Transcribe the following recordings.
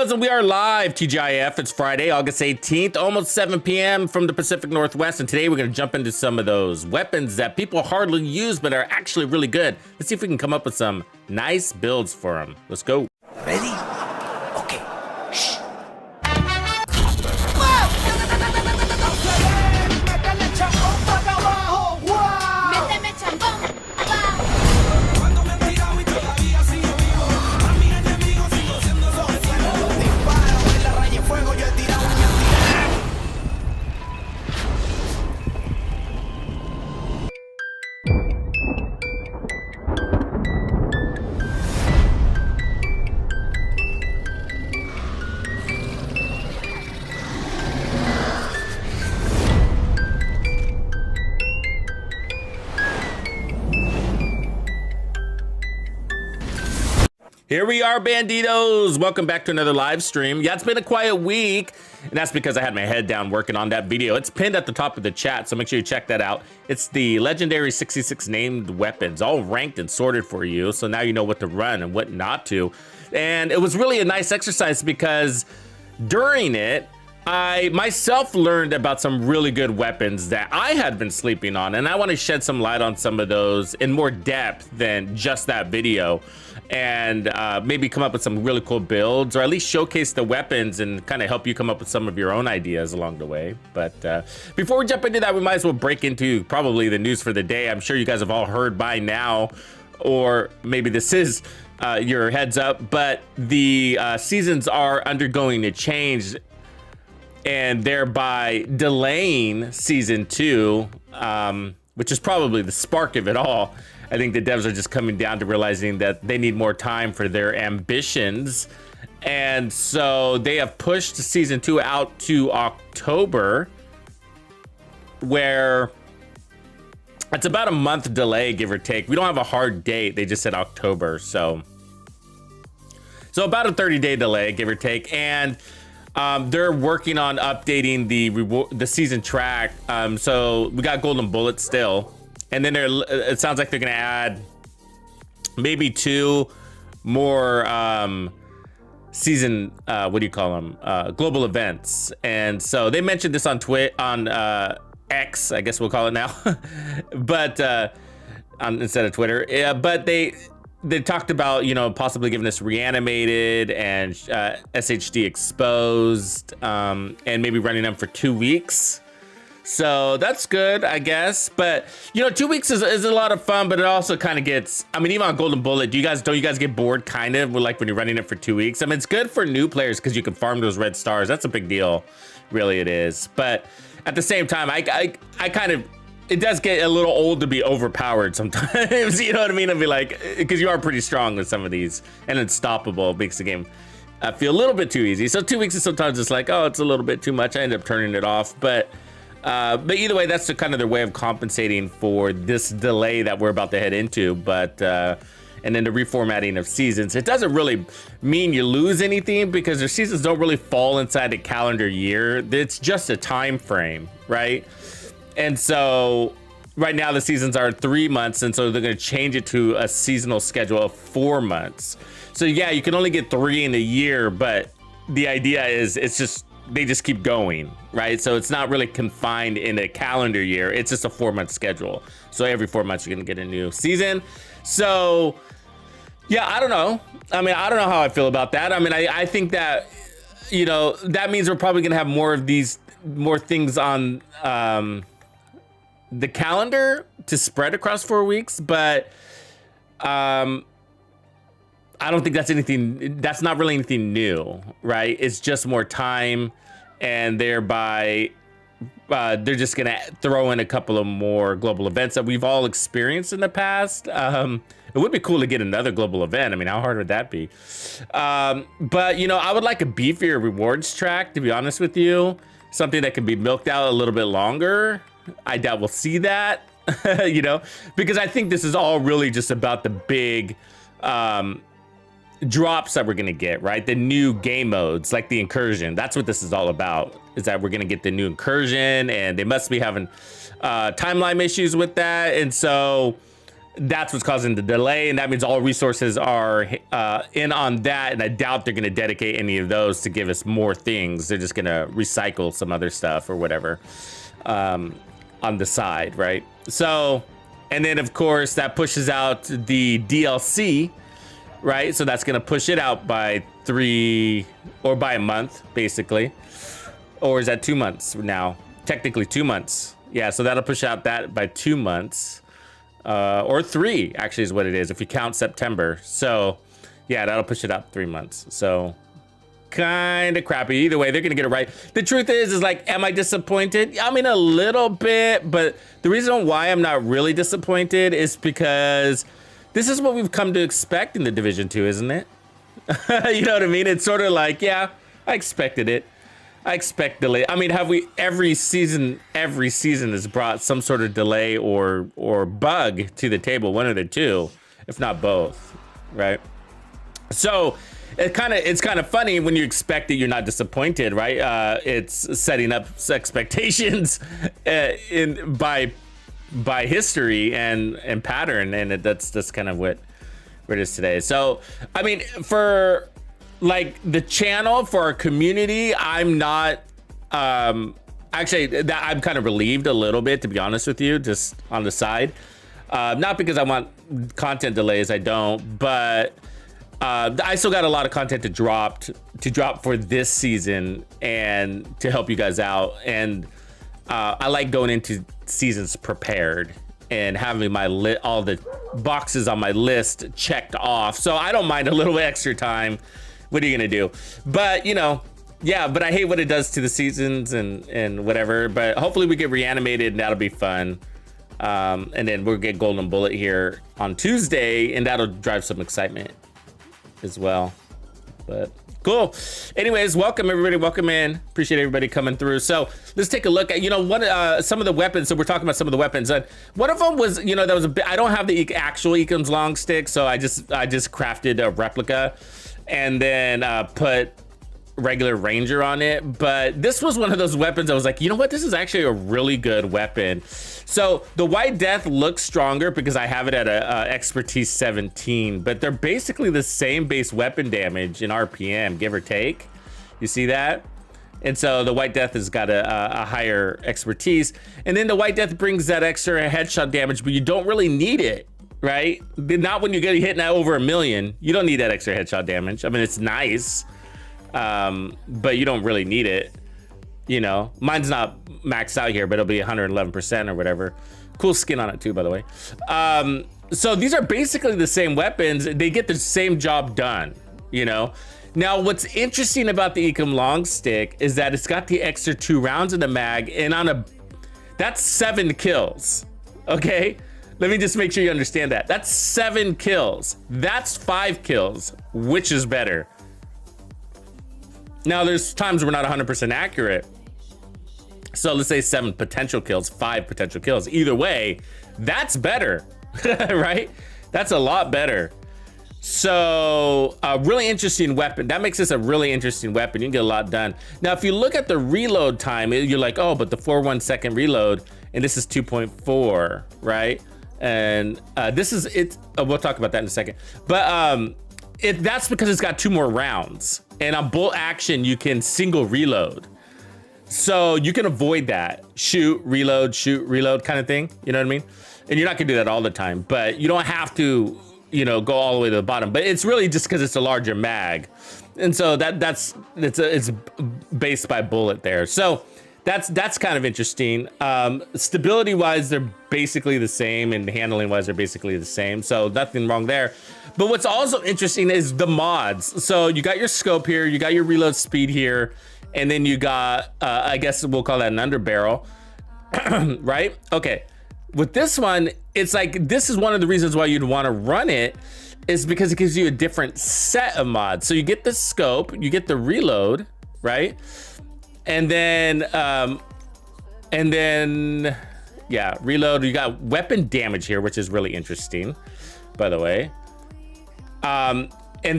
We are live, TGIF. It's Friday, August 18th, almost 7 p.m. from the Pacific Northwest. And today we're going to jump into some of those weapons that people hardly use, but are actually really good. Let's see if we can come up with some nice builds for them. Let's go. Ready? Okay. Shh. Here we are, Bandidos. Welcome back to another live stream. Yeah, it's been a quiet week, and that's because I had my head down working on that video. It's pinned at the top of the chat, so make sure you check that out. It's the legendary 66 named weapons, all ranked and sorted for you, so now you know what to run and what not to. And it was really a nice exercise because during it, I myself learned about some really good weapons that I had been sleeping on, and I want to shed some light on some of those in more depth than just that video, and maybe come up with some really cool builds, or at least showcase the weapons and kind of help you come up with some of your own ideas along the way. But before we jump into that, we might as well break into probably the news for the day. I'm sure you guys have all heard by now, or maybe this is your heads up, but the seasons are undergoing a change and thereby delaying season 2, which is probably the spark of it all. I think the devs are just coming down to realizing that they need more time for their ambitions. And so they have pushed season 2 out to October, where it's about a month delay, give or take. We don't have a hard date. They just said October. So about a 30-day delay, give or take. And they're working on updating the season track. So we got Golden Bullet still. And then it sounds like they're going to add maybe 2 more season, what do you call them? Global events. And so they mentioned this on X, I guess we'll call it now. But instead of Twitter. Yeah, but they talked about, you know, possibly giving us reanimated and SHD exposed, and maybe running them for 2 weeks. So that's good, I guess. But, you know, 2 weeks is a lot of fun, but it also kind of gets, I mean, even on Golden Bullet, don't you guys get bored kind of with, like, when you're running it for 2 weeks? I mean, it's good for new players because you can farm those red stars. That's a big deal. Really, it is. But at the same time, I kind of, it does get a little old to be overpowered sometimes. You know what I mean? I'd be like, because you are pretty strong with some of these, and unstoppable makes the game feel a little bit too easy. So 2 weeks is sometimes just like, oh, it's a little bit too much. I end up turning it off. But either way, that's kind of their way of compensating for this delay that we're about to head into. But and then the reformatting of seasons, it doesn't really mean you lose anything because their seasons don't really fall inside a calendar year. It's just a time frame, right? And so right now the seasons are 3 months, and so they're going to change it to a seasonal schedule of 4 months. So yeah, you can only get 3 in a year, but the idea is they just keep going, right? So it's not really confined in a calendar year. It's just a 4-month schedule. So every 4 months you're gonna get a new season. So yeah, I don't know. I mean, I don't know how I feel about that. I mean, I think that, you know, that means we're probably gonna have more things on the calendar to spread across 4 weeks, but I don't think that's not really anything new, right? It's just more time, and thereby they're just gonna throw in a couple of more global events that we've all experienced in the past. It would be cool to get another global event. I mean, how hard would that be? But, you know, I would like a beefier rewards track, to be honest with you. Something that can be milked out a little bit longer. I doubt we'll see that, you know, because I think this is all really just about the big drops that we're gonna get, right? The new game modes, like the incursion. That's what this is all about, is that we're gonna get the new incursion, and they must be having timeline issues with that. And so that's what's causing the delay, and that means all resources are in on that, and I doubt they're going to dedicate any of those to give us more things. They're just going to recycle some other stuff or whatever on the side, right? So, and then of course that pushes out the DLC, right? So that's going to push it out by 3 or by a month, basically. Or is that 2 months now? Technically 2 months. Yeah, so that'll push out that by 2 months. Or 3 actually is what it is if you count September. So yeah, that'll push it out 3 months. So kind of crappy. Either way, they're gonna get it right. The truth is like, am I disappointed? I mean, a little bit, but the reason why I'm not really disappointed is because this is what we've come to expect in the Division 2, isn't it? You know what I mean? It's sort of like, yeah, I expected it. I expect delay. I mean, have we every season has brought some sort of delay or bug to the table, one of the two, if not both, right? So it's kind of funny when you expect it, you're not disappointed, right? It's setting up expectations by history and pattern, and that's kind of what it is today. So I mean, for like the channel, for our community, I'm not actually that I'm kind of relieved a little bit, to be honest with you, just on the side. Not because I want content delays, I don't, but I still got a lot of content to drop for this season and to help you guys out. And I like going into seasons prepared and having my all the boxes on my list checked off. So I don't mind a little extra time. What are you gonna do? But you know, yeah, but I hate what it does to the seasons and whatever. But hopefully we get reanimated and that'll be fun. And then we'll get Golden Bullet here on Tuesday, and that'll drive some excitement as well. But cool. Anyways, welcome everybody. Welcome in. Appreciate everybody coming through. So let's take a look at, you know, what some of the weapons. So we're talking about some of the weapons. One of them was, you know, that was a bit, I don't have the actual Ecom's long stick, so I just crafted a replica and then put regular Ranger on it. But this was one of those weapons I was like, you know what, this is actually a really good weapon. So the White Death looks stronger because I have it at a expertise 17, but they're basically the same base weapon damage in RPM, give or take. You see that? And so the White Death has got a higher expertise, and then the White Death brings that extra headshot damage, but you don't really need it, right? Not when you get hit now over 1 million. You don't need that extra headshot damage. I mean, it's nice, but you don't really need it. You know, mine's not maxed out here, but it'll be 111% or whatever. Cool skin on it too, by the way. So these are basically the same weapons. They get the same job done, you know? Now, what's interesting about the Ecom long stick is that it's got the extra 2 rounds in the mag, and that's 7 kills, okay? Let me just make sure you understand that. That's 7 kills. That's 5 kills. Which is better? Now, there's times we're not 100% accurate. So let's say 7 potential kills, 5 potential kills. Either way, that's better, right? That's a lot better. So a really interesting weapon. That makes this a really interesting weapon. You can get a lot done. Now, if you look at the reload time, you're like, oh, but the 4.1 second reload, and this is 2.4, right? And this is it. We'll talk about that in a second. But that's because it's got 2 more rounds. And on bolt action, you can single reload. So you can avoid that shoot, reload kind of thing. You know what I mean? And you're not gonna do that all the time, but you don't have to, you know, go all the way to the bottom. But it's really just because it's a larger mag. And so it's based by bullet there. So that's kind of interesting. Stability wise, they're basically the same, and handling wise, they're basically the same. So nothing wrong there. But what's also interesting is the mods. So you got your scope here, you got your reload speed here, and then you got, I guess we'll call that an underbarrel, right? Okay, with this one, it's like, this is one of the reasons why you'd wanna run it, is because it gives you a different set of mods. So you get the scope, you get the reload, right? And then, yeah, reload, you got weapon damage here, which is really interesting, by the way. And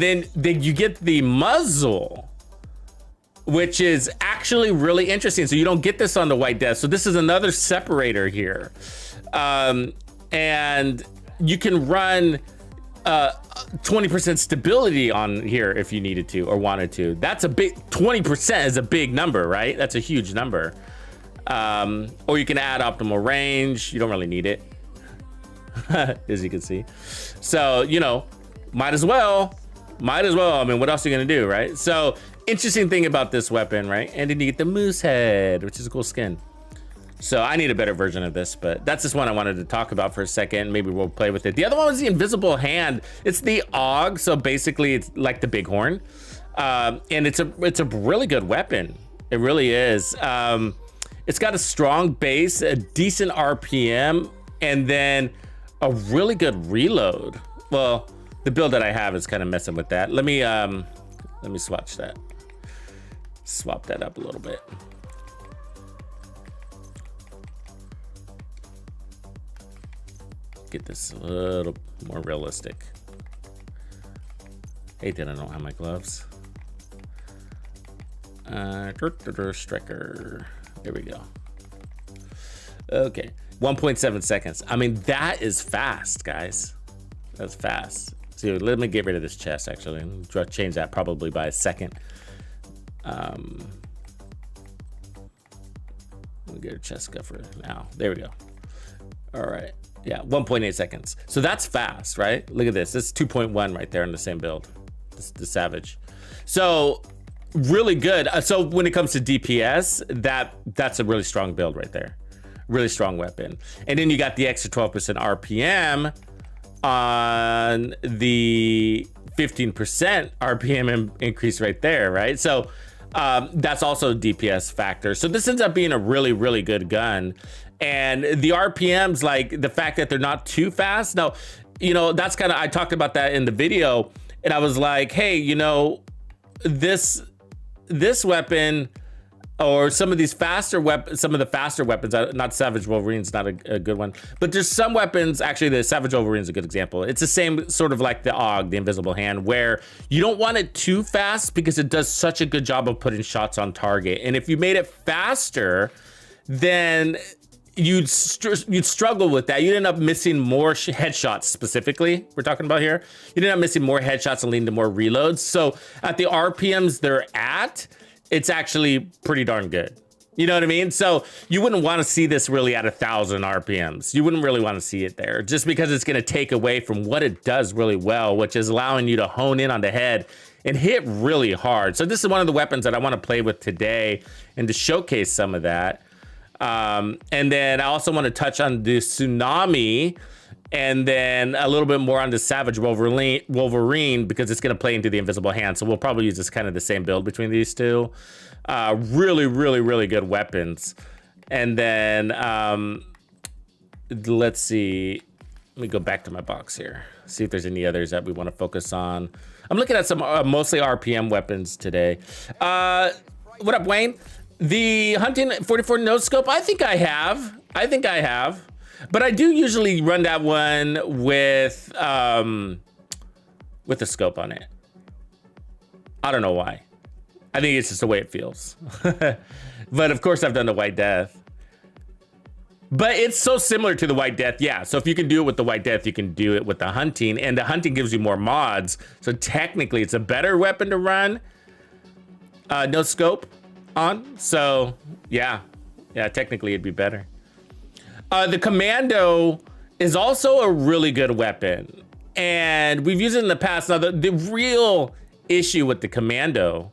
then you get the muzzle, which is actually really interesting. So you don't get this on the White Death. So this is another separator here. And you can run 20% stability on here if you needed to or wanted to. That's a big, 20% is a big number, right? That's a huge number. Or you can add optimal range. You don't really need it, as you can see. So, you know, might as well. I mean, what else are you gonna do, right? So, interesting thing about this weapon, right? And then you get the moose head, which is a cool skin. So I need a better version of this, but that's just one I wanted to talk about for a second. Maybe we'll play with it. The other one was the invisible hand. It's the AUG, so basically it's like the bighorn. And it's a really good weapon. It really is. It's got a strong base, a decent RPM, and then a really good reload. Well, the build that I have is kind of messing with that. Let me swatch that. Swap that up a little bit. Get this a little more realistic. Hate that I don't have my gloves. Striker. There we go. Okay, 1.7 seconds. I mean, that is fast, guys. That's fast. So let me get rid of this chest, actually. I'll change that probably by a second. We'll get a chest scuffer now. There we go. All right. Yeah, 1.8 seconds. So that's fast, right? Look at this. This is 2.1 right there in the same build. This the Savage. So really good. So when it comes to DPS, that's a really strong build right there. Really strong weapon. And then you got the extra 12% RPM on the 15% RPM increase right there, right? So that's also a DPS factor. So this ends up being a really, really good gun. And the RPMs, like the fact that they're not too fast. Now, you know, that's kind of, I talked about that in the video, and I was like, hey, you know, this weapon or some of these faster weapons, some of the faster weapons, not Savage Wolverine's not a good one, but there's some weapons, actually the Savage Wolverine's a good example. It's the same sort of like the AUG, the invisible hand, where you don't want it too fast because it does such a good job of putting shots on target. And if you made it faster, then you'd struggle with that. You'd end up missing more headshots specifically, we're talking about here. You'd end up missing more headshots and leading to more reloads. So at the RPMs they're at, it's actually pretty darn good. You know what I mean? So you wouldn't want to see this really at 1,000 RPMs. You wouldn't really want to see it there just because it's going to take away from what it does really well, which is allowing you to hone in on the head and hit really hard. So this is one of the weapons that I want to play with today and to showcase some of that. And then I also want to touch on the Tsunami and then a little bit more on the Savage Wolverine because it's going to play into the invisible hand. So we'll probably use this kind of the same build between these two. Really, really, really good weapons. And then let's see. Let me go back to my box here. See if there's any others that we want to focus on. I'm looking at some mostly RPM weapons today. What up, Wayne? The hunting 44 no scope, I think I have. But I do usually run that one with a scope on it. I don't know why. I think it's just the way it feels. But of course I've done the White Death. But it's so similar to the White Death, yeah. So if you can do it with the White Death, you can do it with the hunting, and the hunting gives you more mods. So technically it's a better weapon to run no scope on. So yeah, technically it'd be better. The Commando is also a really good weapon, and we've used it in the past. Now the real issue with the Commando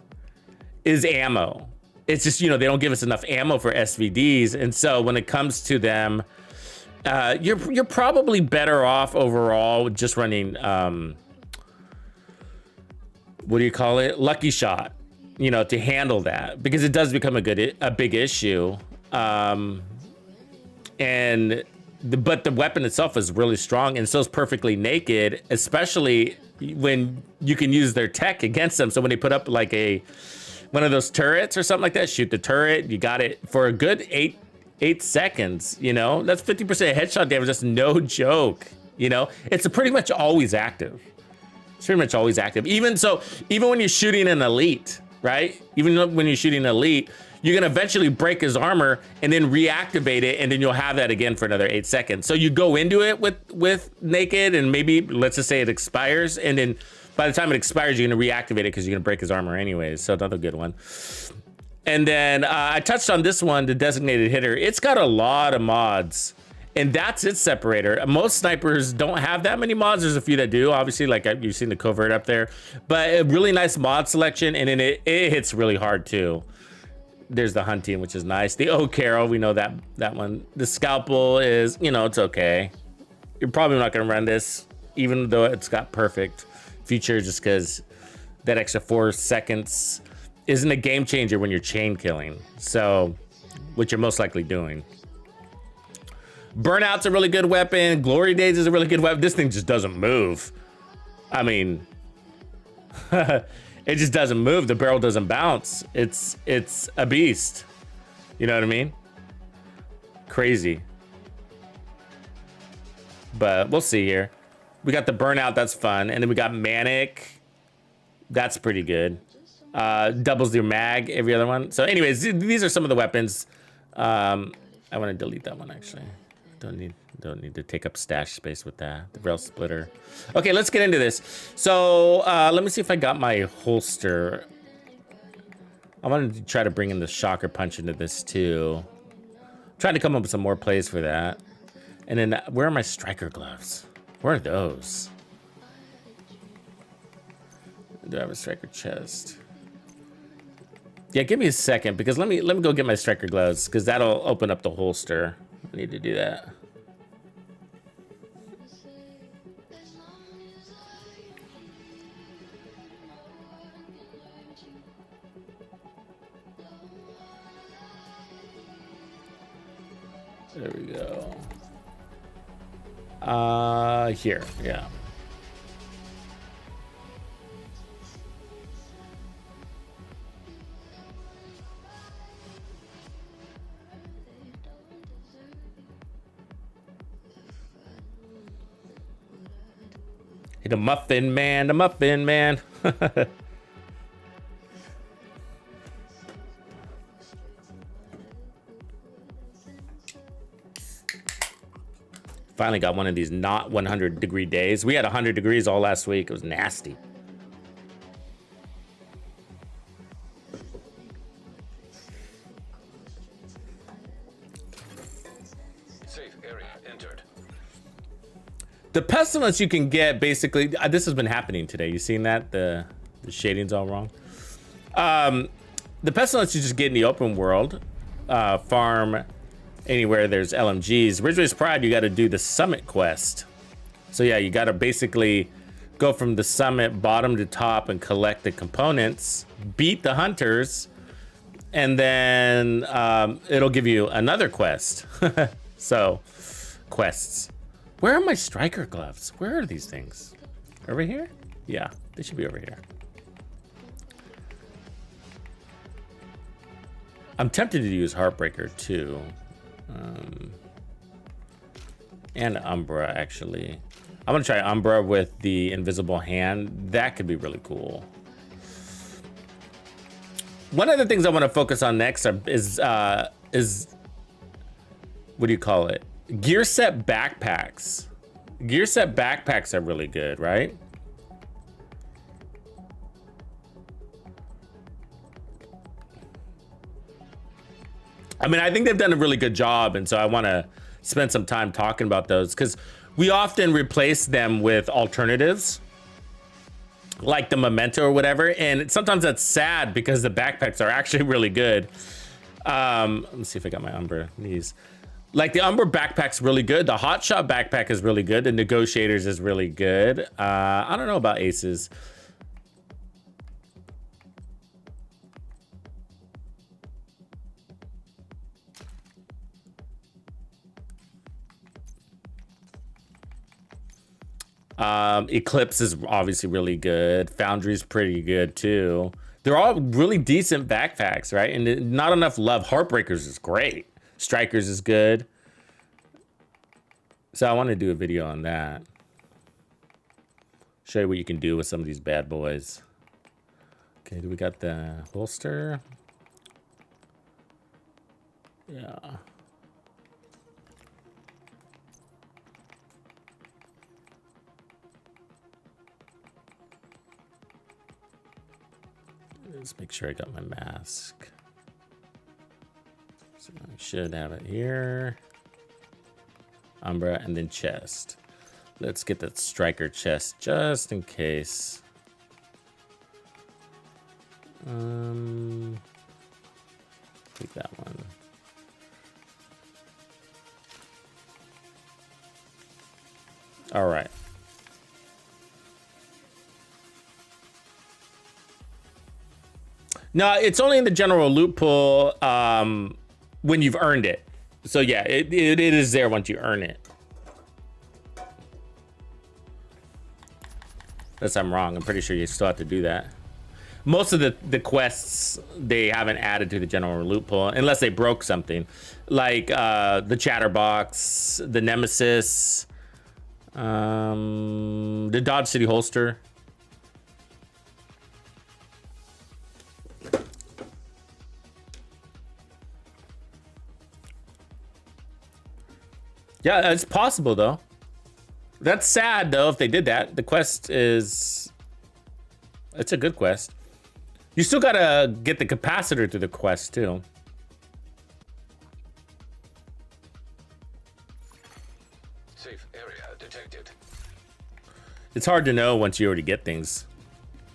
is ammo. It's just, you know, they don't give us enough ammo for SVDs, and so when it comes to them, you're probably better off overall just running what do you call it, Lucky Shot, you know, to handle that, because it does become a big issue. But the weapon itself is really strong, and so is Perfectly Naked, especially when you can use their tech against them. So when they put up like one of those turrets or something like that, shoot the turret, you got it for a good eight seconds. You know, that's 50% headshot damage. That's no joke. You know, it's pretty much always active. It's pretty much always active. Even when you're shooting an elite, right? Even when you're shooting elite, you're gonna eventually break his armor and then reactivate it, and then you'll have that again for another 8 seconds. So you go into it with naked, and maybe let's just say it expires, and then by the time it expires, you're gonna reactivate it because you're gonna break his armor anyways. So another good one. And then I touched on this one, the designated hitter. It's got a lot of mods. And that's its separator. Most snipers don't have that many mods. There's a few that do, obviously, like you've seen the covert up there. But a really nice mod selection, and then it hits really hard too. There's the hunting, which is nice. The oak arrow, we know that one. The scalpel is, you know, it's okay. You're probably not gonna run this, even though it's got perfect feature, just because that extra 4 seconds isn't a game changer when you're chain killing. So, what you're most likely doing. Burnout's a really good weapon. Glory Days is a really good weapon. This thing just doesn't move. I mean, it just doesn't move. The barrel doesn't bounce. It's a beast. You know what I mean? Crazy. But we'll see here. We got the Burnout, that's fun. And then we got Manic. That's pretty good. Doubles your mag, every other one. So anyways, these are some of the weapons. I want to delete that one actually. Don't need to take up stash space with that. The rail splitter. Okay, let's get into this. So let me see if I got my holster. I wanted to try to bring in the shocker punch into this too. Trying to come up with some more plays for that. And then where are my striker gloves? Where are those? Do I have a striker chest? Yeah, give me a second because let me go get my striker gloves because that'll open up the holster. I need to do that. There we go. Here, yeah. The muffin man, the muffin man. Finally got one of these not 100-degree days. We had 100 degrees all last week. It was nasty. Safe area entered. The pestilence you can get basically, this has been happening today. You seen that? The shading's all wrong. The pestilence you just get in the open world, farm anywhere there's LMGs. Ridgeway's Pride, you got to do the summit quest. So yeah, you got to basically go from the summit bottom to top and collect the components, beat the hunters, and then it'll give you another quest. So, quests. Where are my striker gloves? Where are these things? Over here? Yeah, they should be over here. I'm tempted to use Heartbreaker too. And Umbra, actually. I'm gonna try Umbra with the invisible hand. That could be really cool. One of the things I want to focus on next is what do you call it? Gear set backpacks. Gear set backpacks are really good, right? I mean, I think they've done a really good job, and so I want to spend some time talking about those because we often replace them with alternatives like the Memento or whatever, and sometimes that's sad because the backpacks are actually really good. Let me see if I got my Umbra knees. Like the Umbra backpack's really good. The Hotshot backpack is really good. The Negotiators is really good. I don't know about Aces. Eclipse is obviously really good. Foundry's pretty good too. They're all really decent backpacks, right? And not enough love. Heartbreakers is great. Strikers is good. So I want to do a video on that. Show you what you can do with some of these bad boys. Okay, do we got the holster? Yeah. Let's make sure I got my mask. So I should have it here. Umbra and then chest. Let's get that striker chest just in case. Take that one. All right. No, it's only in the general loot pool when you've earned it. So yeah, it is there once you earn it. Unless I'm wrong, I'm pretty sure you still have to do that. Most of the quests, they haven't added to the general loot pool unless they broke something. Like the Chatterbox, the Nemesis, the Dodge City holster. Yeah, it's possible though. That's sad though if they did that. The quest is, it's a good quest. You still gotta get the capacitor through the quest too. Safe area detected. It's hard to know once you already get things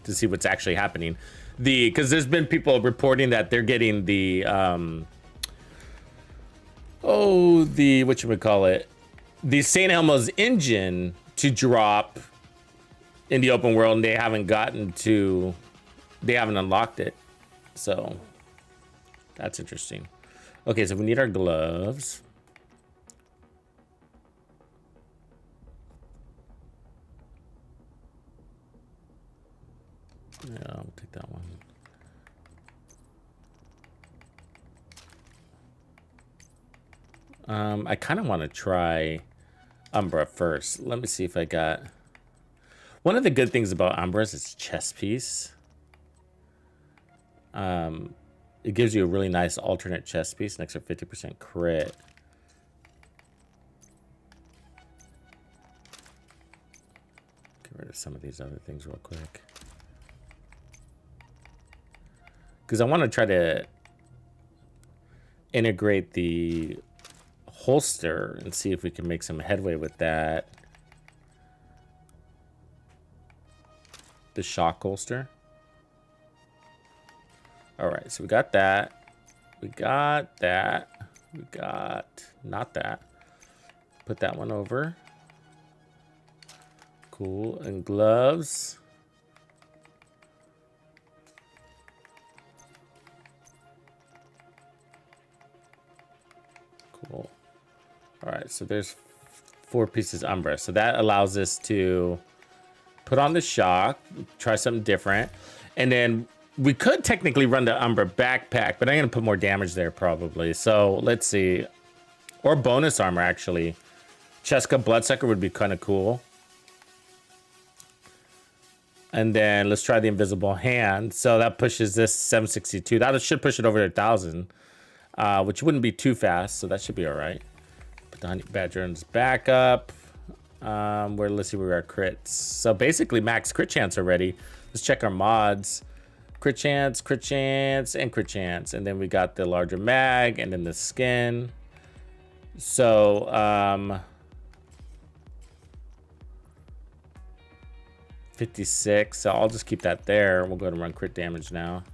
to see what's actually happening. Because there's been people reporting that they're getting the whatchamacallit, the St. Elmo's engine to drop in the open world, and they haven't unlocked it. So that's interesting. Okay, so we need our gloves. Yeah, I'll take that one. I kind of want to try Umbra first. Let me see if I got... One of the good things about Umbra is its chest piece. It gives you a really nice alternate chest piece, an extra 50% crit. Get rid of some of these other things real quick. Because I want to try to integrate the holster and see if we can make some headway with that. The shock holster. All right, so we got that. We got that. We got not that. Put that one over. Cool. And gloves. Cool. All right, so there's 4 pieces Umbra. So that allows us to put on the shock, try something different. And then we could technically run the Umbra backpack, but I'm going to put more damage there probably. So let's see. Or bonus armor, actually. Cheska Bloodsucker would be kind of cool. And then let's try the Invisible Hand. So that pushes this 762. That should push it over to 1,000, which wouldn't be too fast. So that should be all right. Put the Honey Badger's back up. Let's see where our crits. So basically max crit chance already. Let's check our mods. Crit chance, and crit chance. And then we got the larger mag and then the skin. So 56. So I'll just keep that there. We'll go ahead and run crit damage now.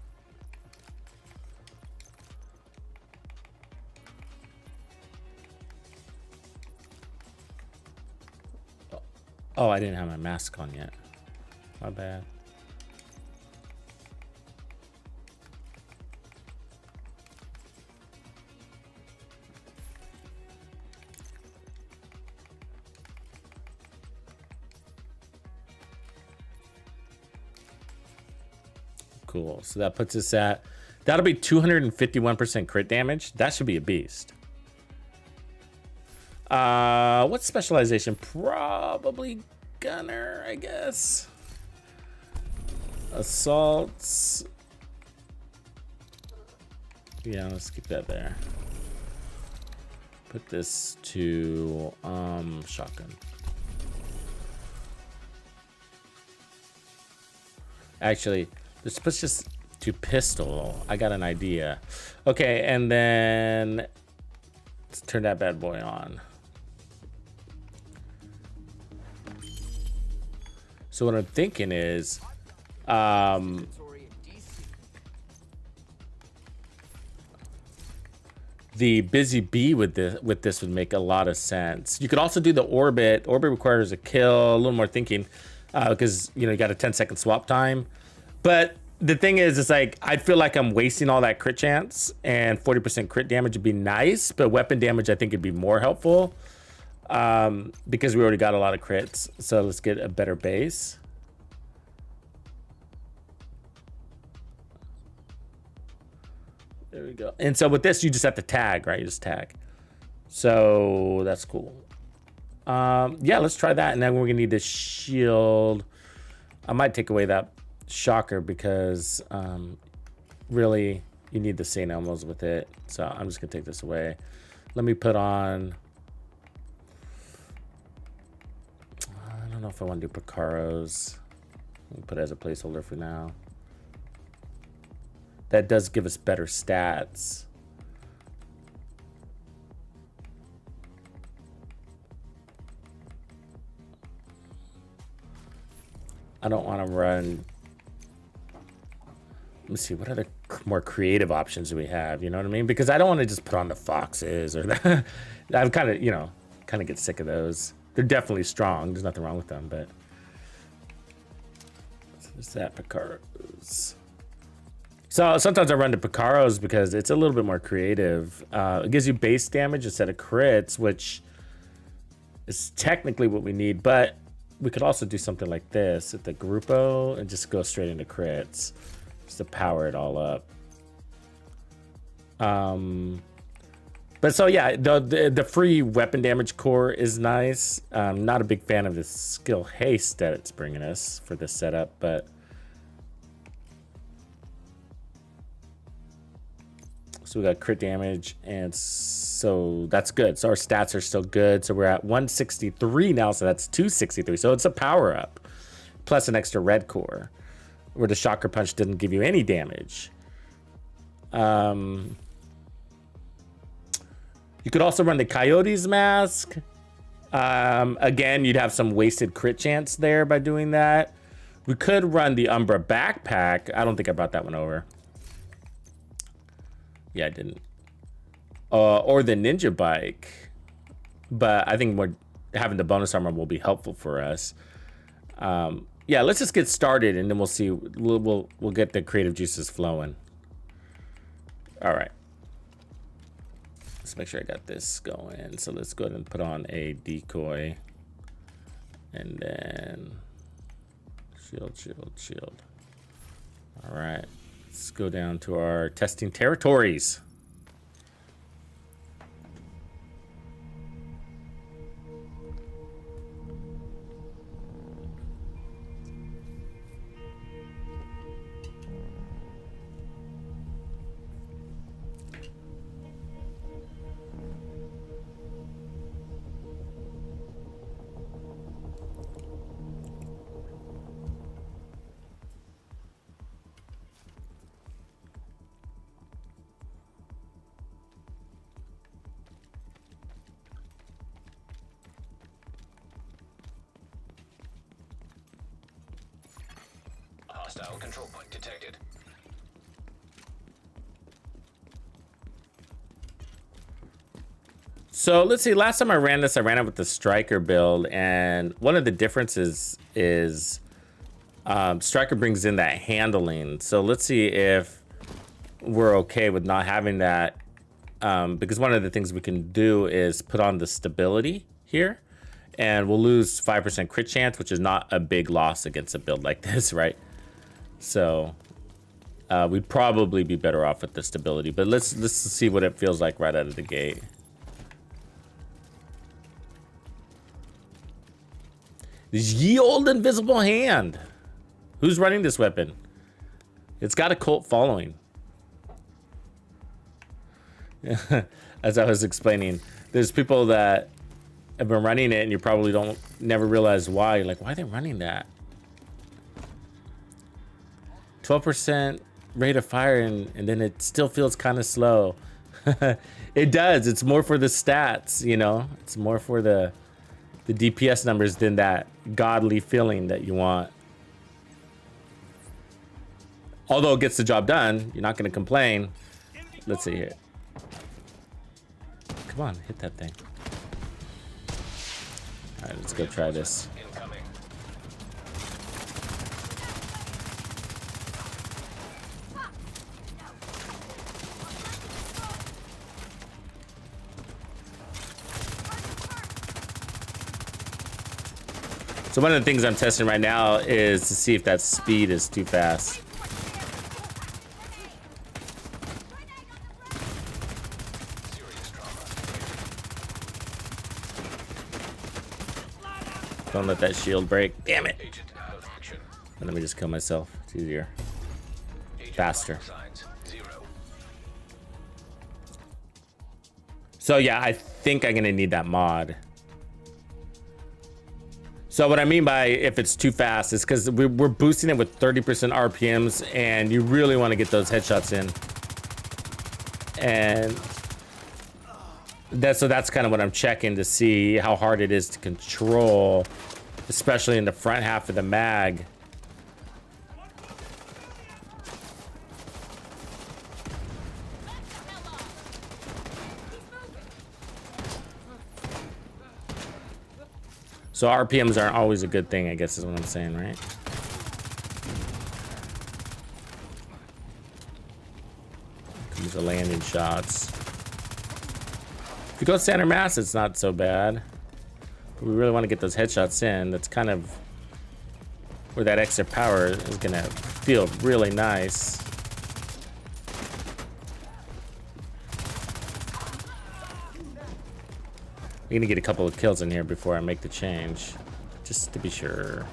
Oh, I didn't have my mask on yet. My bad. Cool. So that puts us at, that'll be 251% crit damage. That should be a beast. What's specialization? Probably gunner, I guess. Assaults. Yeah, let's keep that there. Put this to shotgun. Actually, let's put this to pistol. I got an idea. Okay, and then let's turn that bad boy on. So what I'm thinking is, the busy bee with this would make a lot of sense. You could also do the orbit. Orbit requires a kill, a little more thinking, because you know you got a 10-second swap time. But the thing is, it's like I feel like I'm wasting all that crit chance, and 40% crit damage would be nice, but weapon damage I think would be more helpful, because we already got a lot of crits. So let's get a better base. There we go. And so with this, you just have to tag, right? You just tag. So that's cool. Yeah, let's try that. And then we're gonna need the shield. I might take away that shocker because really you need the St. Elmo's with it. So I'm just gonna take this away. Let me put on, I don't know if I want to do Picaros. We'll put it as a placeholder for now. That does give us better stats. I don't want to run. Let me see, what other more creative options do we have? You know what I mean? Because I don't want to just put on the foxes or that. I'm kind of, you know, kind of get sick of those. They're definitely strong. There's nothing wrong with them, but. What's that? Picaros. So sometimes I run to Picaros because it's a little bit more creative. It gives you base damage instead of crits, which is technically what we need, but we could also do something like this at the Gruppo and just go straight into crits just to power it all up. But so yeah, the free weapon damage core is nice. Not a big fan of the skill haste that it's bringing us for this setup, but so we got crit damage, and so that's good. So our stats are still good. So we're at 163 now, so that's 263. So it's a power up, plus an extra red core, where the shocker punch didn't give you any damage. You could also run the Coyote's Mask. Again, you'd have some wasted crit chance there by doing that. We could run the Umbra Backpack. I don't think I brought that one over. Yeah, I didn't. Or the Ninja Bike. But I think having the bonus armor will be helpful for us. Yeah, let's just get started and then we'll see. We'll get the creative juices flowing. All right. Let's make sure I got this going. So let's go ahead and put on a decoy. And then shield, shield, shield. All right. Let's go down to our testing territories. Hostile control point detected. So let's see, last time I ran this, I ran it with the Striker build, and one of the differences is Striker brings in that handling. So let's see if we're okay with not having that, because one of the things we can do is put on the stability here, and we'll lose 5% crit chance, which is not a big loss against a build like this, right? So we'd probably be better off with the stability, but let's see what it feels like right out of the gate. This ye old invisible hand. Who's running this weapon? It's got a cult following. As I was explaining, There's people that have been running it and you probably don't never realize why. You're like, why are they running that? 12% rate of fire and then it still feels kind of slow. It does. It's more for the stats, you know. It's more for the DPS numbers than that godly feeling that you want. Although it gets the job done, you're not going to complain. Let's see here. Come on, hit that thing. All right, let's go try this. Incoming. So one of the things I'm testing right now is to see if that speed is too fast. Serious trauma. Don't let that shield break. Damn it. Agent out of action. Let me just kill myself. It's easier. Agent Faster. vital signs 0. So yeah, I think I'm gonna need that mod. So what I mean by if it's too fast is because we're boosting it with 30% RPMs and you really want to get those headshots in. And that's kind of what I'm checking to see how hard it is to control, especially in the front half of the mag. So RPMs aren't always a good thing, I guess is what I'm saying, right? Comes the landing shots. If you go center mass, it's not so bad. But we really want to get those headshots in. That's kind of where that extra power is gonna feel really nice. I'm gonna get a couple of kills in here before I make the change, just to be sure.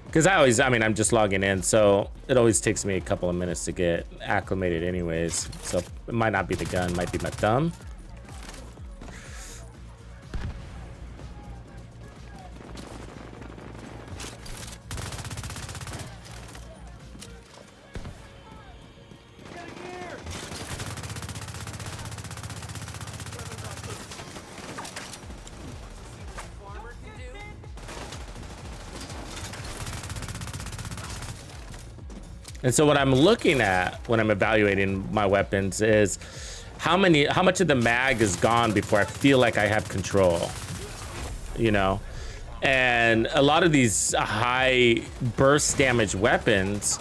Because I'm just logging in, so it always takes me a couple of minutes to get acclimated anyways. So it might not be the gun, it might be my thumb. And so what I'm looking at when I'm evaluating my weapons is how much of the mag is gone before I feel like I have control, you know? And a lot of these high burst damage weapons,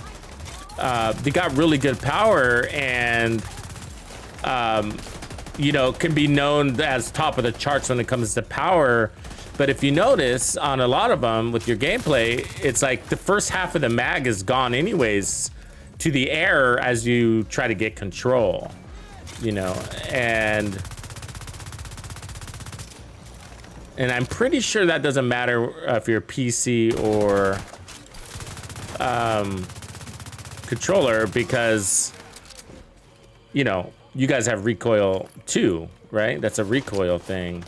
they got really good power and, you know, can be known as top of the charts when it comes to power. But if you notice on a lot of them with your gameplay, it's like the first half of the mag is gone anyways to the air as you try to get control, you know, and I'm pretty sure that doesn't matter if you're PC or controller, because, you know, you guys have recoil too, right? That's a recoil thing.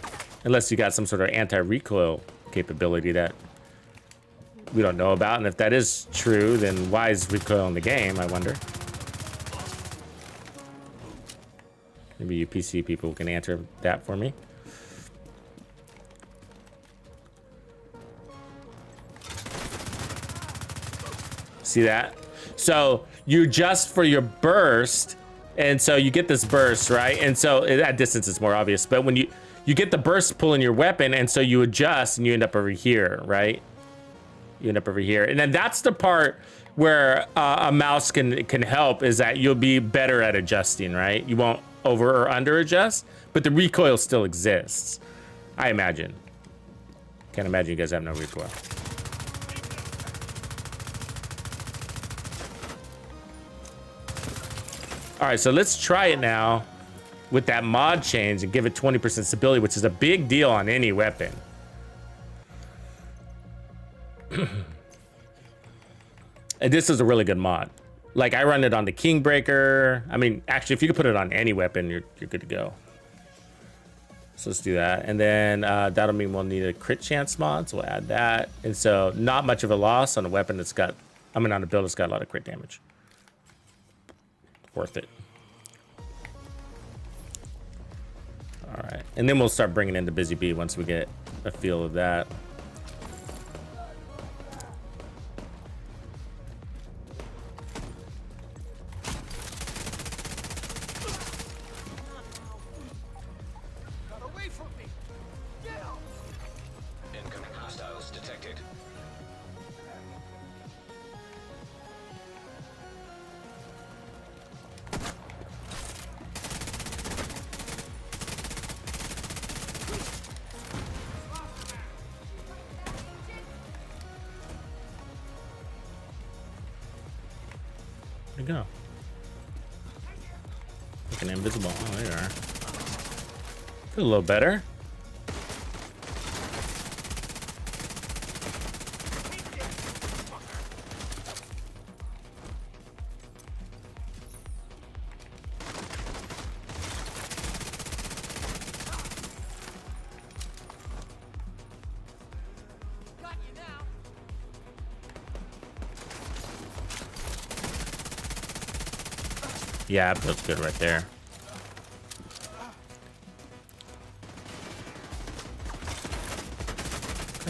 Unless you got some sort of anti-recoil capability that we don't know about. And if that is true, then why is recoil in the game, I wonder? Maybe you PC people can answer that for me. See that? So you adjust for your burst, and so you get this burst, right? And so at distance it's more obvious, but when you get the burst pulling your weapon, and so you adjust and you end up over here, right? You end up over here. And then that's the part where a mouse can help, is that you'll be better at adjusting, right? You won't over or under adjust, but the recoil still exists, I imagine. Can't imagine you guys have no recoil. All right, so let's try it now with that mod change and give it 20% stability, which is a big deal on any weapon. This is a really good mod. Like, I run it on the Kingbreaker. I mean, actually, if you could put it on any weapon, you're good to go. So let's do that. And then that'll mean we'll need a crit chance mod, so we'll add that. And so not much of a loss on a weapon that's got, I mean, on a build that's got a lot of crit damage. Worth it. All right, and then we'll start bringing in the Busy Bee once we get a feel of that. Incoming hostiles detected. There you go. Looking invisible. Oh, there you are. Feel a little better. Yeah, that feels good right there.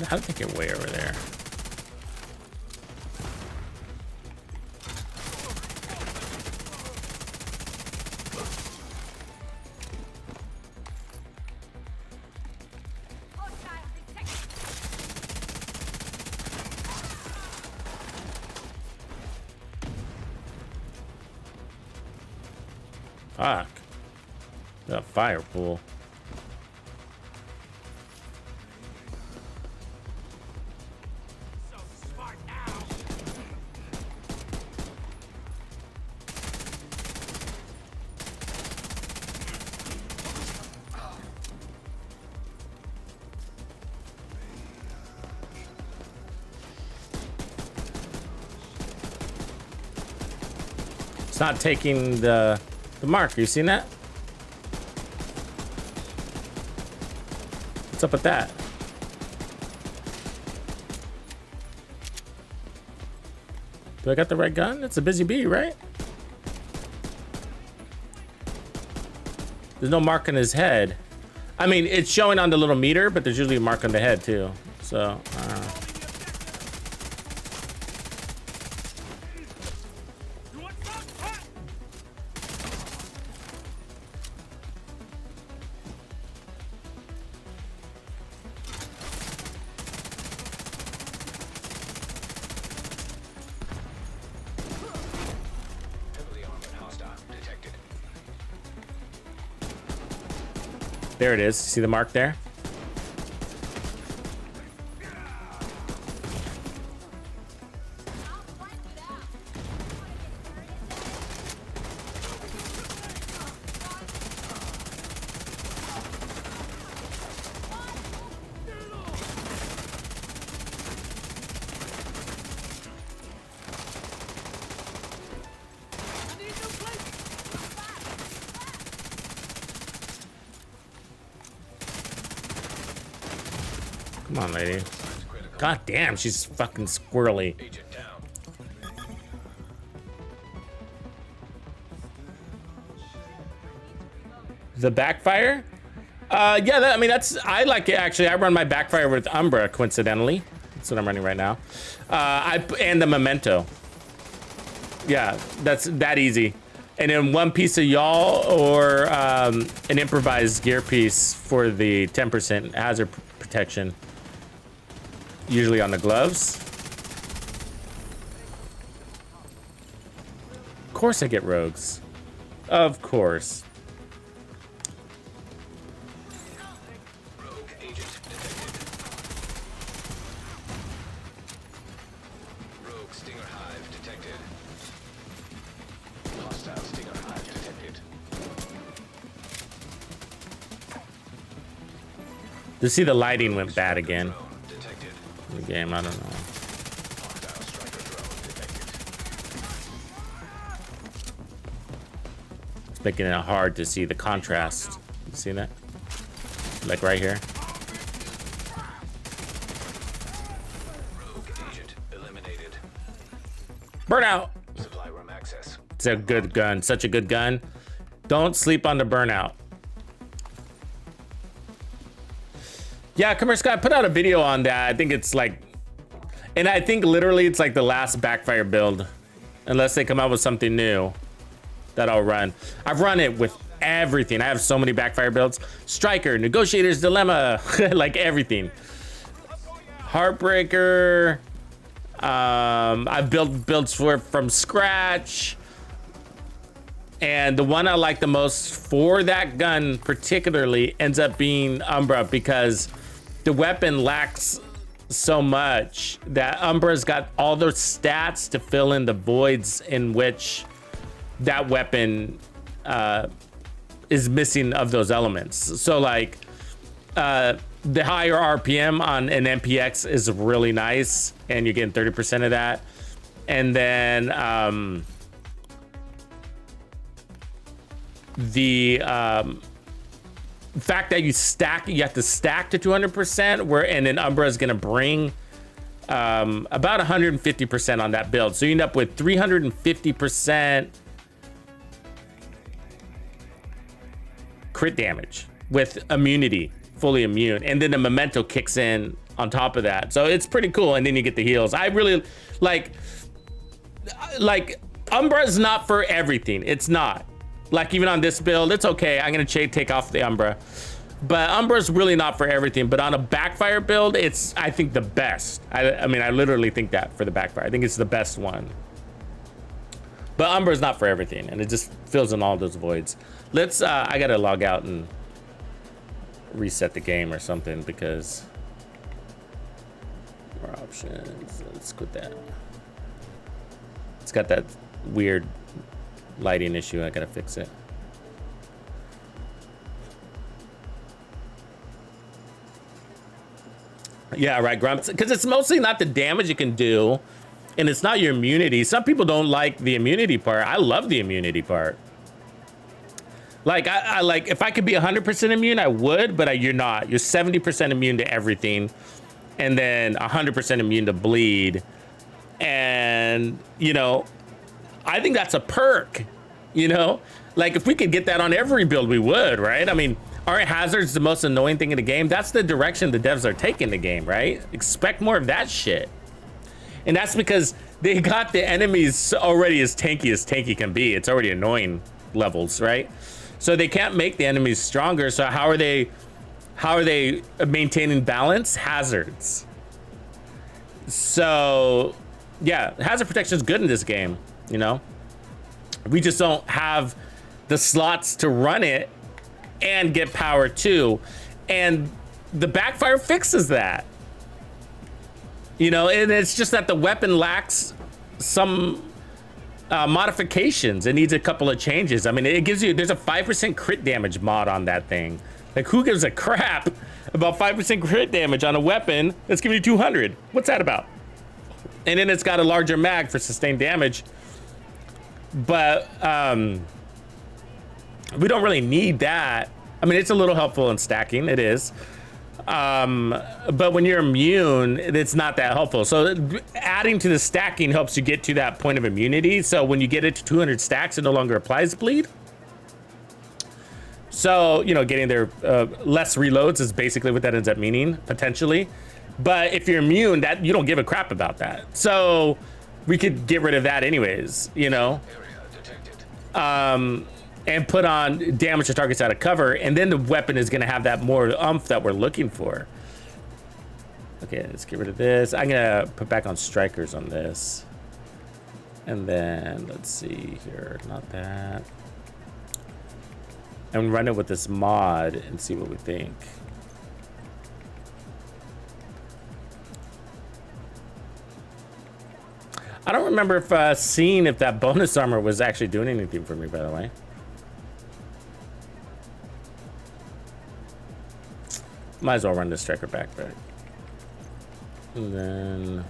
How did they get way over there? Fuck. The fire pool. It's not taking the mark. You seen that? What's up with that? Do I got the right gun? It's a Busy Bee, right? There's no mark on his head. I mean, it's showing on the little meter, but there's usually a mark on the head too. So, Heavily armored hostile detected. there it is. See the mark there? Come on, lady. God damn, she's fucking squirrely. Agent down. The backfire? Yeah, I mean, I like it actually. I run my backfire with Umbra, coincidentally. That's what I'm running right now. And the Memento. Yeah, that's that easy. And then one piece of yaw or an improvised gear piece for the 10% hazard protection. Usually on the gloves. Of course I get rogues. Of course. Rogue agent detected. Rogue Stinger Hive detected. Hostile Stinger Hive detected. To see the lighting went bad again. Drone detected. In the game, I don't know. Hostile striker drone detected. making it hard to see the contrast. You see that? Like right here. Rogue agent eliminated. Burnout. Supply room access. It's a good gun. Such a good gun. Don't sleep on the burnout. Yeah, Commerce Scott put out a video on that. I think it's like, and I think literally it's like the last backfire build, unless they come out with something new that I'll run. I've run it with everything. I have so many backfire builds. Striker, Negotiator's Dilemma, like everything. Heartbreaker. I've built builds from scratch. And the one I like the most for that gun particularly ends up being Umbra, because the weapon lacks so much that Umbra's got all those stats to fill in the voids in which that weapon is missing of those elements. So like the higher RPM on an MPX is really nice, and you're getting 30% of that. And then the fact that you have to stack to 200%, and then Umbra is going to bring about 150% on that build. So you end up with 350% crit damage with immunity, fully immune. And then the memento kicks in on top of that. So it's pretty cool. And then you get the heals. I really like Umbra is not for everything. It's not. Like even on this build, it's okay. I'm gonna take off the Umbra, but Umbra's really not for everything. But on a backfire build, it's, I think, the best. I mean, I literally think that for the backfire, I think it's the best one. But Umbra's not for everything, and it just fills in all those voids. Let's, I gotta log out and reset the game or something, because more options. Let's quit that. It's got that weird lighting issue. I gotta fix it. Yeah, right, Grumps. Because it's mostly not the damage you can do, and it's not your immunity. Some people don't like the immunity part. I love the immunity part. Like, I like, if I could be 100% immune, I would, but you're not. You're 70% immune to everything, and then 100% immune to bleed. And, you know, I think that's a perk, you know? Like, if we could get that on every build, we would, right? I mean, aren't hazards the most annoying thing in the game? That's the direction the devs are taking the game, right? Expect more of that shit. And that's because they got the enemies already as tanky can be. It's already annoying levels, right? So they can't make the enemies stronger. So how are they maintaining balance? Hazards. So yeah, hazard protection is good in this game, you know? We just don't have the slots to run it and get power too. And the backfire fixes that. You know, and it's just that the weapon lacks some modifications. It needs a couple of changes. I mean, it gives you, there's a 5% crit damage mod on that thing. Like, who gives a crap about 5% crit damage on a weapon that's giving you 200? What's that about? And then it's got a larger mag for sustained damage. But we don't really need that. I mean, it's a little helpful in stacking, it is. But when you're immune, it's not that helpful. So adding to the stacking helps you get to that point of immunity. So when you get it to 200 stacks, it no longer applies bleed. So, you know, getting there less reloads is basically what that ends up meaning, potentially. But if you're immune, that you don't give a crap about that. So we could get rid of that anyways, you know. And put on damage to targets out of cover, and then the weapon is gonna have that more oomph that we're looking for. Okay, let's get rid of this. I'm gonna put back on strikers on this. And then, let's see here, not that. And run it with this mod and see what we think. I don't remember if seeing if that bonus armor was actually doing anything for me, by the way. Might as well run the striker backpack. And then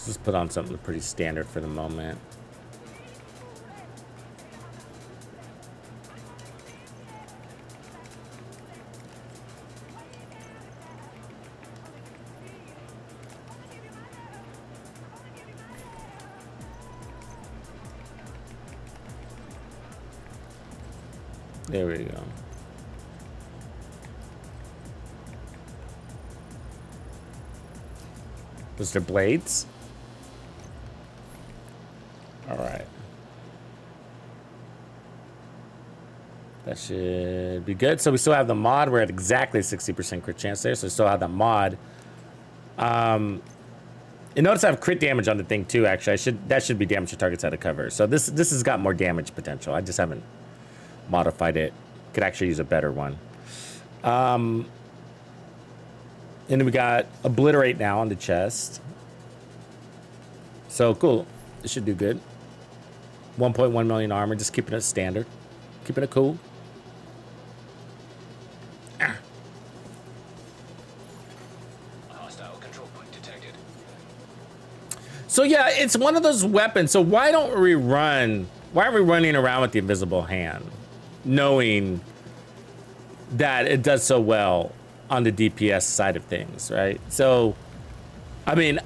Just put on something pretty standard for the moment. There we go. Was there blades? All right. That should be good. So we still have the mod. We're at exactly 60% crit chance there. So we still have the mod. And notice I have crit damage on the thing too, actually. That should be damage to targets out of cover. So this has got more damage potential. I just haven't modified it. Could actually use a better one. And then we got obliterate now on the chest. So cool. It should do good. 1.1 million armor, just keeping it standard. Keeping it cool. Hostile control point detected. So yeah, it's one of those weapons. So why aren't we running around with the invisible hand, knowing that it does so well on the DPS side of things, right? So, I mean,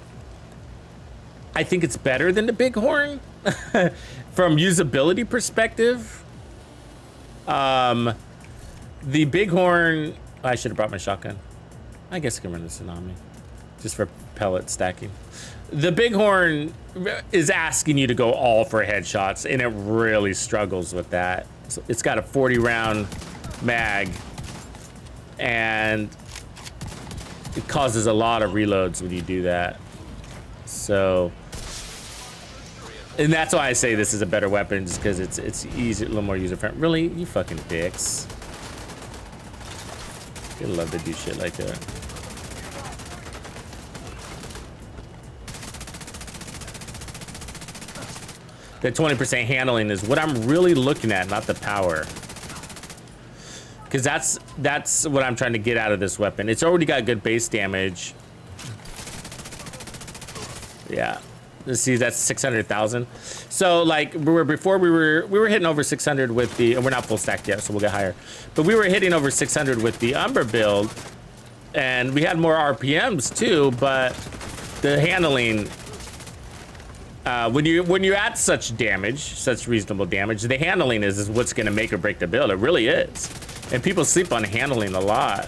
I think it's better than the Bighorn from usability perspective. The Bighorn, I should have brought my shotgun. I guess I can run the Tsunami just for pellet stacking. The Bighorn is asking you to go all for headshots, and it really struggles with that. So it's got a 40 round mag, and it causes a lot of reloads when you do that. So, and that's why I say this is a better weapon, just because it's easy, a little more user friendly. Really, you fucking dicks. You'd love to do shit like that. The 20% handling is what I'm really looking at, not the power. Because that's what I'm trying to get out of this weapon. It's already got good base damage. Yeah. Let's see, that's 600,000. So like before we were hitting over 600 with the, and we're not full stacked yet, so we'll get higher. But we were hitting over 600 with the Umber build, and we had more RPMs too, but the handling, when you add such damage, such reasonable damage, the handling is what's going to make or break the build. It really is. And people sleep on handling a lot.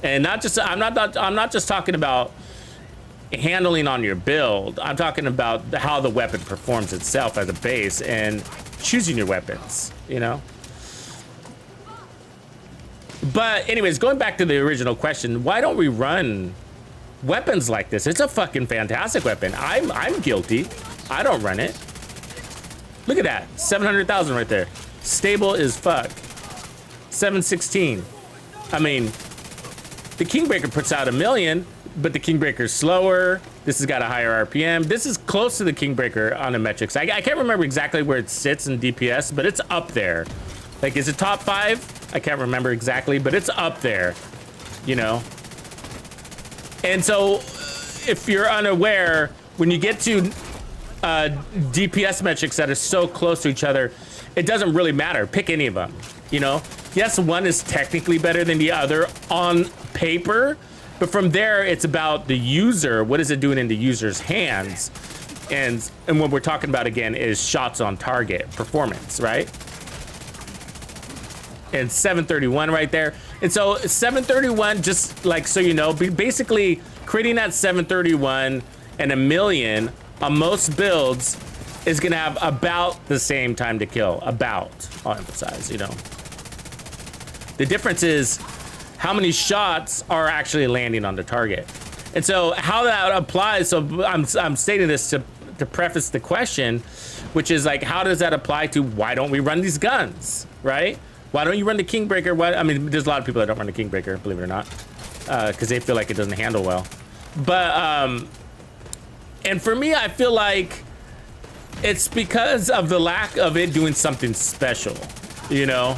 And not just, I'm not just talking about handling on your build. I'm talking about how the weapon performs itself as a base and choosing your weapons, you know? But anyways, going back to the original question, why don't we run weapons like this? It's a fucking fantastic weapon. I'm guilty. I don't run it. Look at that, 700,000 right there. Stable as fuck. 716. I mean, the Kingbreaker puts out 1 million, but the Kingbreaker's slower. This has got a higher RPM. This is close to the Kingbreaker on the metrics. I can't remember exactly where it sits in DPS, but it's up there. Like, is it top 5? I can't remember exactly, but it's up there, you know? And so, if you're unaware, when you get to DPS metrics that are so close to each other, it doesn't really matter. Pick any of them, you know? Yes, one is technically better than the other on paper, but from there, it's about the user. What is it doing in the user's hands? And what we're talking about, again, is shots on target performance, right? And 731 right there. And so 731, just like so you know, basically creating that 731 and 1 million on most builds is gonna have about the same time to kill. About, I'll emphasize, you know. The difference is how many shots are actually landing on the target. And so how that applies, so I'm stating this to preface the question, which is like, how does that apply to why don't we run these guns, right? Why don't you run the Kingbreaker? I mean, there's a lot of people that don't run the Kingbreaker, believe it or not, because they feel like it doesn't handle well. But, and for me, I feel like it's because of the lack of it doing something special, you know?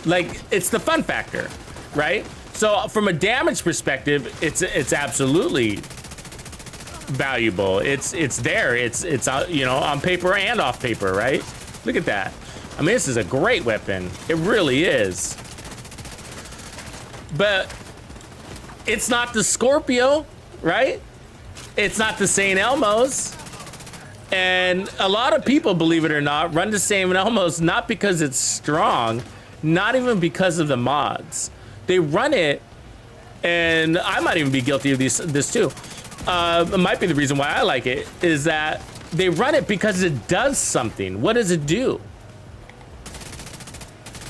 Like, it's the fun factor, right? So from a damage perspective, it's absolutely valuable. It's there. It's you know, on paper and off paper, right? Look at that. I mean, this is a great weapon. It really is. But it's not the Scorpio, right? It's not the St. Elmo's. And a lot of people, believe it or not, run the St. Elmo's not because it's strong, not even because of the mods. They run it, and I might even be guilty of this too. It might be the reason why I like it, is that they run it because it does something. What does it do?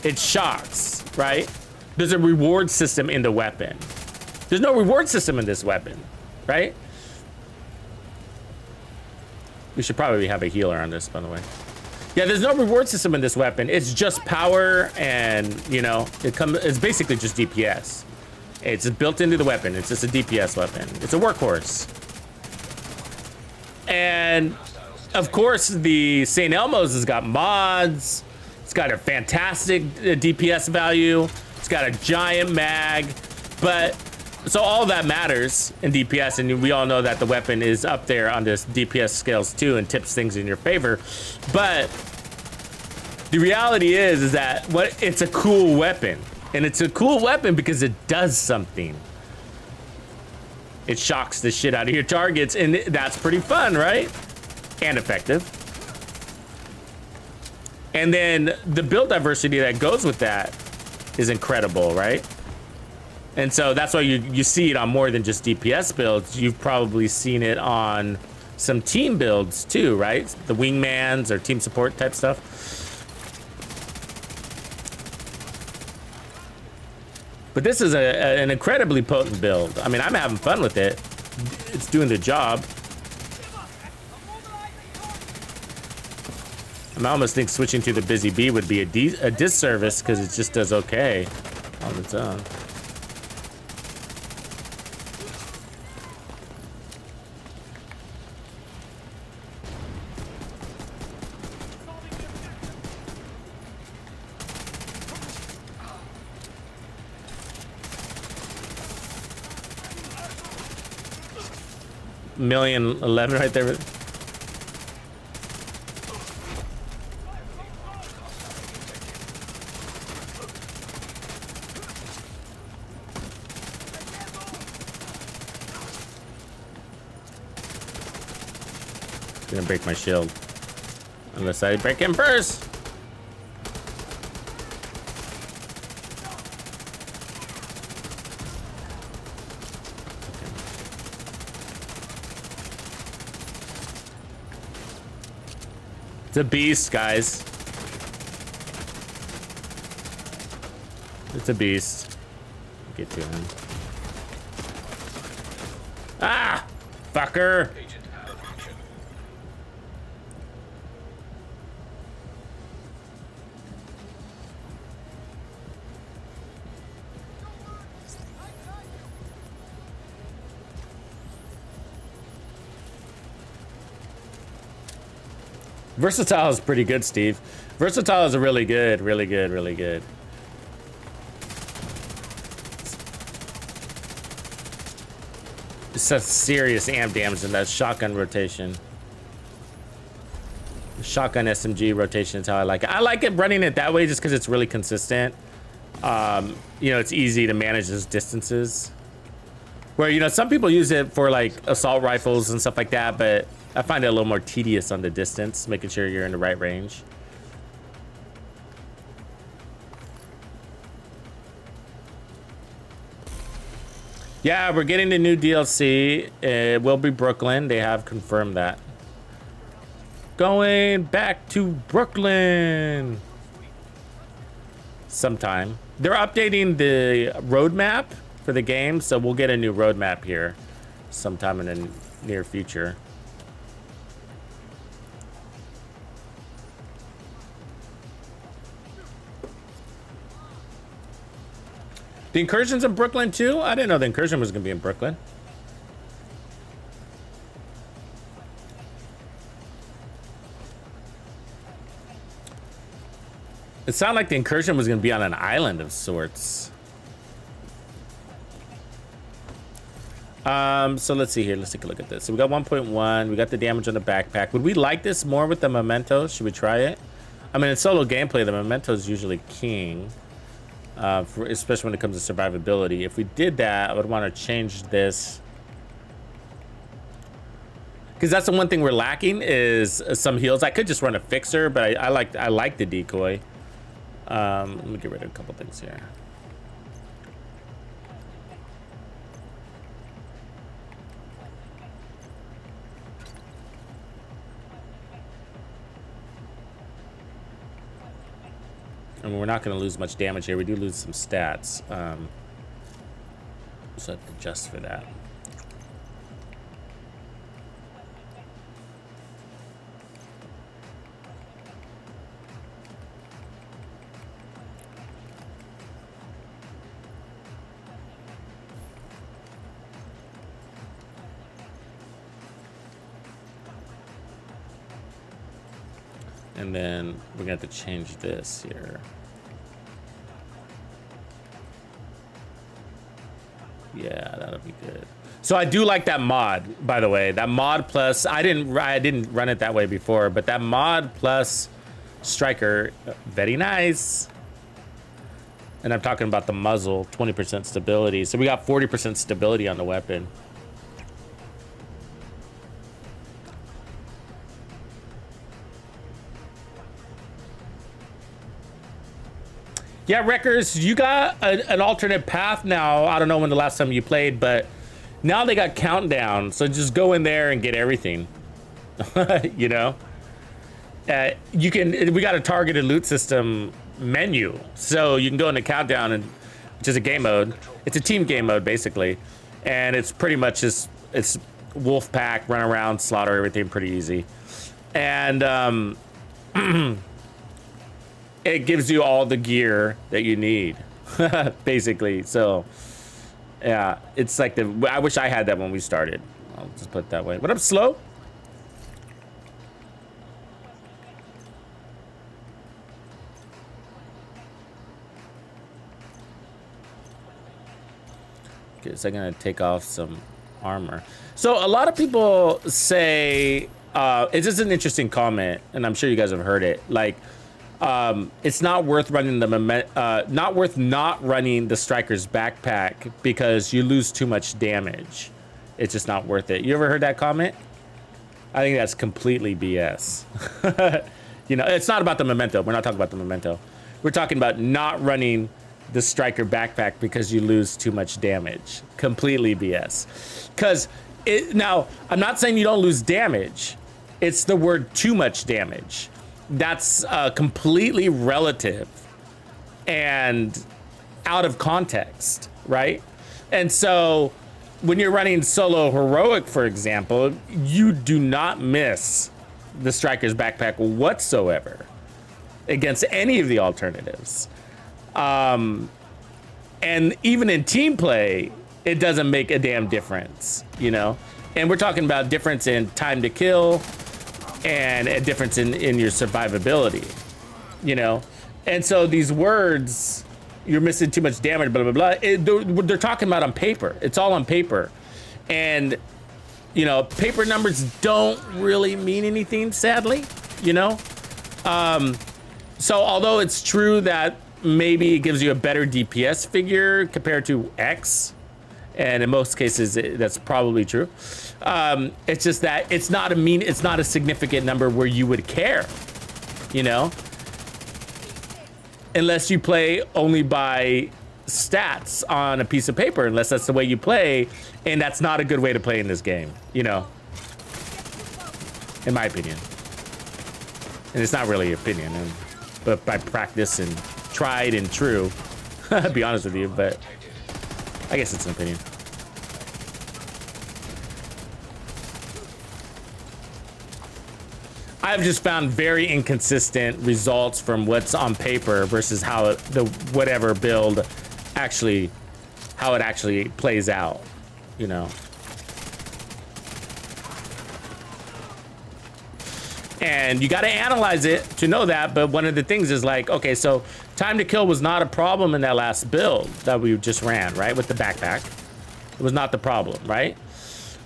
It shocks, right? There's a reward system in the weapon. There's no reward system in this weapon, right? We should probably have a healer on this, by the way. Yeah, there's no reward system in this weapon. It's just power, and you know, it's basically just DPS. It's built into the weapon. It's just a DPS weapon. It's a workhorse. And of course, the St. Elmo's has got mods. It's got a fantastic DPS value. It's got a giant mag, but so all that matters in DPS, and we all know that the weapon is up there on this DPS scales too and tips things in your favor. But the reality is that it's a cool weapon, and it's a cool weapon because it does something. It shocks the shit out of your targets, and that's pretty fun, right? And effective. And then the build diversity that goes with that is incredible, right? And so that's why you see it on more than just DPS builds. You've probably seen it on some team builds too, right? The wingmans or team support type stuff. But this is an incredibly potent build. I mean, I'm having fun with it. It's doing the job. I almost think switching to the Busy Bee would be a disservice because it just does okay on its own. $1,011,000 right there. Gonna break my shield unless I break him first. It's a beast, guys. It's a beast. Get to him. Ah! Fucker! Versatile is pretty good, Steve. Versatile is a really good. It's a serious amp damage in that shotgun rotation. Shotgun SMG rotation is how I like it. I like it running it that way just because it's really consistent. You know, it's easy to manage those distances. Where, you know, some people use it for like assault rifles and stuff like that, but I find it a little more tedious on the distance, making sure you're in the right range. Yeah, we're getting the new DLC. It will be Brooklyn. They have confirmed that. Going back to Brooklyn sometime. They're updating the roadmap for the game, so we'll get a new roadmap here sometime in the near future. The incursion's in Brooklyn too? I didn't know the incursion was gonna be in Brooklyn. It sounded like the incursion was gonna be on an island of sorts. So let's see here. Let's take a look at this. So we got 1.1. We got the damage on the backpack. Would we like this more with the memento? Should we try it? I mean, in solo gameplay, the memento is usually king, especially when it comes to survivability. If we did that, I would want to change this. Because that's the one thing we're lacking is some heals. I could just run a fixer, but I like the decoy. Let me get rid of a couple things here. I mean, we're not going to lose much damage here. We do lose some stats. So I have to adjust for that. And then we're gonna have to change this here. Yeah, that'll be good. So I do like that mod, by the way. That mod plus, I didn't run it that way before, but that mod plus striker, very nice. And I'm talking about the muzzle, 20% stability. So we got 40% stability on the weapon. Yeah, Wreckers, you got an alternate path now. I don't know when the last time you played, but now they got countdown. So just go in there and get everything. You know, we got a targeted loot system menu, so you can go into countdown, and which is a game mode. It's a team game mode basically, and it's pretty much just it's wolf pack, run around, slaughter everything, pretty easy, and it gives you all the gear that you need, basically. So, yeah, it's like I wish I had that when we started. I'll just put it that way. What up, Slow? Okay, so I'm gonna take off some armor. So a lot of people say, it's just an interesting comment, and I'm sure you guys have heard it. Like, it's not worth running not running the striker's backpack because you lose too much damage. It's just not worth it. You ever heard that comment? I think that's completely BS. You know, it's not about the memento. We're not talking about the memento. We're talking about not running the striker backpack because you lose too much damage. Completely BS. Because now, I'm not saying you don't lose damage. It's the word too much damage. That's completely relative and out of context, right? And so when you're running solo heroic, for example, you do not miss the striker's backpack whatsoever against any of the alternatives. And even in team play, it doesn't make a damn difference, you know? And we're talking about difference in time to kill, and a difference in your survivability, you know? And so these words, you're missing too much damage, blah, blah, blah. They're talking about on paper. It's all on paper. And, you know, paper numbers don't really mean anything, sadly, you know? So although it's true that maybe it gives you a better DPS figure compared to X, and in most cases that's probably true. It's just that it's not a significant number where you would care, you know, unless you play only by stats on a piece of paper, unless that's the way you play, and that's not a good way to play in this game, you know, in my opinion. And it's not really opinion, but by practice and tried and true, I'll be honest with you, but I guess it's an opinion. I've just found very inconsistent results from what's on paper versus how the whatever build actually, how it actually plays out, you know. And you got to analyze it to know that. But one of the things is like, okay, so time to kill was not a problem in that last build that we just ran, right? With the backpack. It was not the problem, right?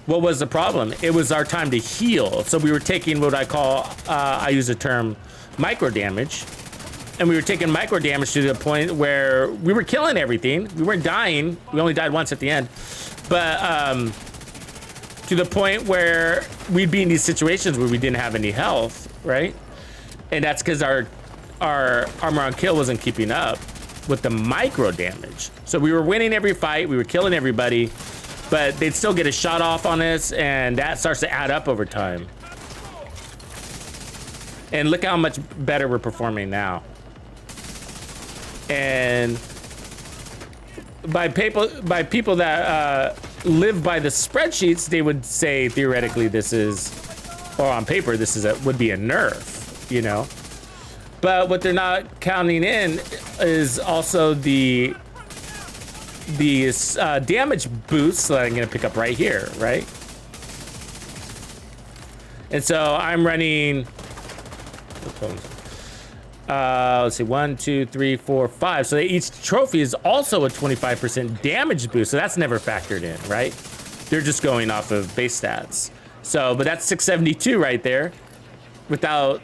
What was the problem? It was our time to heal. So we were taking what I call, I use the term micro damage. And we were taking micro damage to the point where we were killing everything. We weren't dying. We only died once at the end. But to the point where we'd be in these situations where we didn't have any health, right? And that's because our armor on kill wasn't keeping up with the micro damage. So we were winning every fight. We were killing everybody. But they'd still get a shot off on us, and that starts to add up over time. And look how much better we're performing now. And by people that live by the spreadsheets, they would say theoretically this is, or on paper this is would be a nerf, you know. But what they're not counting in is also the damage boosts that I'm gonna pick up right here, right? And so I'm running, let's see, 1, 2, 3, 4, 5. So each trophy is also a 25% damage boost. So that's never factored in, right? They're just going off of base stats. So, but that's 672 right there without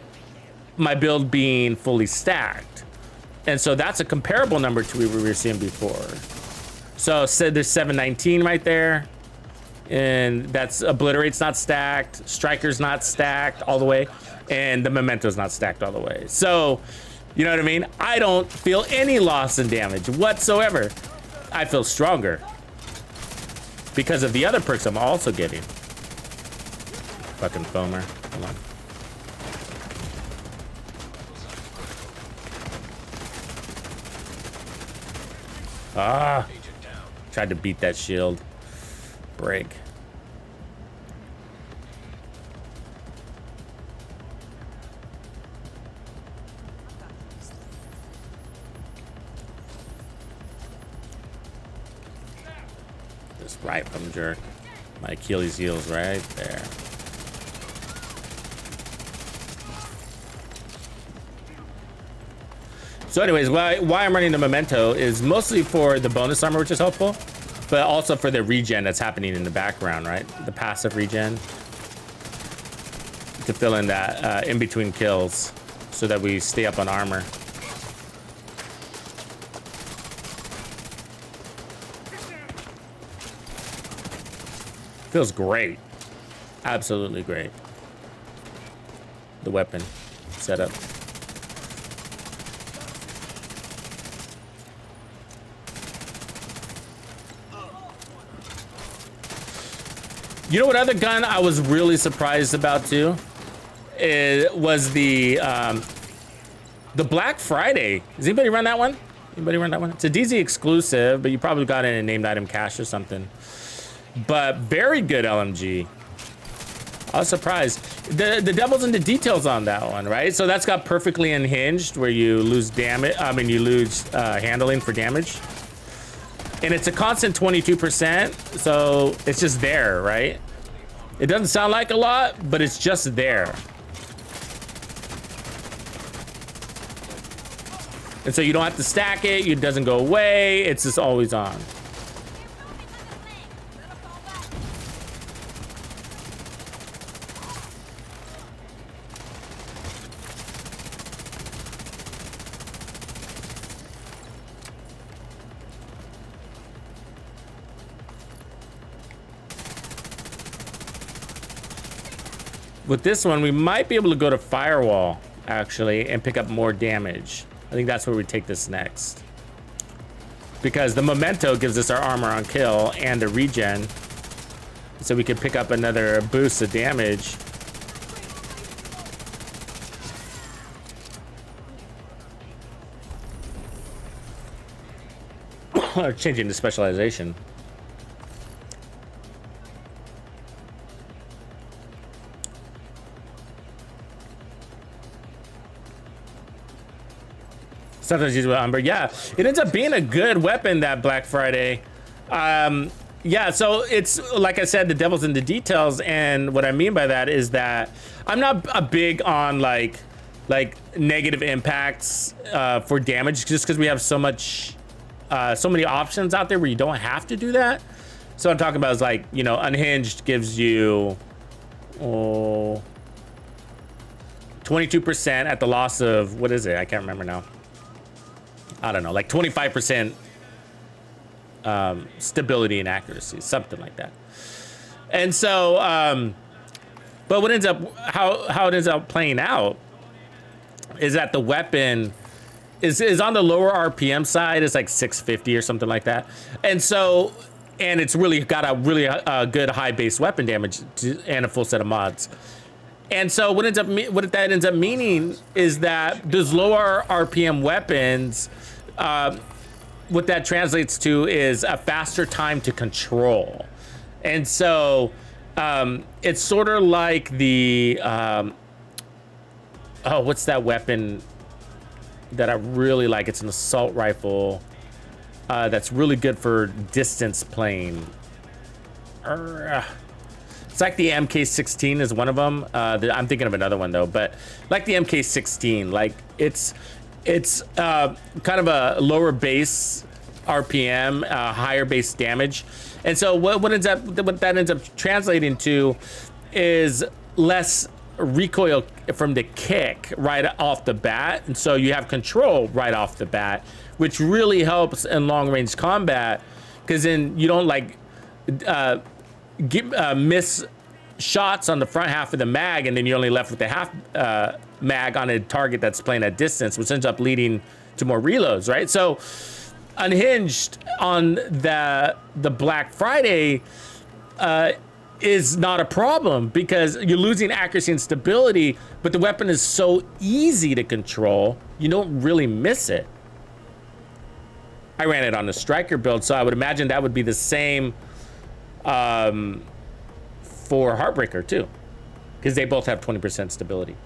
my build being fully stacked. And so that's a comparable number to what we were seeing before. So said there's 719 right there, and that's Obliterate's not stacked, Striker's not stacked all the way, and the Memento's not stacked all the way. So, you know what I mean? I don't feel any loss in damage whatsoever. I feel stronger because of the other perks I'm also getting. Fucking foamer. Hold on. Ah. Tried to beat that shield. Break. This right from jerk. My Achilles heel's right there. So anyways, why I'm running the Memento is mostly for the bonus armor, which is helpful, but also for the regen that's happening in the background, right? The passive regen to fill in that in between kills so that we stay up on armor. Feels great. Absolutely great. The weapon setup. You know what other gun I was really surprised about too? It was the Black Friday. Does anybody run that one? Anybody run that one? It's a DZ exclusive, but you probably got it in a named item cache or something. But very good LMG. I was surprised. The devil's in the details on that one, right? So that's got perfectly unhinged where you lose damage. I mean, you lose handling for damage. And it's a constant 22%, so it's just there, right? It doesn't sound like a lot, but it's just there. And so you don't have to stack it, it doesn't go away, it's just always on. With this one, we might be able to go to Firewall, actually, and pick up more damage. I think that's where we take this next. Because the Memento gives us our armor on kill and the regen. So we can pick up another boost of damage. Changing to Specialization. Sometimes used with Umber. Yeah, it ends up being a good weapon, that Black Friday. Yeah, so it's, like I said, the devil's in the details. And what I mean by that is that I'm not a big on like negative impacts for damage, just because we have so many options out there where you don't have to do that. So I'm talking about is like, you know, unhinged gives you 22% at the loss of, what is it? I can't remember now. I don't know, like 25% stability and accuracy, something like that. And so, but what ends up, how it ends up playing out is that the weapon is on the lower RPM side. It's like 650 or something like that. And so, and it's really got a really good high base weapon damage and a full set of mods. And so what that ends up meaning is that those lower RPM weapons, what that translates to is a faster time to control. And so it's sort of like the, what's that weapon that I really like? It's an assault rifle that's really good for distance playing. It's like the MK16 is one of them. I'm thinking of another one though, but like the MK16, like it's kind of a lower base RPM, higher base damage. And so what that ends up translating to is less recoil from the kick right off the bat. And so you have control right off the bat, which really helps in long range combat, because then you don't like miss shots on the front half of the mag, and then you're only left with the half mag on a target that's playing at distance, which ends up leading to more reloads, right? So unhinged on the Black Friday is not a problem, because you're losing accuracy and stability, but the weapon is so easy to control, you don't really miss it. I ran it on the striker build, so I would imagine that would be the same for Heartbreaker too, because they both have 20% stability.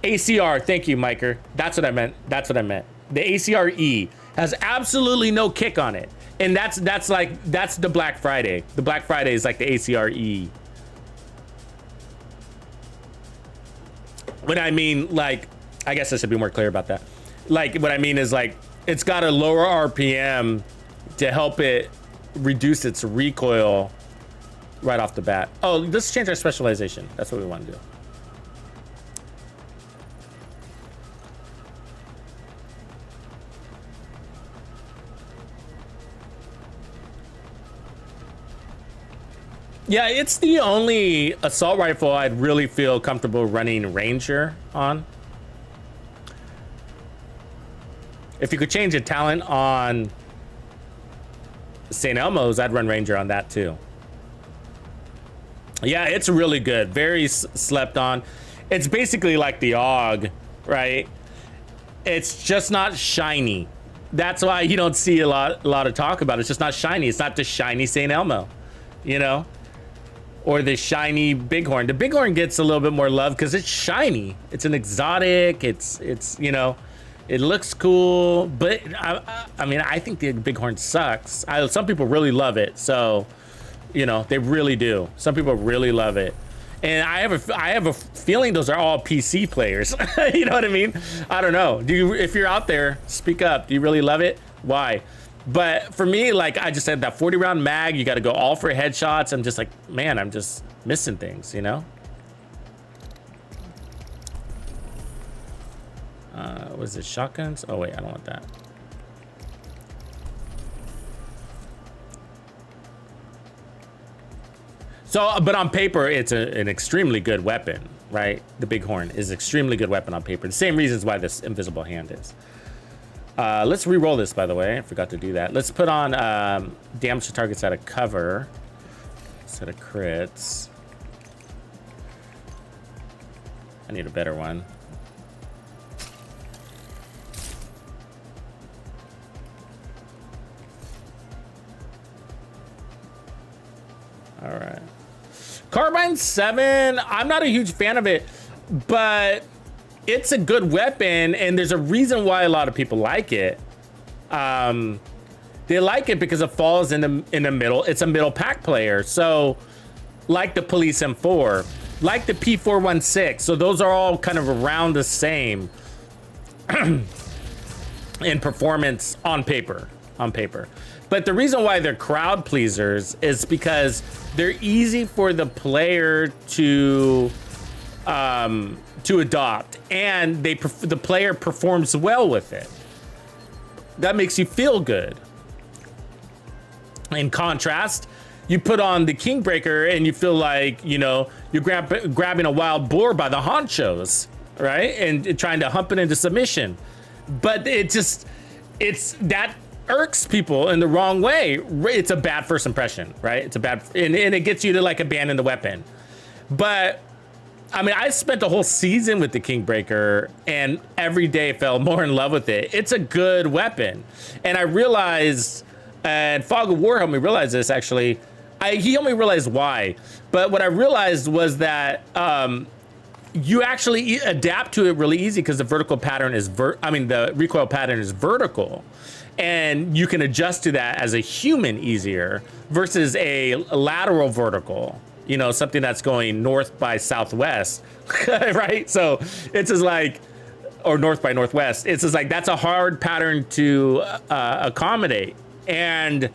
ACR, thank you, Miker. That's what I meant. The ACR-E has absolutely no kick on it. And that's the Black Friday. The Black Friday is like the ACR-E. When I mean, like, I guess I should be more clear about that. Like, what I mean is, like, it's got a lower RPM to help it reduce its recoil right off the bat. Oh, let's change our specialization. That's what we want to do. Yeah, it's the only assault rifle I'd really feel comfortable running Ranger on. If you could change a talent on St. Elmo's, I'd run Ranger on that too. Yeah, it's really good. Very slept on. It's basically like the AUG, right? It's just not shiny. That's why you don't see a lot of talk about it. It's just not shiny. It's not the shiny St. Elmo, you know? Or the shiny Bighorn. The Bighorn gets a little bit more love because it's shiny. It's an exotic. It's you know, it looks cool. But I mean, I think the Bighorn sucks. Some people really love it. So, you know, they really do. Some people really love it. And I have a feeling those are all PC players. You know what I mean? I don't know. If you're out there, speak up. Do you really love it? Why? But for me, like I just said, that 40 round mag, you got to go all for headshots. I'm just like, man, I'm just missing things, you know? What is it? Shotguns? Oh, wait, I don't want that. So, but on paper, it's an extremely good weapon, right? The Bighorn is an extremely good weapon on paper. The same reasons why this invisible hand is. Let's re-roll this, by the way. I forgot to do that. Let's put on damage to targets out of cover. Set of crits. I need a better one. All right. Carbine 7, I'm not a huge fan of it, but it's a good weapon, and there's a reason why a lot of people like it. They like it because it falls in the middle. It's a middle pack player. So like the Police M4, like the P416. So those are all kind of around the same in performance on paper. on paper. But the reason why they're crowd pleasers is because they're easy for the player to adopt, and the player performs well with it. That makes you feel good. In contrast, you put on the Kingbreaker and you feel like, you know, you're grabbing a wild boar by the haunchos, right? And trying to hump it into submission. But that irks people in the wrong way. It's a bad first impression, right? It's a bad, and it gets you to like abandon the weapon. But I mean, I spent a whole season with the Kingbreaker and every day fell more in love with it. It's a good weapon. And I realized, and Fog of War helped me realize this actually. He helped me realize why. But what I realized was that you actually adapt to it really easy because the vertical pattern is the recoil pattern is vertical, and you can adjust to that as a human easier versus a lateral vertical, you know, something that's going north by southwest, right? So it's just like, or north by northwest. It's just like, that's a hard pattern to accommodate. But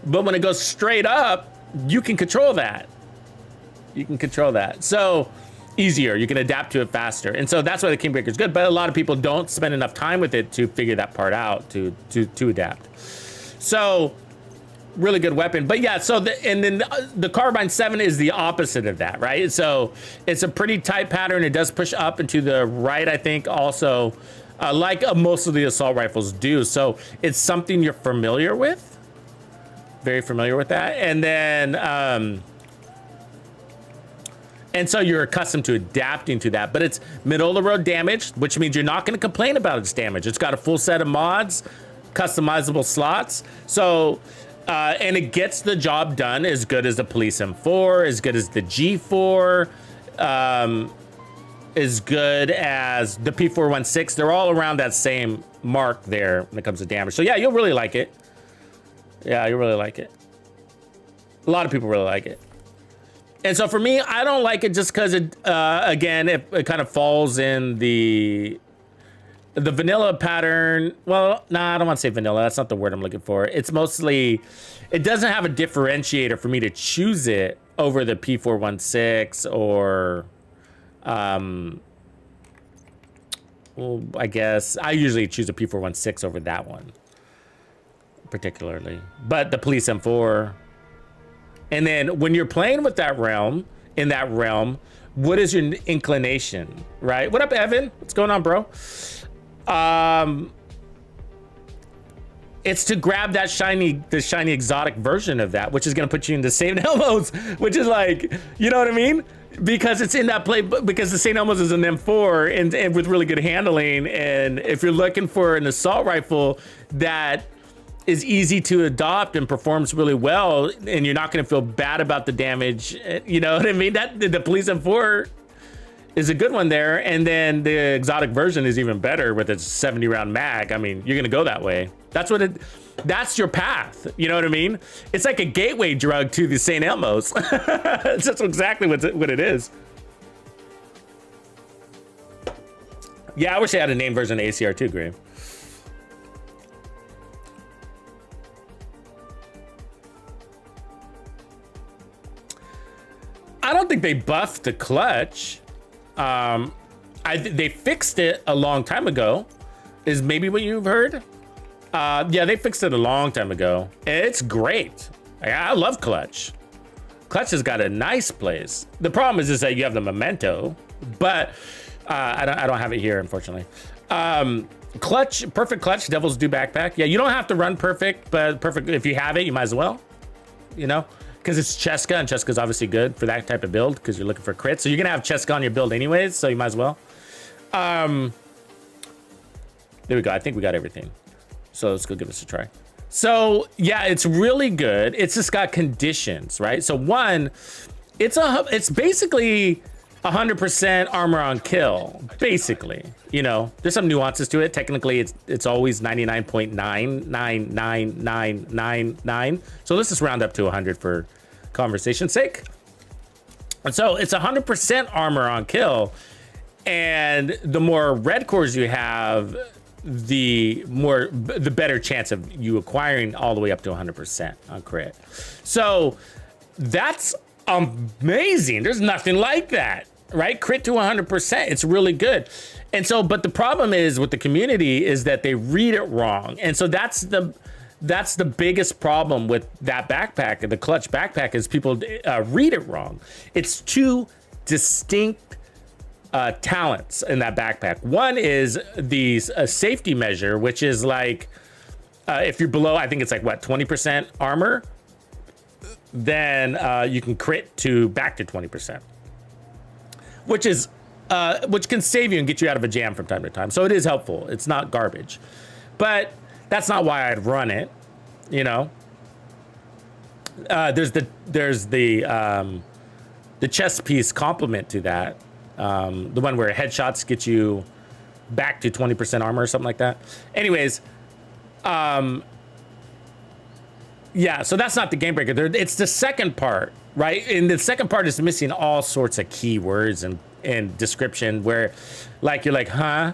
when it goes straight up, you can control that. So easier, you can adapt to it faster. And so that's why the Kingbreaker is good, but a lot of people don't spend enough time with it to figure that part out, to adapt. So really good weapon. But yeah, so the Carbine 7 is the opposite of that, right? So it's a pretty tight pattern. It does push up and to the right, I think, also, like most of the assault rifles do. So it's something you're familiar with. Very familiar with that. And then, and so you're accustomed to adapting to that, but it's middle of the road damage, which means you're not going to complain about its damage. It's got a full set of mods, customizable slots. So, and it gets the job done as good as the Police M4, as good as the G4, as good as the P416. They're all around that same mark there when it comes to damage. So yeah, you'll really like it. Yeah, you really like it. A lot of people really like it. And so for me, I don't like it just because it, again, it kind of falls in the vanilla pattern. Well, nah, I don't want to say vanilla. That's not the word I'm looking for. It's mostly, it doesn't have a differentiator for me to choose it over the P416 or, well, I guess I usually choose a P416 over that one. Particularly, but the Police M4. And then when you're playing with that realm, what is your inclination, right? What up, Evan? What's going on, bro? It's to grab that shiny exotic version of that, which is going to put you in the St. Elmo's, which is like, you know what I mean? Because it's in that play, because the St. Elmo's is an M4 and with really good handling. And if you're looking for an assault rifle that is easy to adopt and performs really well, and you're not going to feel bad about the damage, you know what I mean? That the Police M4 is a good one there, and then the exotic version is even better with its 70 round mag. I mean, you're going to go that way. That's your path. You know what I mean? It's like a gateway drug to the St. Elmo's. That's exactly what it is. Yeah, I wish they had a named version of ACR too, Graham. I don't think they buffed the clutch. They fixed it a long time ago, is maybe what you've heard. Yeah, they fixed it a long time ago. It's great. I love clutch. Clutch has got a nice place. The problem is that you have the memento, but I don't have it here, unfortunately. Clutch, perfect clutch, Devil's Due backpack. Yeah, you don't have to run perfect, but perfect, if you have it, you might as well, you know? Because it's Cheska, and Cheska's obviously good for that type of build because you're looking for crits. So you're going to have Cheska on your build anyways, so you might as well. There we go. I think we got everything. So let's go give this a try. So, yeah, it's really good. It's just got conditions, right? So, one, it's basically 100% armor on kill, basically. You know, there's some nuances to it. Technically, it's always 99.999999. So let's just round up to 100 for conversation's sake. And so it's 100% armor on kill. And the more red cores you have, the better chance of you acquiring all the way up to 100% on crit. So that's amazing. There's nothing like that, right? Crit to 100%. It's really good. And so, but the problem is with the community is that they read it wrong. And so that's the biggest problem with that backpack, the clutch backpack, is people read it wrong. It's two distinct talents in that backpack. One is the safety measure, which is like if you're below, I think it's like what, 20% armor, then you can crit to back to 20%, which is which can save you and get you out of a jam from time to time. So it is helpful. It's not garbage, but that's not why I'd run it. You know, there's the chest piece complement to that. The one where headshots get you back to 20% armor or something like that. Anyways, yeah, so that's not the game breaker. It's the second part, right? And the second part is missing all sorts of keywords and description where, like, you're like, huh?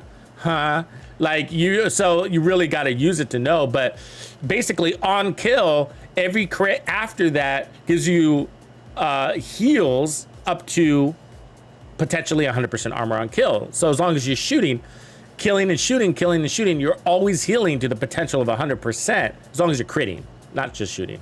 Like, so you really got to use it to know. But basically, on kill, every crit after that gives you heals up to potentially 100% armor on kill. So as long as you're shooting, killing and shooting, you're always healing to the potential of 100%, as long as you're critting, not just shooting.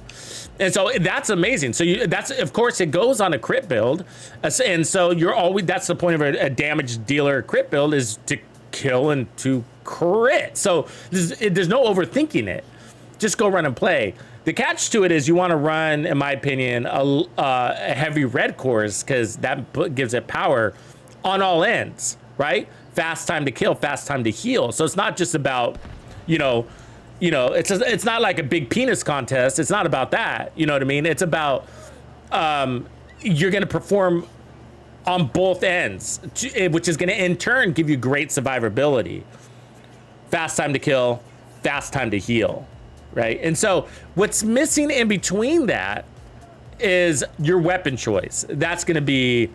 And so that's amazing. So that's, of course, it goes on a crit build. And so you're always, that's the point of a damage dealer crit build, is to kill and to crit. So there's no overthinking it. Just go run and play. The catch to it is you want to run, in my opinion, a heavy red cores, because that gives it power on all ends, right? Fast time to kill, fast time to heal. So it's not just about, it's not like a big penis contest. It's not about that. You know what I mean? It's about you're going to perform on both ends, which is going to in turn give you great survivability. Fast time to kill, fast time to heal. Right. And so what's missing in between that is your weapon choice. That's going to be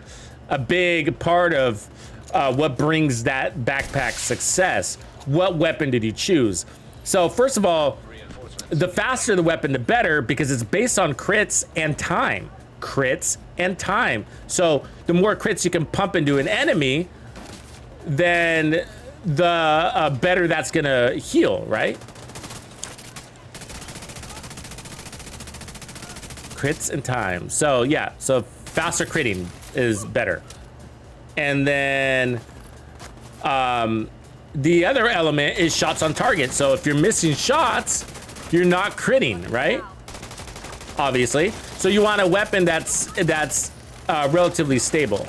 a big part of what brings that backpack success. What weapon did you choose? So first of all, the faster the weapon, the better, because it's based on crits and time. So the more crits you can pump into an enemy, then the better that's going to heal, right? Crits and time. So yeah, so faster critting is better. And then the other element is shots on target. So if you're missing shots, you're not critting, right? Obviously. So you want a weapon that's relatively stable.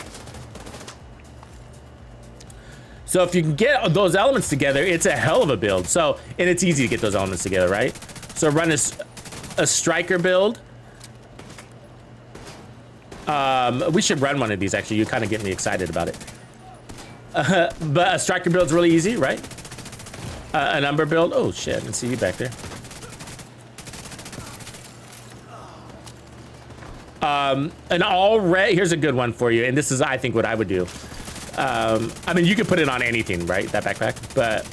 So if you can get those elements together, it's a hell of a build. So, and it's easy to get those elements together, right? So run a striker build. We should run one of these, actually. You kind of get me excited about it. But a striker build's really easy, right? An umber build. Oh shit, I didn't see you back there. An all red. Here's a good one for you, and this is, I think, what I would do. I mean, you could put it on anything, right? That backpack, but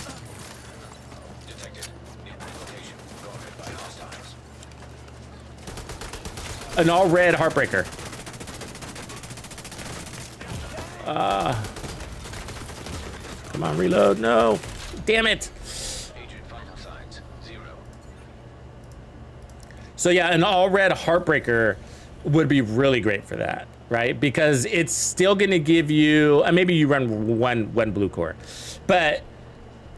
an all red heartbreaker. Come on, reload. No, damn it. So yeah, an all red heartbreaker would be really great for that, right? Because it's still going to give you, maybe you run one blue core, but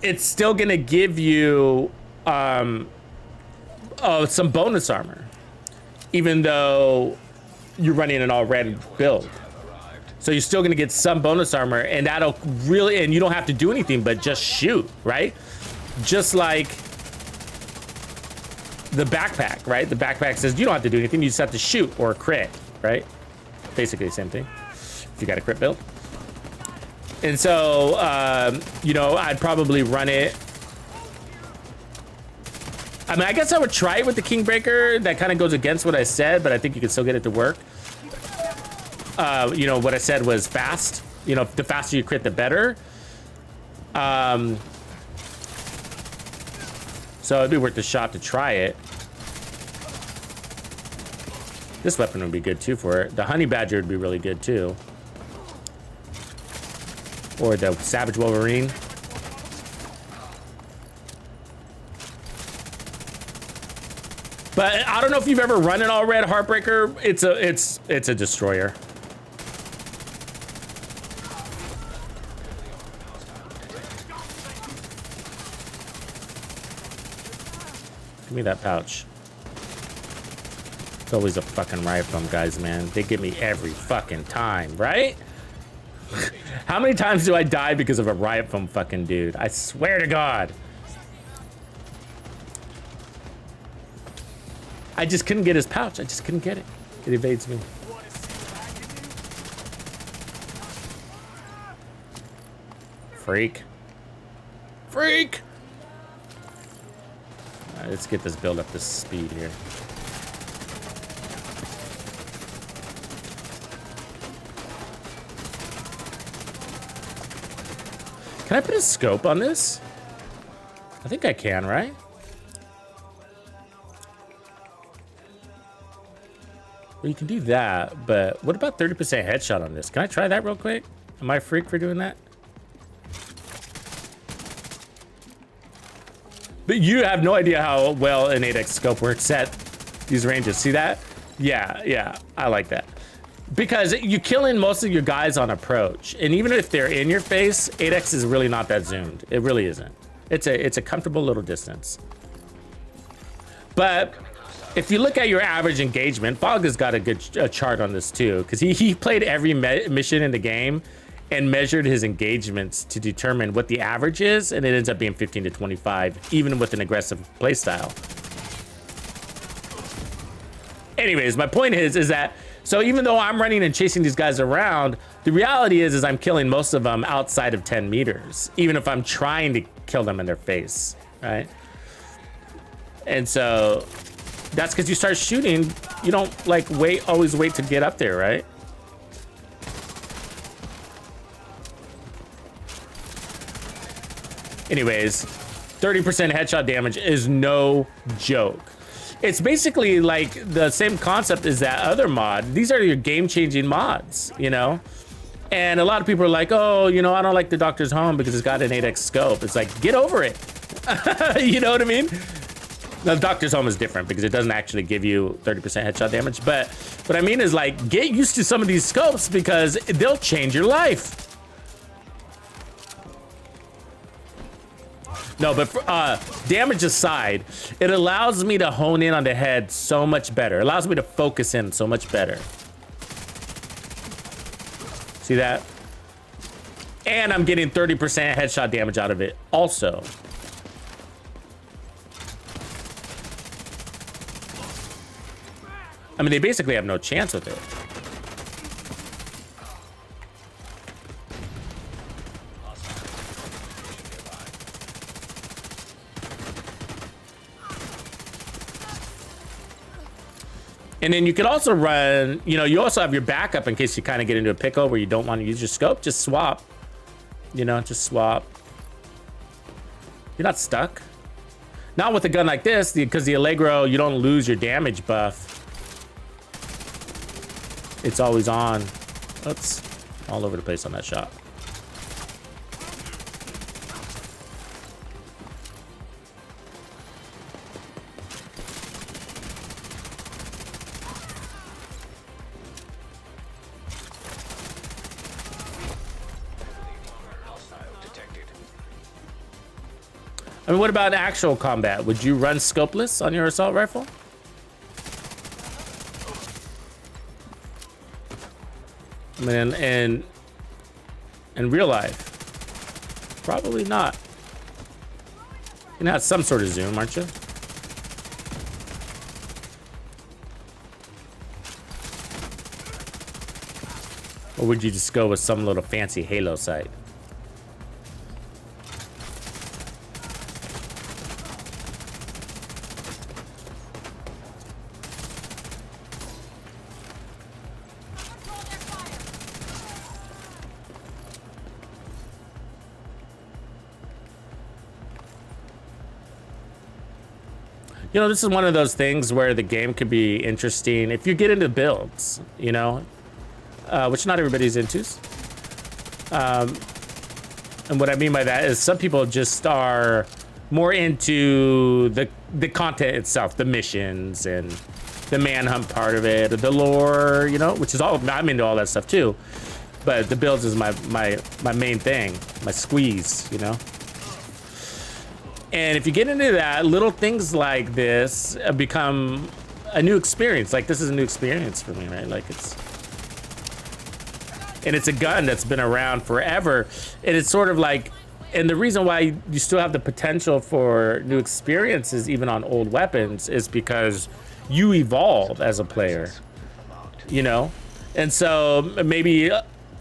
it's still going to give you some bonus armor, even though you're running an all red build. So you're still going to get some bonus armor, and that'll really, and you don't have to do anything but just shoot, right? Just like the backpack, right? The backpack says you don't have to do anything, you just have to shoot or crit, right? Basically the same thing if you got a crit build. And so, I'd probably run it. I mean, I guess I would try it with the Kingbreaker. That kind of goes against what I said, but I think you can still get it to work. What I said was fast. The faster you crit, the better. So it'd be worth a shot to try it. This weapon would be good too for it. The honey badger would be really good too. Or the savage wolverine. But I don't know if you've ever run an all red Heartbreaker. It's a destroyer. Give me that pouch. It's always a fucking riot from guys, man. They get me every fucking time, right? How many times do I die because of a riot foam fucking dude? I swear to God. I just couldn't get his pouch. I just couldn't get it. It evades me. Freak. Freak! All right, let's get this build up to speed here. Can I put a scope on this? I think I can, right? Well, you can do that, but what about 30% headshot on this? Can I try that real quick? Am I a freak for doing that? But you have no idea how well an 8x scope works at these ranges. See that? Yeah, I like that. Because you kill in most of your guys on approach, and even if they're in your face, 8x is really not that zoomed. It really isn't. It's a comfortable little distance. But if you look at your average engagement, Fog has got a good chart on this too, because he played every mission in the game and measured his engagements to determine what the average is, and it ends up being 15 to 25, even with an aggressive playstyle. Anyways, my point is that, so even though I'm running and chasing these guys around, the reality is I'm killing most of them outside of 10 meters, even if I'm trying to kill them in their face, right? And so that's because you start shooting, you don't like always wait to get up there, right? Anyways, 30% headshot damage is no joke. It's basically like the same concept as that other mod. These are your game-changing mods, you know? And a lot of people are like, oh, you know, I don't like the Doctor's Home because it's got an 8x scope. It's like, get over it. You know what I mean? The Doctor's Home is different because it doesn't actually give you 30% headshot damage. But what I mean is, like, get used to some of these scopes because they'll change your life. No, but for, damage aside, it allows me to hone in on the head so much better. It allows me to focus in so much better. See that? And I'm getting 30% headshot damage out of it also. I mean, they basically have no chance with it. And then you could also run, you know, you also have your backup in case you kind of get into a pickle where you don't want to use your scope. Just swap, you know, just swap. You're not stuck. Not with a gun like this, because the Allegro, you don't lose your damage buff. It's always on. Oops, all over the place on that shot. I mean, what about actual combat? Would you run scopeless on your assault rifle? I mean, in real life, probably not. You know, have some sort of zoom, aren't you? Or would you just go with some little fancy halo sight? you know, this is one of those things where the game could be interesting if you get into builds, you know, which not everybody's into. And what I mean by that is some people just are more into the content itself, the missions and the manhunt part of it, or the lore, you know, which is all, I'm into all that stuff too. But the builds is my main thing, my squeeze, you know. And if you get into that, little things like this become a new experience. Like this is a new experience for me, right? Like it's a gun that's been around forever. And it's sort of like, and the reason why you still have the potential for new experiences even on old weapons is because you evolve as a player, you know? And so maybe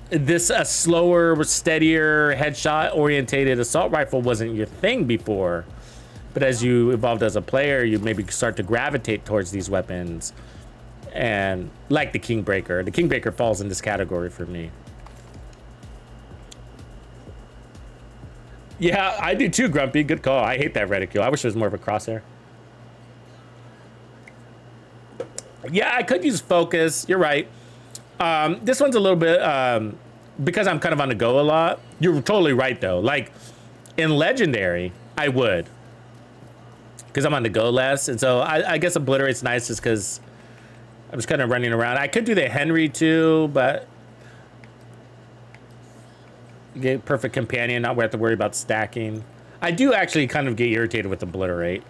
this a slower, steadier, headshot-orientated assault rifle wasn't your thing before. But as you evolved as a player, you maybe start to gravitate towards these weapons. And like the Kingbreaker. The Kingbreaker falls in this category for me. Yeah, I do too, Grumpy. Good call. I hate that reticule. I wish it was more of a crosshair. Yeah, I could use focus. You're right. This one's a little bit, because I'm kind of on the go a lot. You're totally right, though. Like, in Legendary, I would. Because I'm on the go less. And so I guess Obliterate's nice just because I'm just kind of running around. I could do the Henry, too, but... Get perfect companion, not have to worry about stacking. I do actually kind of get irritated with Obliterate.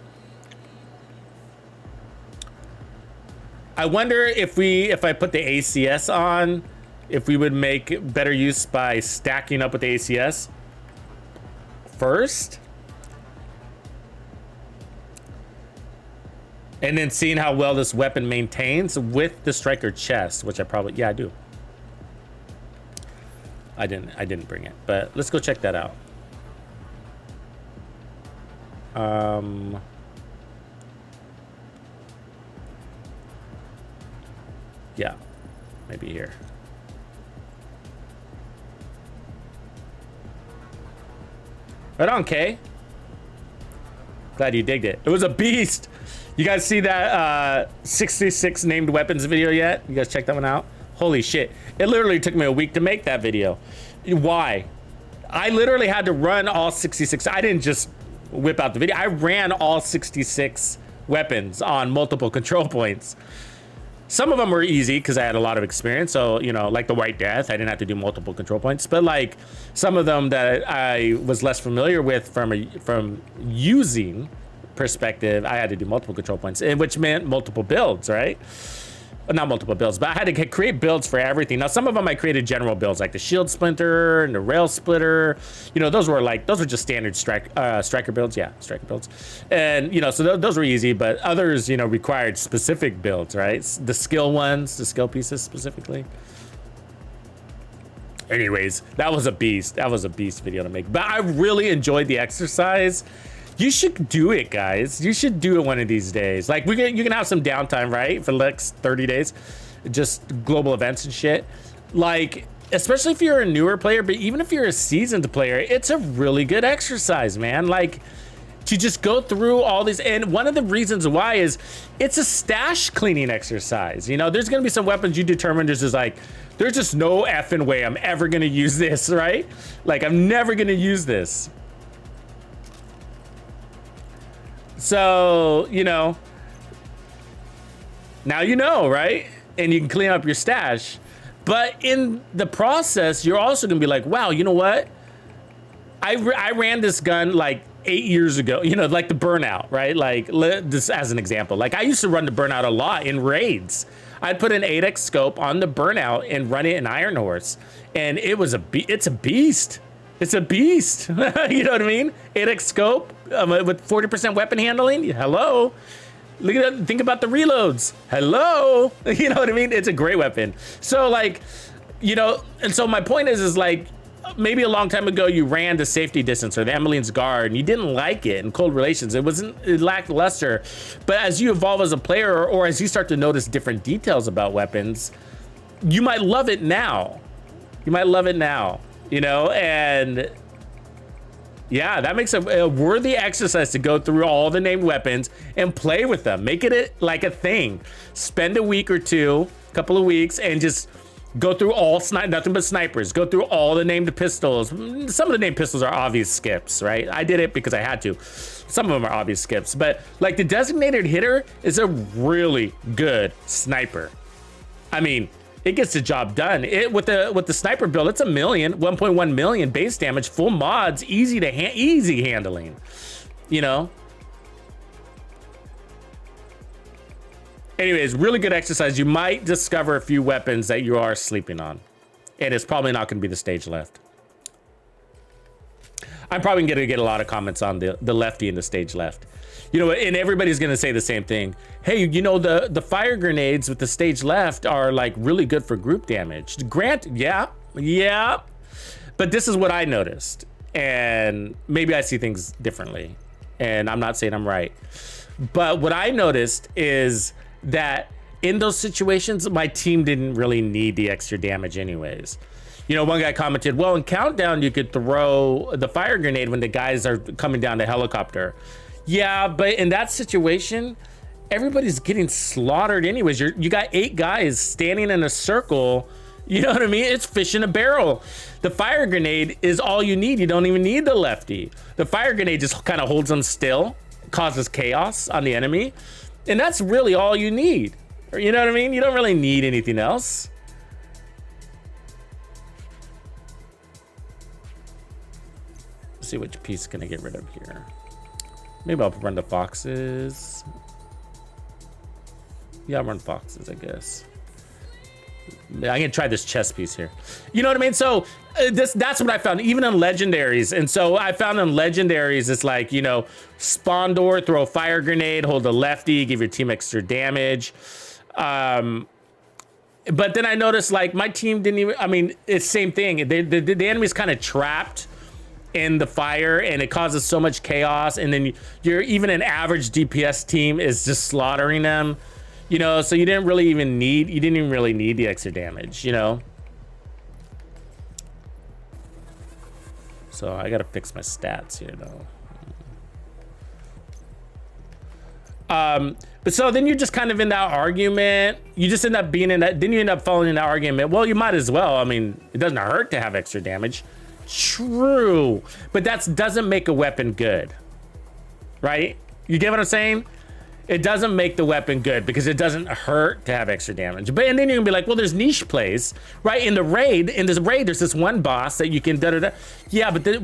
I wonder if I put the ACS on, if we would make better use by stacking up with the ACS first. And then seeing how well this weapon maintains with the striker chest, which I probably, yeah, I do. I didn't bring it, but let's go check that out. Yeah, maybe here. Right on, Kay. Glad you digged it. It was a beast. You guys see that 66 named weapons video yet? You guys check that one out? Holy shit. It literally took me a week to make that video. Why? I literally had to run all 66. I didn't just whip out the video. I ran all 66 weapons on multiple control points. Some of them were easy because I had a lot of experience. So, you know, like the White Death, I didn't have to do multiple control points. But like some of them that I was less familiar with from using perspective, I had to do multiple control points, which meant multiple builds, right? Not multiple builds, but I had to create builds for everything. Now, some of them I created general builds, like the shield splinter and the rail splitter. You know, those were just standard striker builds. Yeah, striker builds. And, you know, so those were easy, but others, you know, required specific builds, right? The skill ones, the skill pieces specifically. Anyways, that was a beast. That was a beast video to make. But I really enjoyed the exercise. You should do it, guys. You should do it one of these days. Like, you can have some downtime, right? For the next 30 days. Just global events and shit. Like, especially if you're a newer player, but even if you're a seasoned player, it's a really good exercise, man. Like, to just go through all these. And one of the reasons why is it's a stash cleaning exercise. You know, there's going to be some weapons you determine there's just like, there's just no effing way I'm ever going to use this, right? Like, I'm never going to use this. So, you know, now you know, right? And you can clean up your stash. But in the process, you're also gonna be like, wow, you know what? I ran this gun like 8 years ago, you know, like the Burnout, right? Like this as an example. Like I used to run the Burnout a lot in raids. I'd put an 8x scope on the Burnout and run it in Iron Horse. And it's a beast. It's a beast. You know what I mean? 8x scope with 40% weapon handling. Hello. Look at that. Think about the reloads. Hello. You know what I mean? It's a great weapon. So like, you know, and so my point is like, maybe a long time ago you ran the safety distance or the Emmeline's Guard and you didn't like it in Cold Relations. It lacked luster. But as you evolve as a player or as you start to notice different details about weapons, you might love it now. You might love it now. You know, and Yeah, that makes a worthy exercise to go through all the named weapons and play with them. Make it like a thing. Spend a week or two, couple of weeks, and just go through all nothing but snipers. Go through all the named pistols. Some of the named pistols are obvious skips, right? I did it because I had to. Some of them are obvious skips, but like the designated hitter is a really good sniper. I mean, it gets the job done. With the sniper build, it's 1.1 million base damage, full mods, easy handling, you know. Anyways, really good exercise. You might discover a few weapons that you are sleeping on, and it's probably not going to be the stage left. I'm probably going to get a lot of comments on the lefty and the stage left. You know, and everybody's going to say the same thing. Hey, you know, the fire grenades with the stage left are like really good for group damage. Yeah. But this is what I noticed. And maybe I see things differently. And I'm not saying I'm right. But what I noticed is that in those situations, my team didn't really need the extra damage anyways. You know, one guy commented, well, in Countdown, you could throw the fire grenade when the guys are coming down the helicopter. Yeah, but in that situation, everybody's getting slaughtered anyways. You got 8 guys standing in a circle. You know what I mean? It's fish in a barrel. The fire grenade is all you need. You don't even need the lefty. The fire grenade just kind of holds them still, causes chaos on the enemy. And that's really all you need. You know what I mean? You don't really need anything else. Let's see which piece can I get rid of here. Maybe I'll run the foxes. Yeah, I'll run foxes, I guess. I'm gonna try this chest piece here. You know what I mean? So that's what I found, even in legendaries. And so I found in legendaries, it's like, you know, spawn door, throw a fire grenade, hold a lefty, give your team extra damage. But then I noticed like my team didn't even, I mean, it's same thing. The enemy's kind of trapped in the fire and it causes so much chaos, and then you're even an average DPS team is just slaughtering them, you know. So you didn't even really need the extra damage, you know. So I gotta fix my stats here though. But so then you're just kind of in that argument. You just end up being in that, then you end up falling in that argument. Well, you might as well. I mean, it doesn't hurt to have extra damage. True, but that doesn't make a weapon good, right? You get what I'm saying? It doesn't make the weapon good because it doesn't hurt to have extra damage. But and then you're gonna be like, well, there's niche plays, right? In this raid, there's this one boss that you can da-da-da. Yeah, but the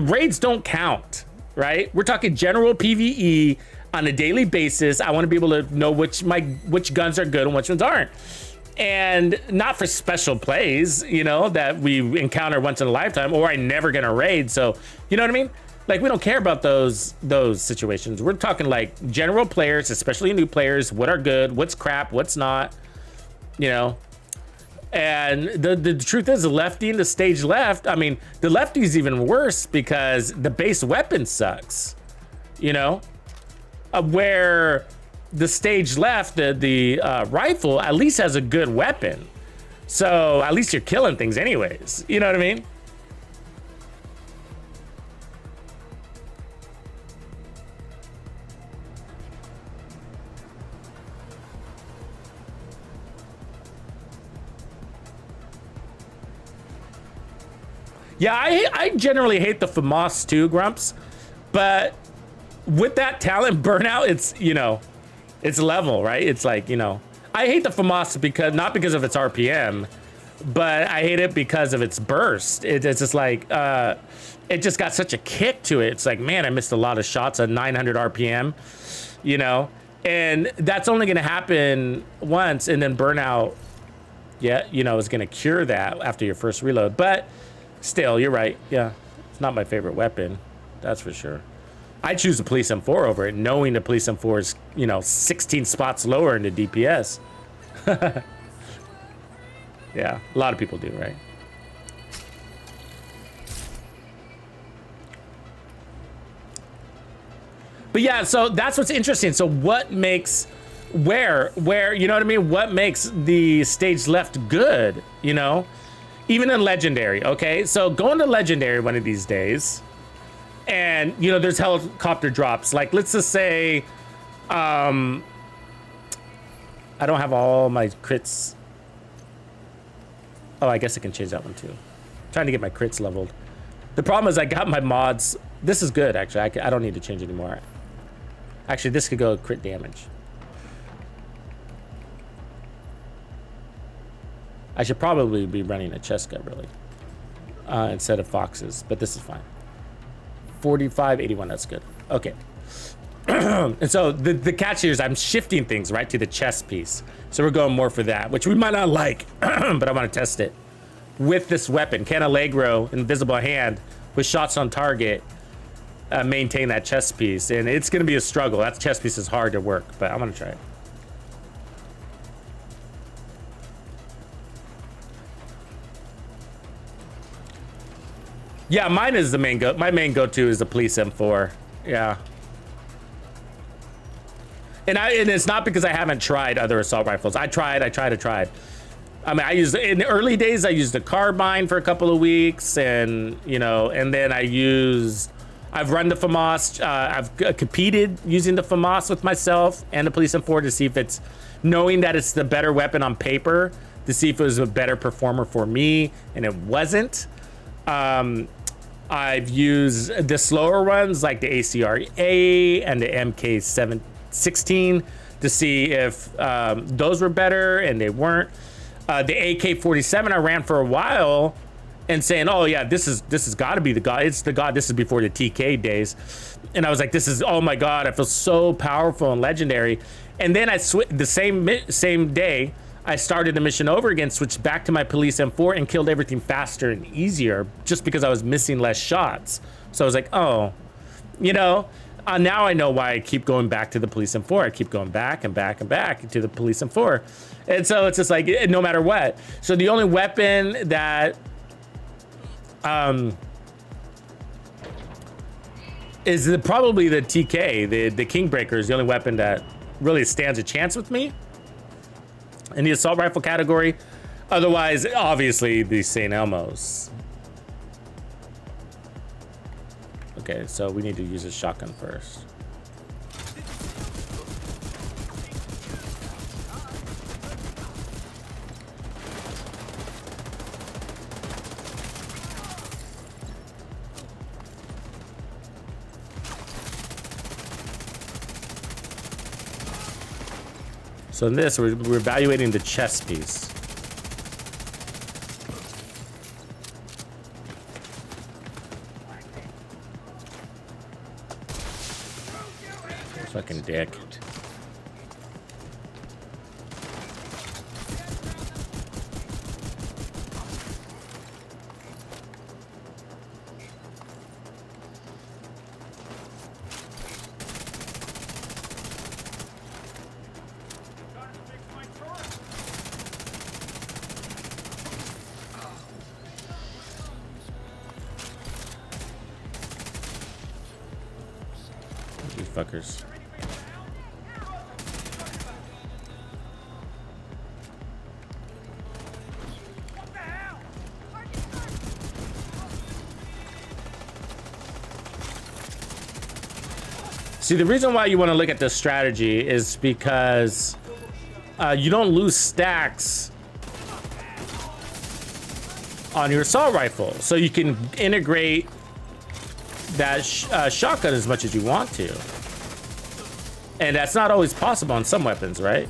raids don't count, right? We're talking general PvE on a daily basis. I want to be able to know which guns are good and which ones aren't. And not for special plays, you know, that we encounter once in a lifetime, or I never gonna raid. So, you know what I mean? Like, we don't care about those situations. We're talking like general players, especially new players. What are good? What's crap? What's not? You know. And the truth is, the lefty and the stage left. I mean, the lefty's even worse because the base weapon sucks. You know, where the stage left, the rifle at least has a good weapon, so at least you're killing things anyways. You know what I mean? Yeah, I generally hate the FAMAS too, Grumps, but with that talent burnout, it's, you know, it's level, right? It's like, you know, I hate the FAMAS because, not because of its RPM, but I hate it because of its burst. It's just like, it just got such a kick to it. It's like, man, I missed a lot of shots at 900 RPM, you know, and that's only going to happen once, and then burnout, yeah, you know, is going to cure that after your first reload. But still, you're right. Yeah, it's not my favorite weapon, that's for sure. I choose the Police M4 over it, knowing the Police M4 is, you know, 16 spots lower in the DPS. Yeah, a lot of people do, right? But yeah, so that's what's interesting. So what makes, where, you know what I mean? What makes the stage left good, you know? Even in Legendary, okay? So go into Legendary one of these days. And, you know, there's helicopter drops. Like, let's just say, I don't have all my crits. Oh, I guess I can change that one too. Trying to get my crits leveled. The problem is I got my mods. This is good, actually. I don't need to change anymore. Actually, this could go crit damage. I should probably be running a Cheska, really, instead of Foxes, but this is fine. 45, 81, that's good. Okay. And so the catch here is I'm shifting things, right, to the chest piece. So we're going more for that, which we might not like, but I want to test it. With this weapon, can Allegro, invisible hand, with shots on target, maintain that chest piece? And it's going to be a struggle. That chest piece is hard to work, but I'm going to try it. Yeah, mine is the main my main go-to is the police M4. Yeah. And it's not because I haven't tried other assault rifles. I tried. I mean, in the early days, I used a carbine for a couple of weeks, and, you know, and then I've run the FAMAS. I've competed using the FAMAS with myself and the police M4 to see if it's, knowing that it's the better weapon on paper, to see if it was a better performer for me, and it wasn't. I've used the slower ones like the ACRA and the MK16 to see if those were better, and they weren't. The AK-47 I ran for a while and saying, oh yeah, this has got to be the god. It's the god. This is before the TK days. And I was like, this is, oh my God, I feel so powerful and legendary. And then I the same day, I started the mission over again, switched back to my police M4 and killed everything faster and easier just because I was missing less shots. So I was like, oh, you know, now I know why I keep going back to the police M4. I keep going back and back and back to the police M4. And so it's just like, no matter what. So the only weapon that is probably the TK, the Kingbreaker is the only weapon that really stands a chance with me in the assault rifle category. Otherwise, obviously, the St. Elmo's. Okay, so we need to use a shotgun first. So in this, we're evaluating the chest piece. Fucking dick. These fuckers. See, the reason why you want to look at this strategy is because you don't lose stacks on your assault rifle. So you can integrate that shotgun as much as you want to. And that's not always possible on some weapons, right?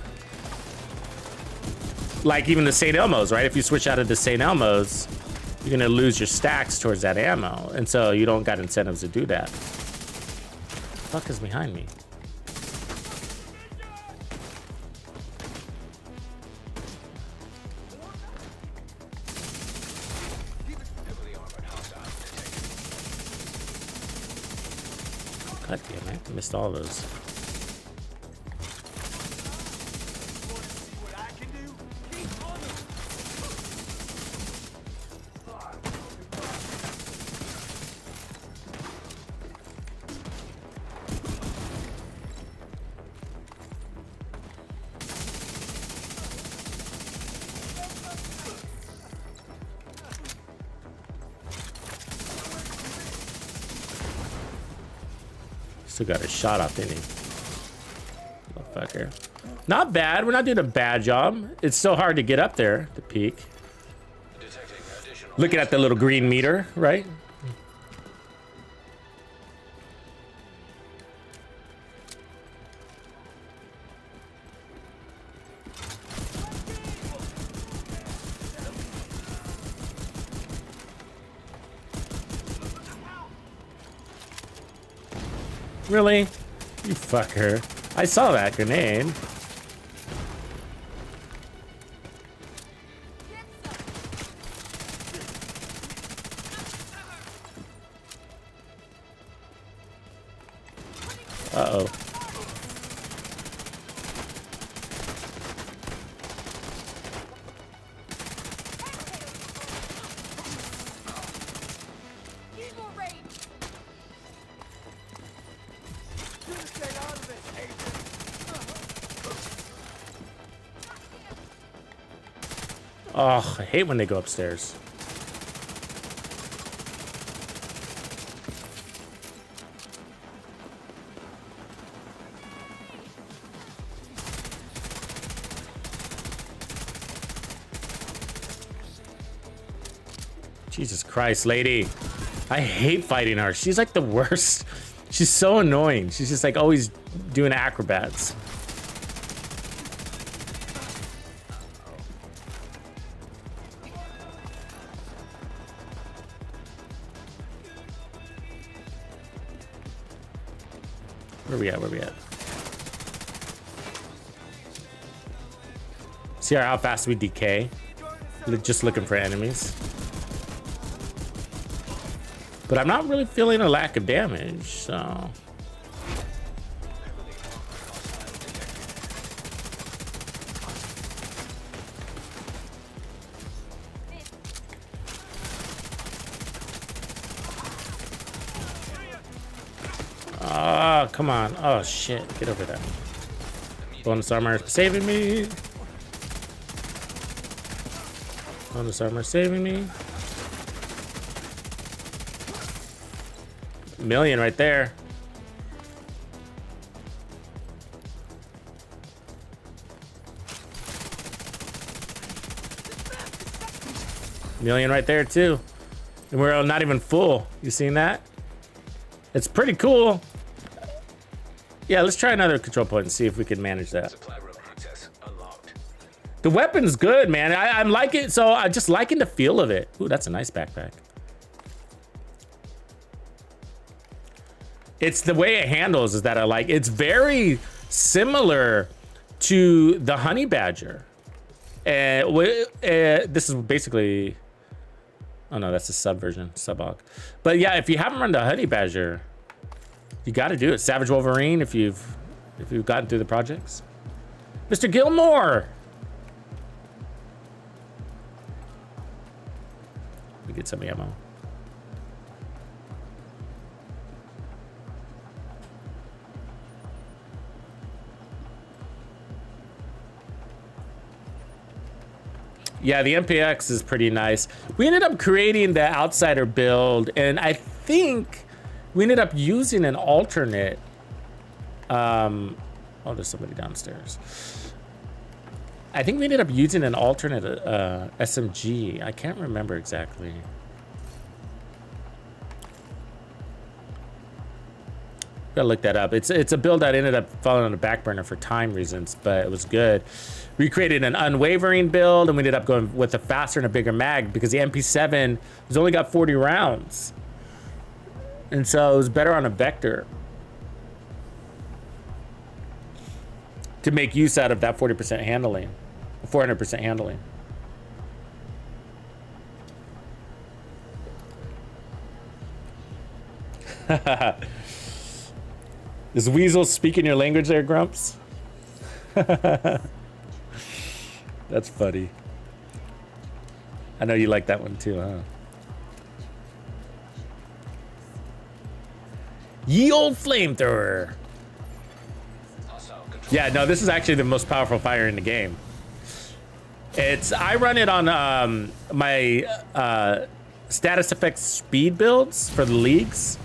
Like even the St. Elmo's, right? If you switch out of the St. Elmo's, you're gonna lose your stacks towards that ammo. And so you don't got incentives to do that. What the fuck is behind me? God damn it, I missed all those. Still got a shot off, didn't he? Motherfucker. Not bad. We're not doing a bad job. It's so hard to get up there, the peak. Looking at the little green meter, right? Really? You fucker. I saw that grenade. Uh-oh. Oh, I hate when they go upstairs. Jesus Christ, lady. I hate fighting her. She's like the worst. She's so annoying. She's just like always doing acrobats. Where we at? Where we at? See how fast we decay? Just looking for enemies. But I'm not really feeling a lack of damage, so. Oh, come on. Oh, shit. Get over there. Bonus armor saving me. Bonus armor saving me. Million right there. Million right there too. And we're not even full. You seen that? It's pretty cool. Yeah, let's try another control point and see if we can manage that. The weapon's good, man. I'm liking, so I just liking the feel of it. Ooh, that's a nice backpack. It's the way it handles is that I like. It's very similar to the honey badger. This is basically, oh no, that's a subversion, sub-hawk. But yeah, if you haven't run the honey badger, you got to do it. Savage Wolverine, if you've gotten through the projects. Mr. Gilmore. Let me get some ammo. Yeah, the MPX is pretty nice. We ended up creating the outsider build, and I think we ended up using an alternate. Oh, there's somebody downstairs. I think we ended up using an alternate SMG. I can't remember exactly. Gotta look that up. It's a build that ended up falling on the back burner for time reasons, but it was good. We created an unwavering build, and we ended up going with a faster and a bigger mag because the MP7 has only got 40 rounds. And so it was better on a vector to make use out of that 40% handling, 400% handling. Is Weasel speaking your language there, Grumps? That's funny. I know you like that one too, huh? Ye old flamethrower. Yeah, no, this is actually the most powerful fire in the game. I run it on my status effects speed builds for the leagues.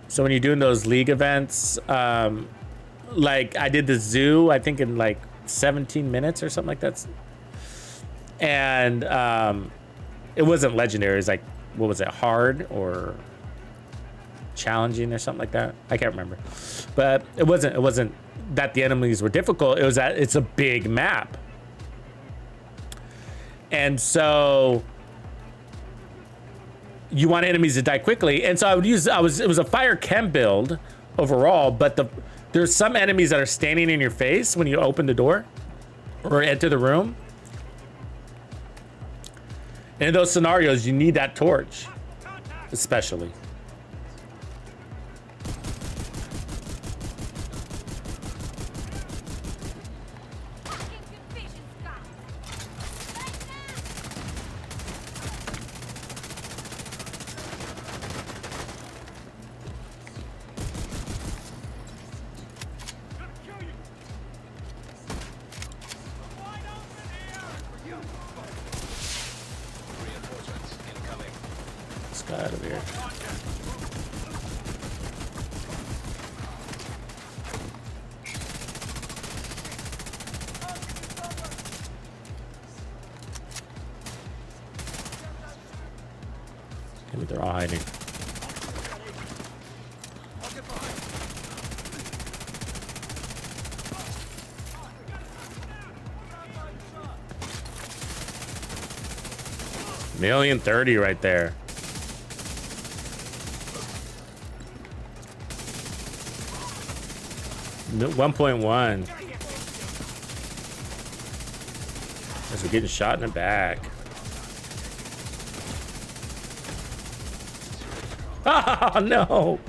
So when you're doing those league events, like I did the zoo, I think in like 17 minutes or something like that. And it wasn't legendary. It was like, what was it, hard or challenging or something like that? I can't remember. But it wasn't that the enemies were difficult. It was that it's a big map. And so you want enemies to die quickly. And so it was a fire chem build overall, but there's some enemies that are standing in your face when you open the door or enter the room. And in those scenarios, you need that torch, especially. Out of here. Maybe they're all hiding. $1,030,000 right there. No, 1.1. As we're getting shot in the back. Oh no!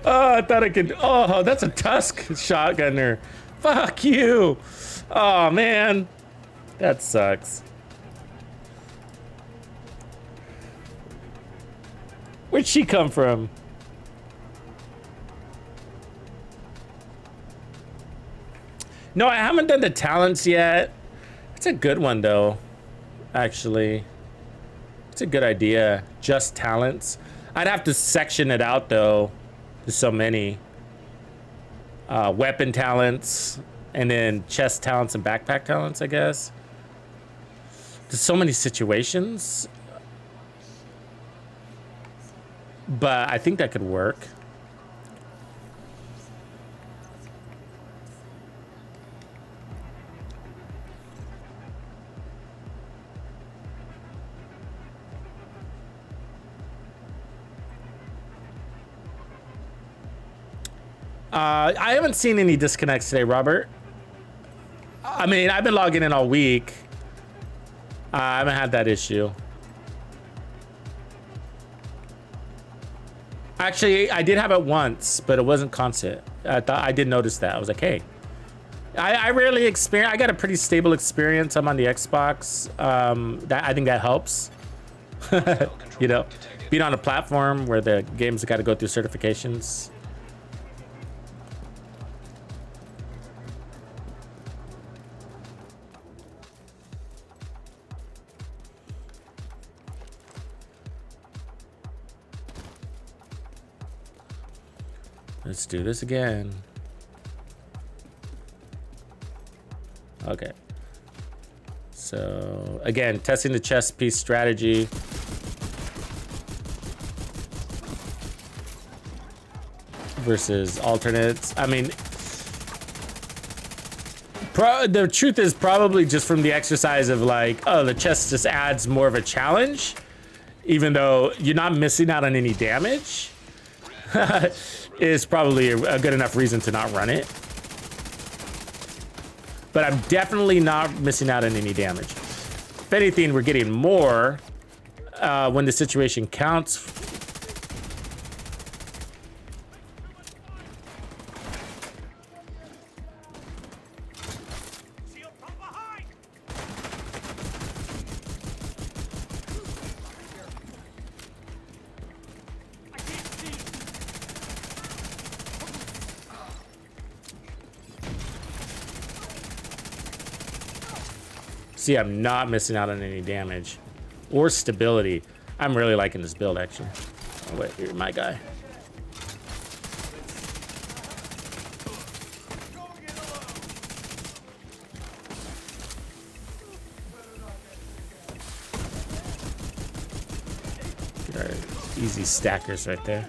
Oh, I thought I could. Oh, that's a Tusk shotgunner. Fuck you! Oh man, that sucks. Where'd she come from? No, I haven't done the talents yet. It's a good one though, actually. It's a good idea. Just talents. I'd have to section it out though. There's so many. Weapon talents, and then chest talents and backpack talents, I guess. There's so many situations. But I think that could work. I haven't seen any disconnects today, Robert. I mean, I've been logging in all week. I haven't had that issue. Actually, I did have it once, but it wasn't constant. I did notice that. I was like, hey. I rarely experience. I got a pretty stable experience. I'm on the Xbox. I think that helps. You know, being on a platform where the games got to go through certifications. Let's do this again. Okay. So again, testing the chess piece strategy. Versus alternates. I mean, the truth is probably just from the exercise of like, oh, the chest just adds more of a challenge, even though you're not missing out on any damage. Is probably a good enough reason to not run it. But I'm definitely not missing out on any damage. If anything, we're getting more when the situation counts. See, I'm not missing out on any damage or stability. I'm really liking this build, actually. Oh, wait, you're my guy. Easy stackers right there.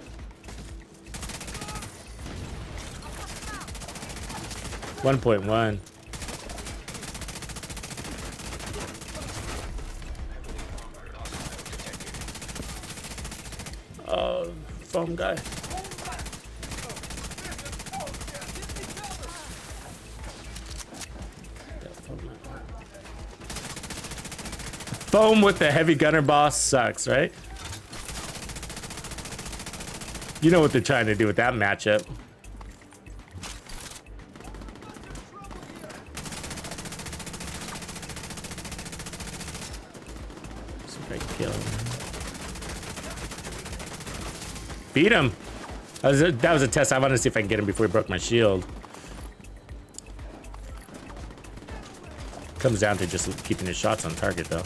$1.1. Foam guy. Foam with the heavy gunner boss sucks, right? You know what they're trying to do with that matchup. See if I can kill him. Beat him. That was a test. I wanted to see if I can get him before he broke my shield. Comes down to just keeping his shots on target, though.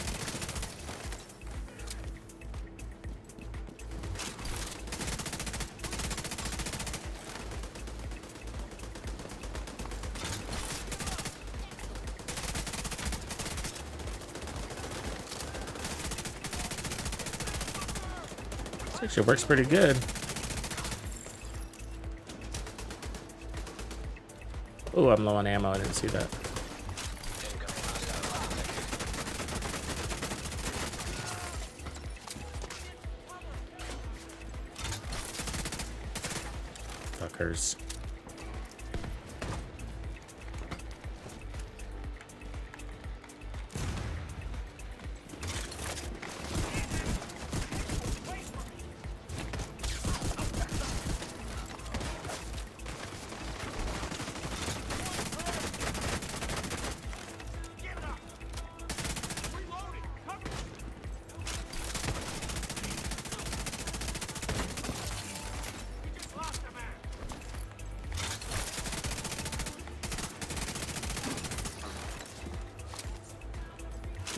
This actually works pretty good. Oh, I'm low on ammo. I didn't see that. Fuckers.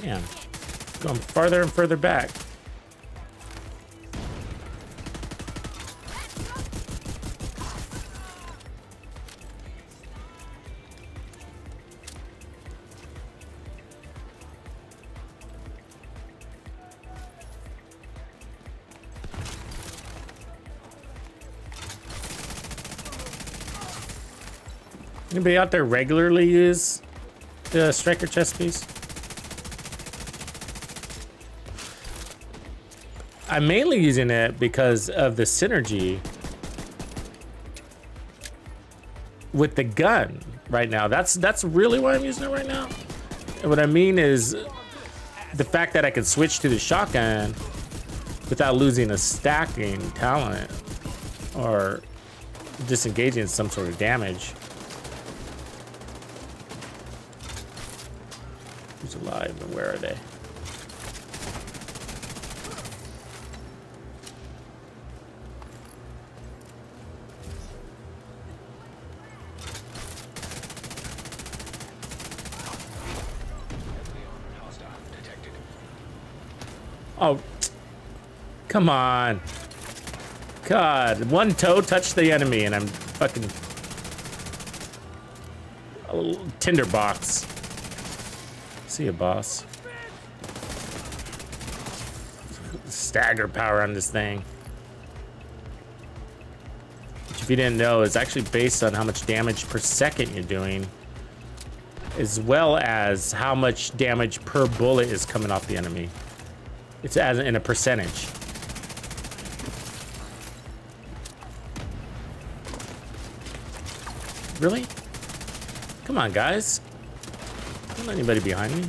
Damn. Going farther and further back. Anybody out there regularly use the striker chest piece? I'm mainly using it because of the synergy with the gun right now. That's really why I'm using it right now. And what I mean is the fact that I can switch to the shotgun without losing a stacking talent or disengaging some sort of damage. Who's alive and where are they? Oh, come on. God, one toe touched the enemy and I'm fucking a little tinderbox. See ya, boss. Stagger power on this thing. Which, if you didn't know, is actually based on how much damage per second you're doing, as well as how much damage per bullet is coming off the enemy. It's as in a percentage. Really? Come on, guys. Don't let anybody behind me.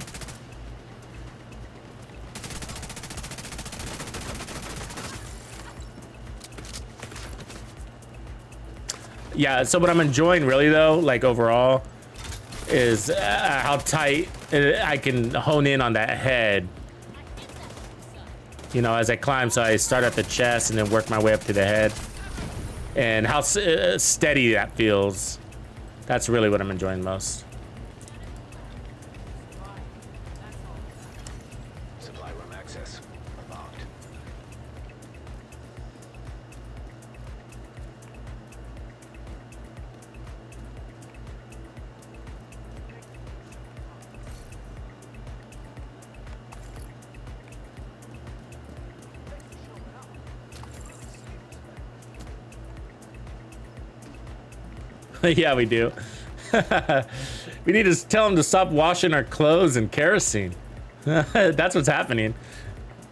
Yeah, so what I'm enjoying really though, like overall, is how tight I can hone in on that head. You know, as I climb, so I start at the chest and then work my way up to the head. And how steady that feels. That's really what I'm enjoying most. Supply room access unlocked. Yeah, we do. We need to tell them to stop washing our clothes in kerosene. That's what's happening.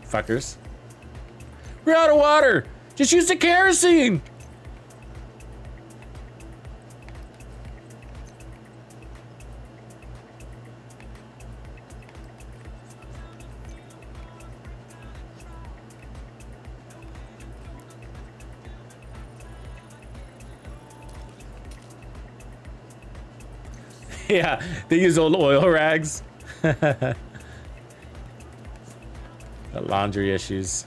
Fuckers. We're out of water. Just use the kerosene. Yeah, they use old oil rags. The laundry issues.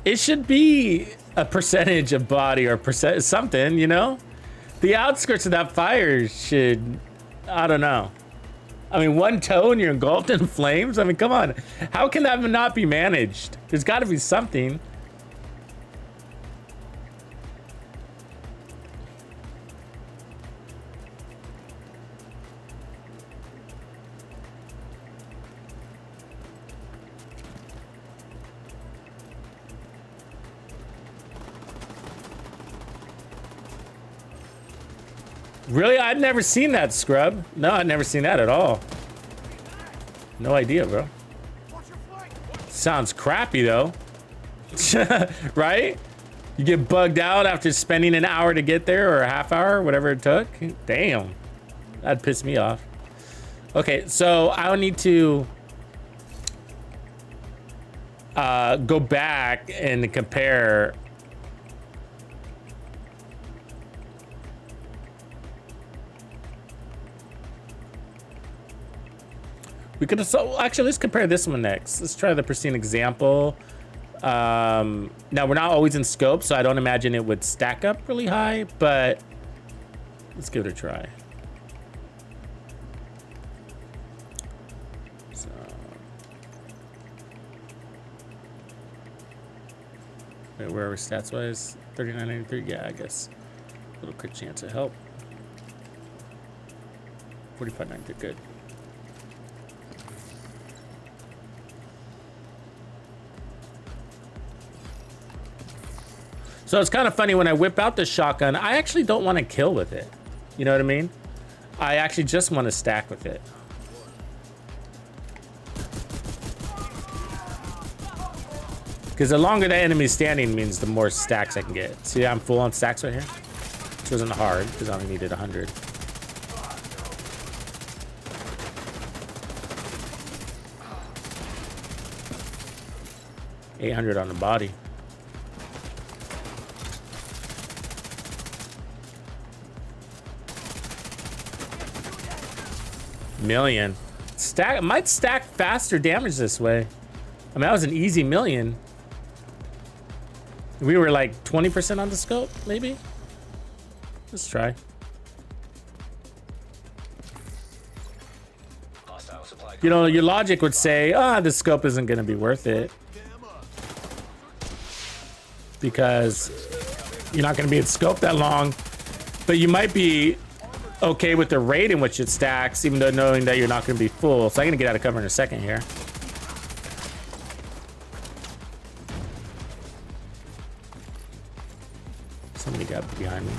It should be a percentage of body or percent something, you know? The outskirts of that fire should, I don't know. I mean, one toe and you're engulfed in flames? I mean, come on. How can that not be managed? There's got to be something. Really? I'd never seen that, Scrub. No, I'd never seen that at all. No idea, bro. Sounds crappy, though. Right? You get bugged out after spending an hour to get there, or a half hour, whatever it took. Damn. That'd piss me off. Okay, so I'll need to go back and compare. We could, so actually, let's compare this one next. Let's try the pristine example. Now, we're not always in scope, so I don't imagine it would stack up really high, but let's give it a try. So, wait, where are we stats wise? 39.93. Yeah, I guess a little crit chance of help. 45.93. Good. So it's kind of funny when I whip out the shotgun, I actually don't want to kill with it. You know what I mean? I actually just want to stack with it. Because the longer the enemy's standing means the more stacks I can get. See, I'm full on stacks right here. Which wasn't hard because I only needed 100. $800 on the body. Million. Stack might stack faster damage this way. I mean, that was an easy million. We were like 20% on the scope, maybe. Let's try. You know, your logic would say, the scope isn't going to be worth it because you're not going to be in scope that long, but you might be okay with the rate in which it stacks, even though knowing that you're not going to be full. So I'm going to get out of cover in a second here. Somebody got behind me.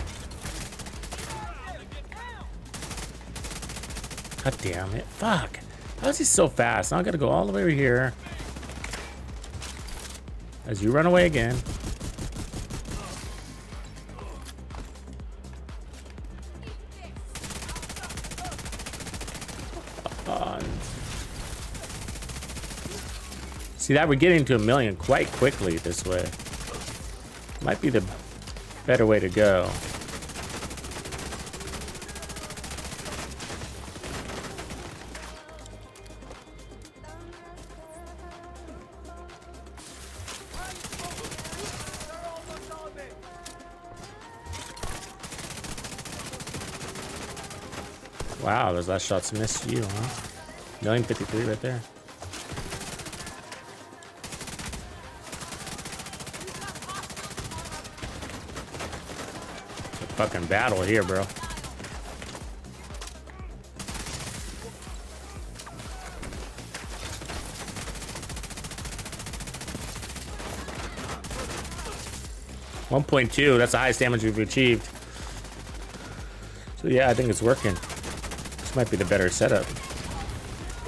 God damn it. Fuck. How is he so fast? Now I got to go all the way over here. As you run away again. See that we're getting to 1 million quite quickly this way. Might be the better way to go. Wow, those last shots missed you, huh? 1,053,000 right there. Fucking battle here, bro. 1.2, that's the highest damage we've achieved. So yeah, I think it's working. This might be the better setup.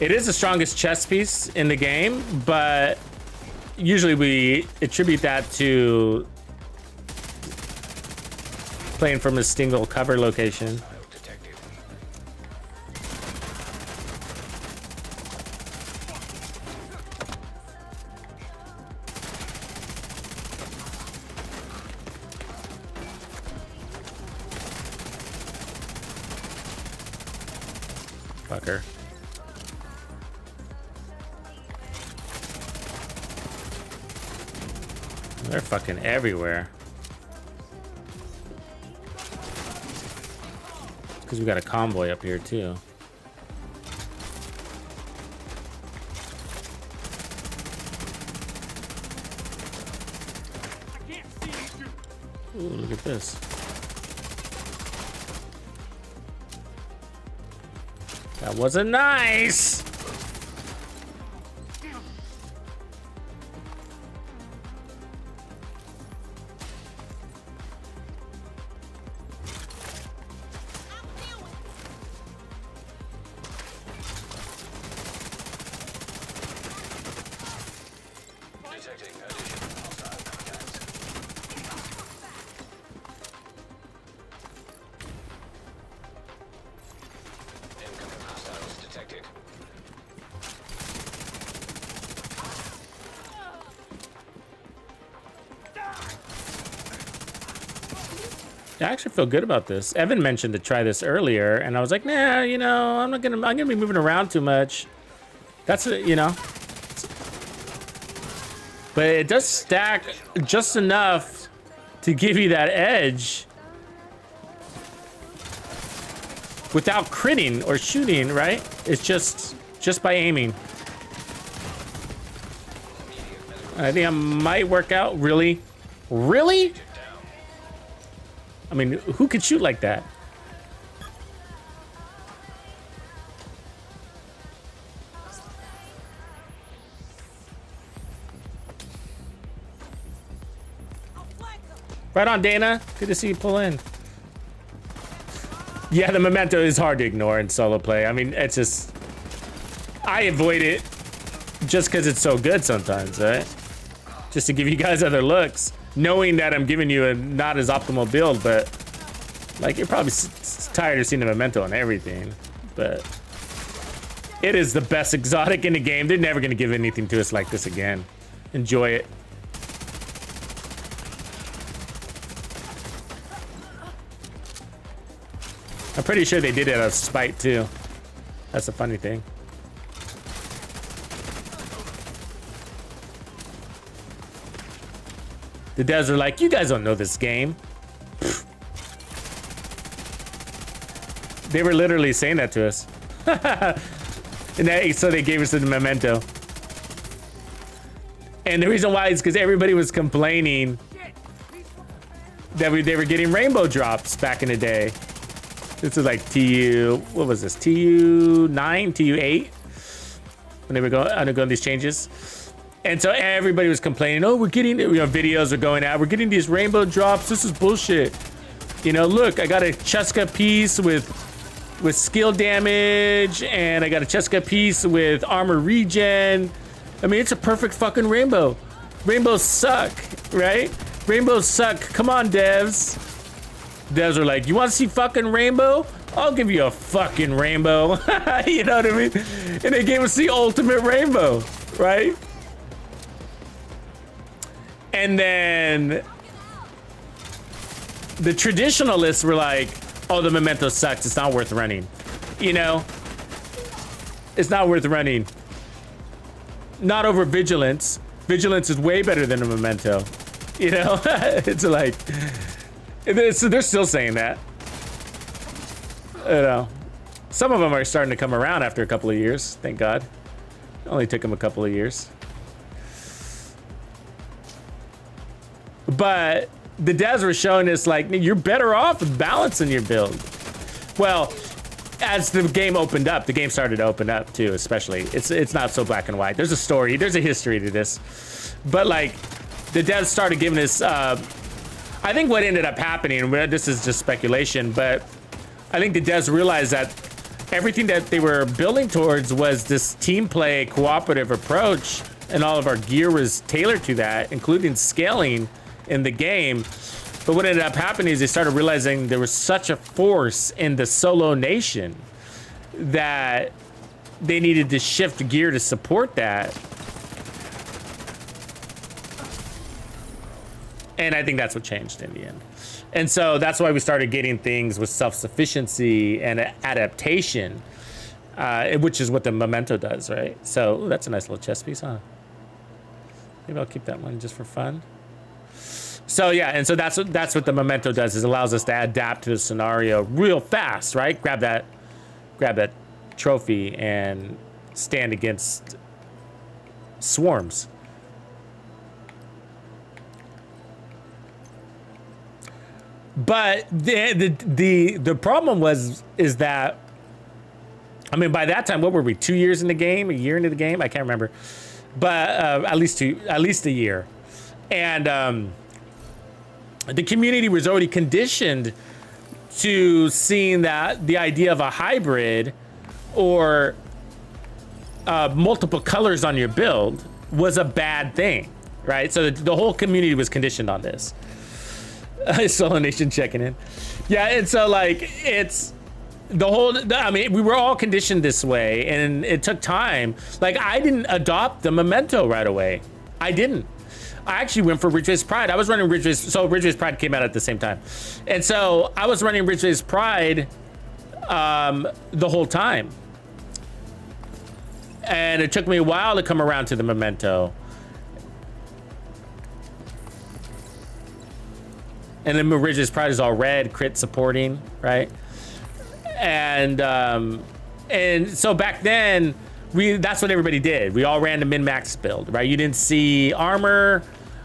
It is the strongest chest piece in the game, but usually we attribute that to playing from a single cover location. Fucker. They're fucking everywhere. Because we got a convoy up here too. Ooh, look at this. That wasn't nice. I actually feel good about this. Evan mentioned to try this earlier, and I was like, nah, you know, I'm gonna be moving around too much. That's it, you know. But it does stack just enough to give you that edge without critting or shooting, right? It's just by aiming. I think I might work out. Really? Really? I mean, who could shoot like that? Right on, Dana. Good to see you pull in. Yeah, the memento is hard to ignore in solo play. I mean, it's just... I avoid it just because it's so good sometimes, right? Just to give you guys other looks. Knowing that I'm giving you a not as optimal build, but... Like, you're probably tired of seeing the memento on everything. But... It is the best exotic in the game. They're never going to give anything to us like this again. Enjoy it. I'm pretty sure they did it out of spite too. That's the funny thing. The devs are like, you guys don't know this game. Pfft. They were literally saying that to us. So they gave us the memento. And the reason why is because everybody was complaining that they were getting rainbow drops back in the day. This is like TU, what was this? TU 9, TU 8? When they were undergoing these changes. And so everybody was complaining, oh, we're getting, you know, videos are going out. We're getting these rainbow drops. This is bullshit. You know, look, I got a Cheska piece with skill damage, and I got a Cheska piece with armor regen. I mean, it's a perfect fucking rainbow. Rainbows suck, right? Rainbows suck. Come on, devs. Devs are like, you want to see fucking rainbow? I'll give you a fucking rainbow. You know what I mean? And they gave us the ultimate rainbow, right? And then the traditionalists were like, oh, the memento sucks. It's not worth running. You know? It's not worth running. Not over vigilance. Vigilance is way better than a memento. You know? It's like... So they're still saying that. You know, some of them are starting to come around after a couple of years. Thank God. It only took them a couple of years. But the devs were showing us like you're better off balancing your build. Well, as the game opened up, the game started to open up too. Especially, it's not so black and white. There's a story. There's a history to this. But like, the devs started giving us. I think what ended up happening, this is just speculation, but I think the devs realized that everything that they were building towards was this team play cooperative approach, and all of our gear was tailored to that, including scaling in the game. But what ended up happening is they started realizing there was such a force in the solo nation that they needed to shift gear to support that. And I think that's what changed in the end. And so that's why we started getting things with self-sufficiency and adaptation, which is what the memento does, right? So that's a nice little chess piece, huh? Maybe I'll keep that one just for fun. So yeah, and so that's what the memento does, is allows us to adapt to the scenario real fast, right? Grab that trophy and stand against swarms. But the problem is that, I mean, by that time, what were we, 2 years in the game, a year into the game? I can't remember, but at least a year. And the community was already conditioned to seeing that the idea of a hybrid or multiple colors on your build was a bad thing, right? So the whole community was conditioned on this. Solo Nation checking in. Yeah, and so like it's the whole, I mean, we were all conditioned this way, and it took time. Like, I didn't adopt the memento right away. I didn't. I actually went for Ridgeway's Pride. I was running Ridgeway's, so Ridgeway's Pride came out at the same time. And so I was running Ridgeway's Pride the whole time. And it took me a while to come around to the memento. And then Ridgeway's Pride is all red, crit supporting, right? And so back then, that's what everybody did. We all ran the min-max build, right? You didn't see armor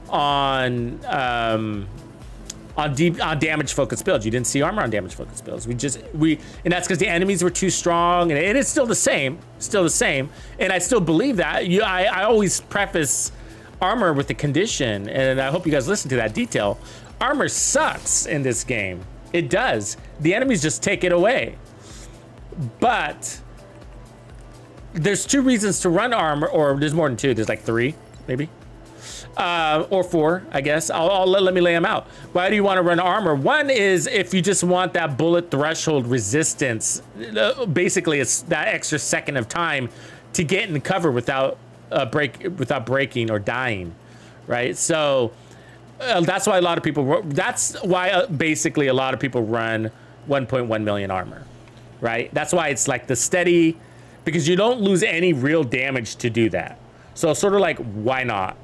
on damage focused builds. You didn't see armor on damage focused builds. And that's because the enemies were too strong, and it's still the same, And I still believe that. I always preface armor with the condition, and I hope you guys listen to that detail. Armor sucks in this game. It does. The enemies just take it away. But there's 2 reasons to run armor, or there's more than 2. There's like 3, maybe, or 4, I guess. Let me lay them out. Why do you want to run armor? One is if you just want that bullet threshold resistance. Basically, it's that extra second of time to get in cover without breaking or dying, right? So that's why a lot of people. Basically a lot of people run 1.1 million armor, right? That's why it's like the steady, because you don't lose any real damage to do that. So sort of like, why not?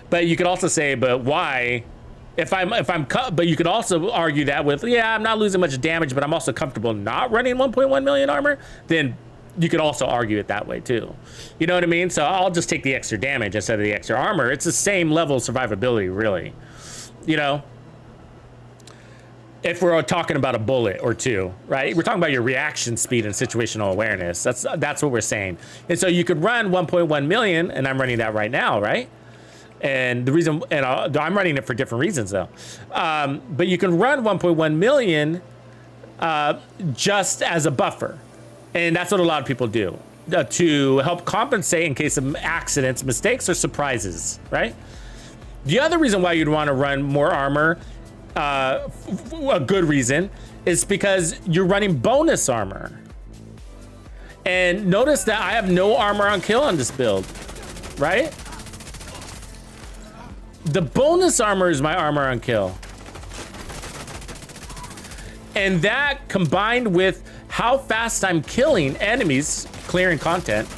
But you could also say, but why? But you could also argue that with, yeah, I'm not losing much damage, but I'm also comfortable not running 1.1 million armor. Then you could also argue it that way too. You know what I mean? So I'll just take the extra damage instead of the extra armor. It's the same level of survivability, really. You know, if we're talking about a bullet or 2, right? We're talking about your reaction speed and situational awareness. That's what we're saying. And so you could run 1.1 million, and I'm running that right now, right? And the reason, and I'm running it for different reasons though. But you can run 1.1 million just as a buffer. And that's what a lot of people do to help compensate in case of accidents, mistakes, or surprises, right? The other reason why you'd want to run more armor, a good reason, is because you're running bonus armor. And notice that I have no armor on kill on this build, right? The bonus armor is my armor on kill. And that combined with how fast I'm killing enemies, clearing content,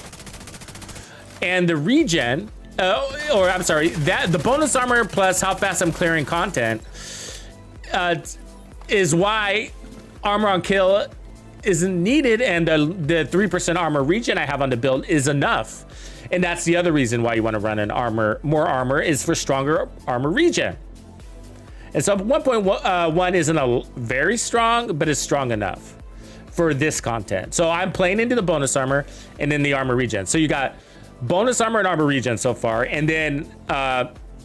and the regen, the bonus armor plus how fast I'm clearing content is why armor on kill isn't needed, and the 3% armor regen I have on the build is enough. And that's the other reason why you want to run more armor is for stronger armor regen. And so 1.1 isn't a very strong, but it's strong enough for this content. So I'm playing into the bonus armor and then the armor regen. So you got bonus armor and armor regen so far, and then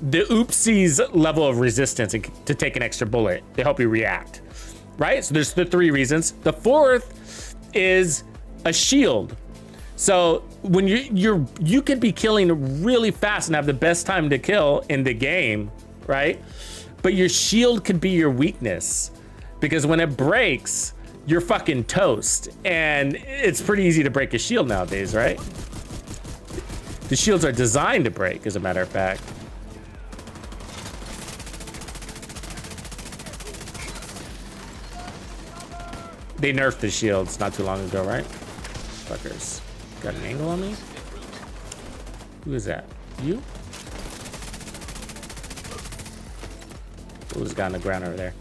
the oopsies level of resistance to take an extra bullet. They help you react, right? So there's the 3 reasons. The 4th is a shield. So when you could be killing really fast and have the best time to kill in the game, right? But your shield could be your weakness, because when it breaks, you're fucking toast. And it's pretty easy to break a shield nowadays, right? The shields are designed to break, as a matter of fact. They nerfed the shields not too long ago, right? Fuckers. Got an angle on me? Who is that? You? Who's got on the ground over there?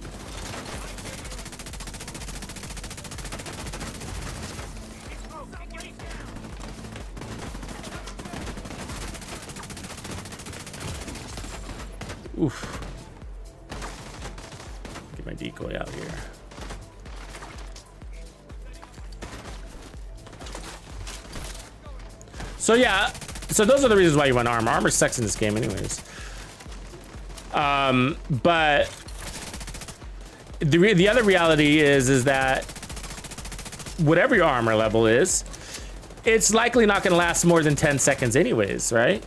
Oof. Get my decoy out here. So yeah, so those are the reasons why you want armor. Armor sucks in this game anyways. But the other reality is that whatever your armor level is, it's likely not gonna last more than 10 seconds anyways, right?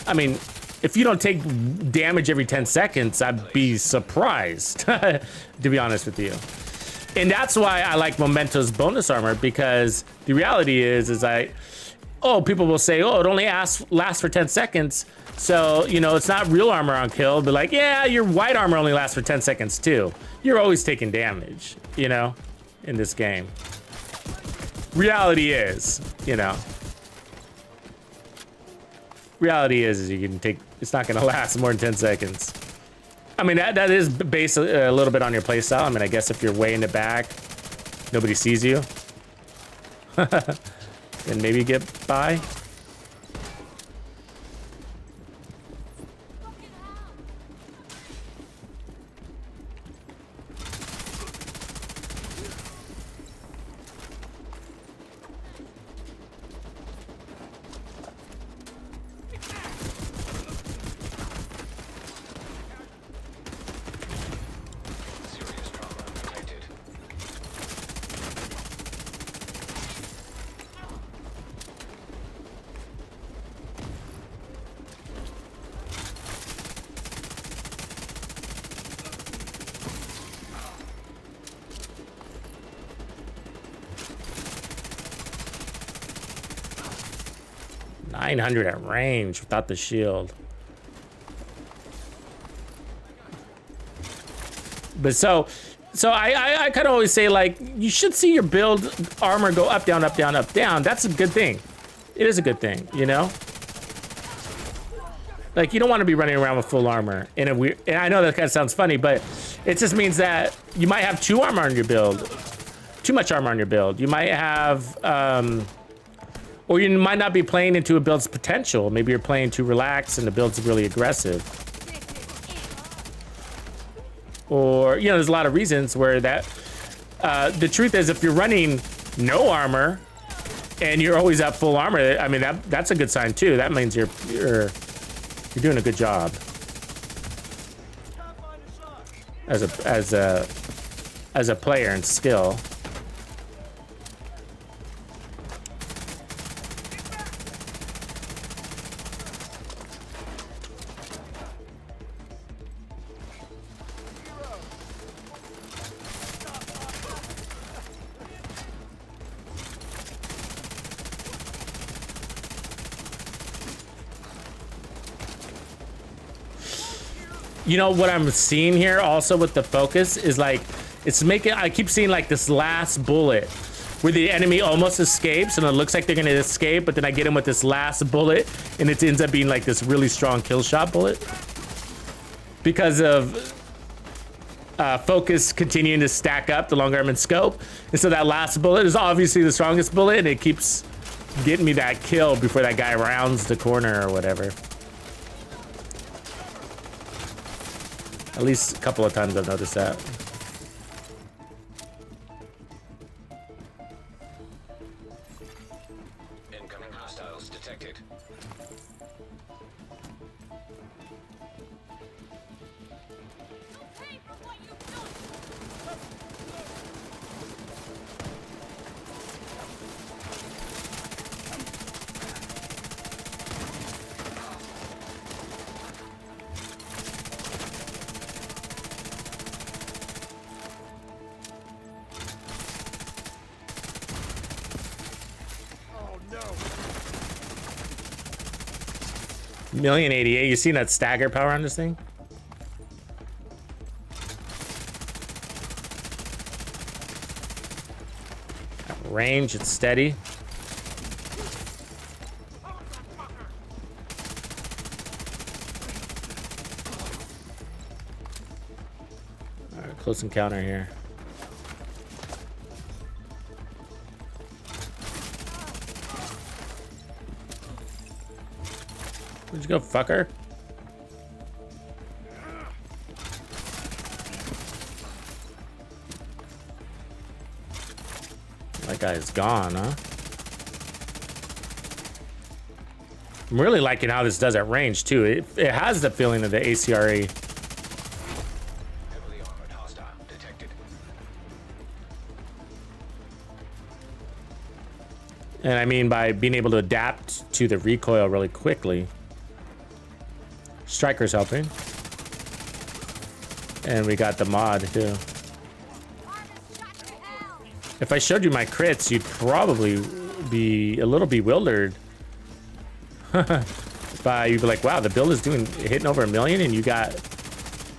I mean, if you don't take damage every 10 seconds, I'd be surprised, to be honest with you. And that's why I like Memento's bonus armor, because the reality is people will say, oh, it only lasts for 10 seconds. So, you know, it's not real armor on kill. But like, yeah, your white armor only lasts for 10 seconds too. You're always taking damage, you know, in this game. Reality is, you know. Reality is you can take, it's not gonna last more than 10 seconds. I mean, that is based a little bit on your playstyle. I mean, I guess if you're way in the back, nobody sees you. Then maybe get by. Serious trauma detected. .900 at range without the shield. But so I kind of always say, like, you should see your build armor go up, down, up, down, up, down. That's a good thing. It is a good thing, you know? Like, you don't want to be running around with full armor in a weird, and I know that kind of sounds funny, but it just means that you might have too armor on your build. Too much armor on your build. You might have, or you might not be playing into a build's potential. Maybe you're playing too relaxed and the build's really aggressive. Or, you know, there's a lot of reasons where that, the truth is, if you're running no armor and you're always at full armor, I mean, that's a good sign too. That means you're doing a good job as a player and skill. You know what I'm seeing here also with the focus is like, it's making, I keep seeing like this last bullet where the enemy almost escapes and it looks like they're gonna escape, but then I get him with this last bullet and it ends up being like this really strong kill shot bullet because of focus continuing to stack up the longer I'm in scope. And so that last bullet is obviously the strongest bullet and it keeps getting me that kill before that guy rounds the corner or whatever. At least a couple of times I've noticed that. Incoming hostiles detected. 1,088,000. You seen that stagger power on this thing? Range, it's steady. All right, close encounter here. Where'd you go, fucker? That guy is gone, huh? I'm really liking how this does at range, too. It has the feeling of the ACRE. Heavily armored hostile detected. And I mean by being able to adapt to the recoil really quickly. Striker's helping. And we got the mod, too. If I showed you my crits, you'd probably be a little bewildered. But you'd be like, wow, the build is hitting over 1 million and you got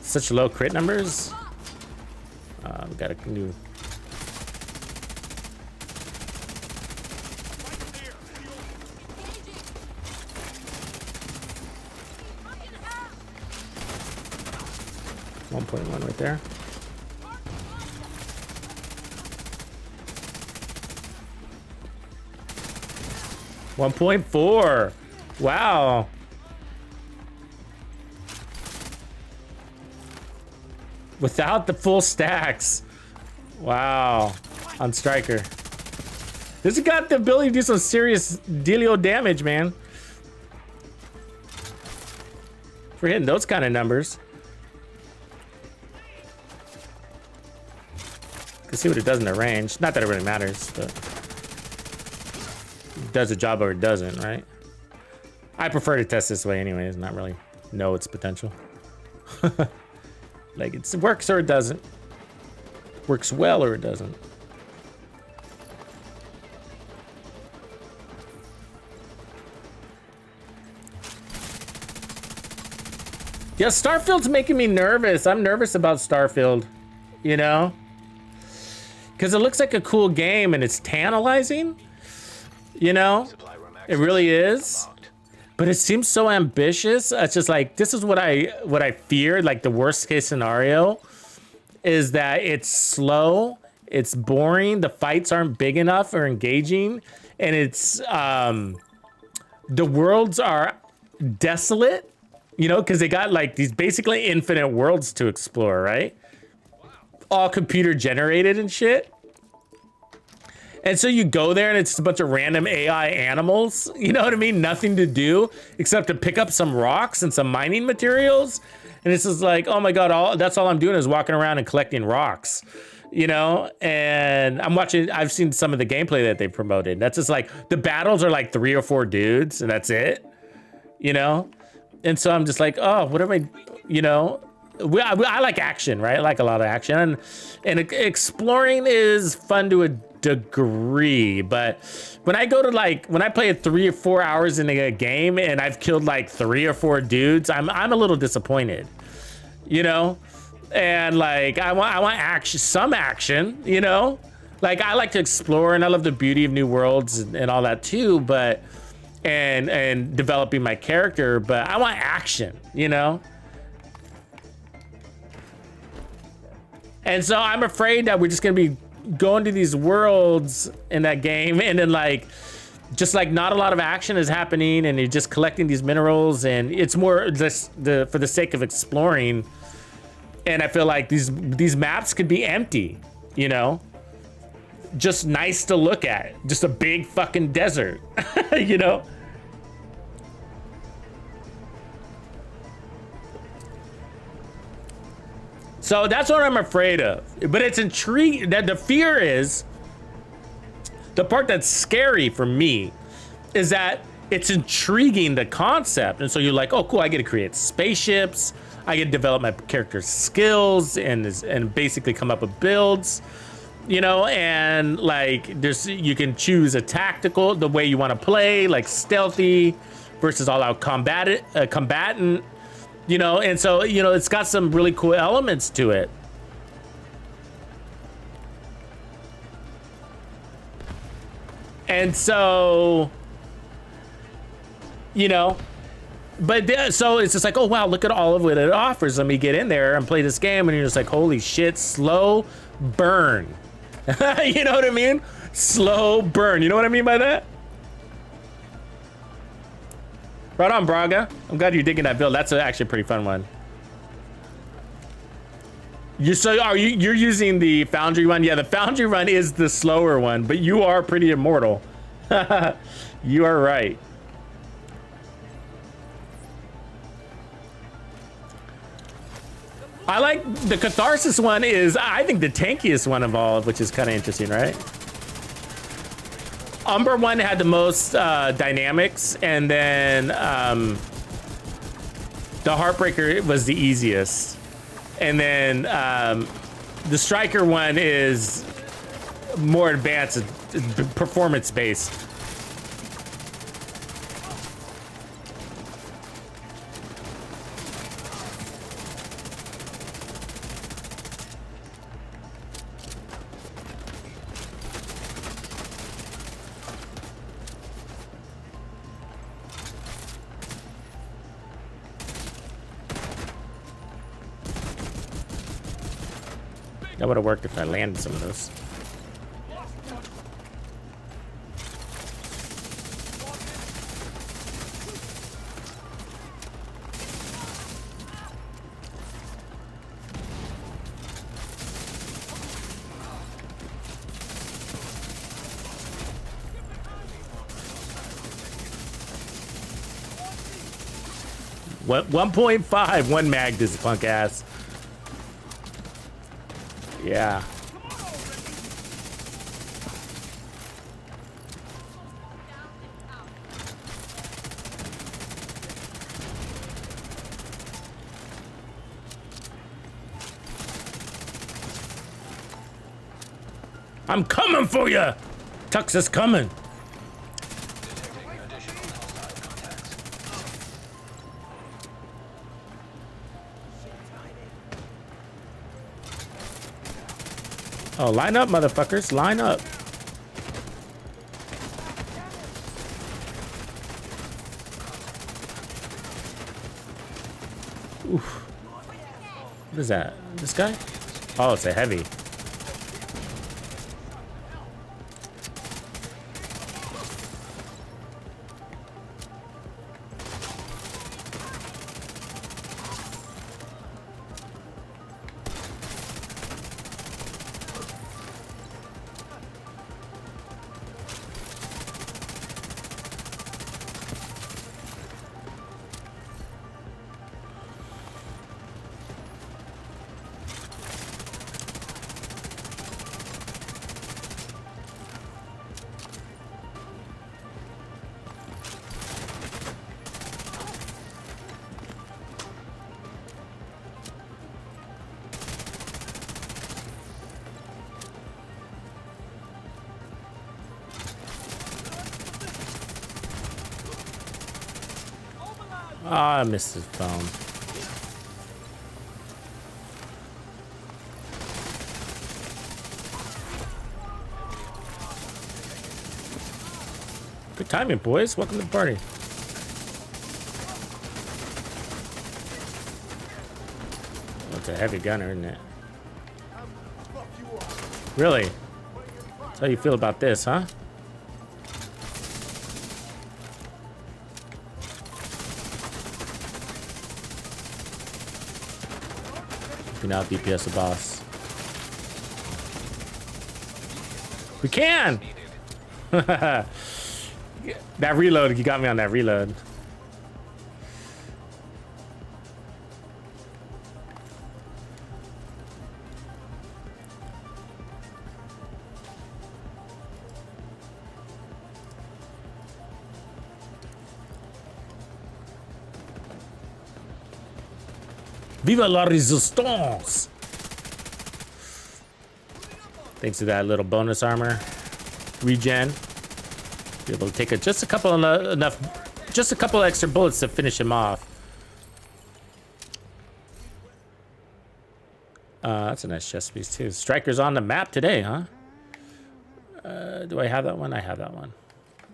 such low crit numbers. We got a new... .1 right there. .4. Wow. Without the full stacks. Wow. On Striker. This has got the ability to do some serious dealio damage, man. For hitting those kind of numbers. Can see what it does in the range. Not that it really matters, but it does the job or it doesn't, right? I prefer to test this way anyways, not really know its potential. Like it works or it doesn't. Works well or it doesn't. Yeah, Starfield's making me nervous. I'm nervous about Starfield, you know? Because it looks like a cool game and it's tantalizing, you know? It really is. But it seems so ambitious. It's just like, this is what I feared, like the worst case scenario is that it's slow, it's boring, the fights aren't big enough or engaging, and it's, the worlds are desolate, you know, because they got like these basically infinite worlds to explore, right? All computer generated and shit. And so you go there and it's just a bunch of random AI animals, you know what I mean? Nothing to do except to pick up some rocks and some mining materials. And it's just like, oh my God, that's all I'm doing is walking around and collecting rocks, you know? And I've seen some of the gameplay that they promoted. That's just like, the battles are like 3 or 4 dudes and that's it, you know? And so I'm just like, oh, what am I, you know? I like action, right? I like a lot of action. And exploring is fun to a degree, but when I play 3 or 4 hours in a game and I've killed like 3 or 4 dudes, I'm a little disappointed, you know? And like, I want action, some action, you know? Like I like to explore and I love the beauty of new worlds and all that too, but, and developing my character, but I want action, you know? And so I'm afraid that we're just gonna be going to these worlds in that game and then like, just like not a lot of action is happening and you're just collecting these minerals and it's more just for the sake of exploring. And I feel like these maps could be empty, you know? Just nice to look at, just a big fucking desert, you know? So that's what I'm afraid of. But it's intriguing. That the fear is, the part that's scary for me is that it's intriguing, the concept. And so you're like, oh, cool, I get to create spaceships. I get to develop my character's skills and basically come up with builds, you know, and like you can choose the way you want to play, like stealthy, versus all out combatant, you know, and so, you know, it's got some really cool elements to it. And so, you know, but so it's just like, oh wow, look at all of what it offers. Let me get in there and play this game, and you're just like, holy shit, slow burn. You know what I mean? Slow burn. You know what I mean by that? Right on, Braga. I'm glad you're digging that build. That's actually a pretty fun one. You're using the Foundry one? Yeah, the Foundry run is the slower one, but you are pretty immortal. You are right. I like the Catharsis one is, I think, the tankiest one of all, which is kind of interesting, right? Umber one had the most dynamics, and then the Heartbreaker was the easiest. And then the Striker one is more advanced, performance based. That would have worked if I landed some of those. What? 1.5, one mag, this punk ass. Yeah. I'm coming for you. Tux is coming. Detecting additional hostile contacts. Oh, line up, motherfuckers. Line up. Oof. What is that? This guy? Oh, it's a heavy. Ah, I missed his phone. Good timing, boys. Welcome to the party. Oh, it's a heavy gunner, isn't it? Really? That's how you feel about this, huh? You now DPS the boss. We can! That reload, you got me on that reload. Viva la resistance! Thanks to that little bonus armor regen, be able to take just a couple enough just a couple extra bullets to finish him off. That's a nice chest piece too. Striker's on the map today, huh? Do I have that one? I have that one.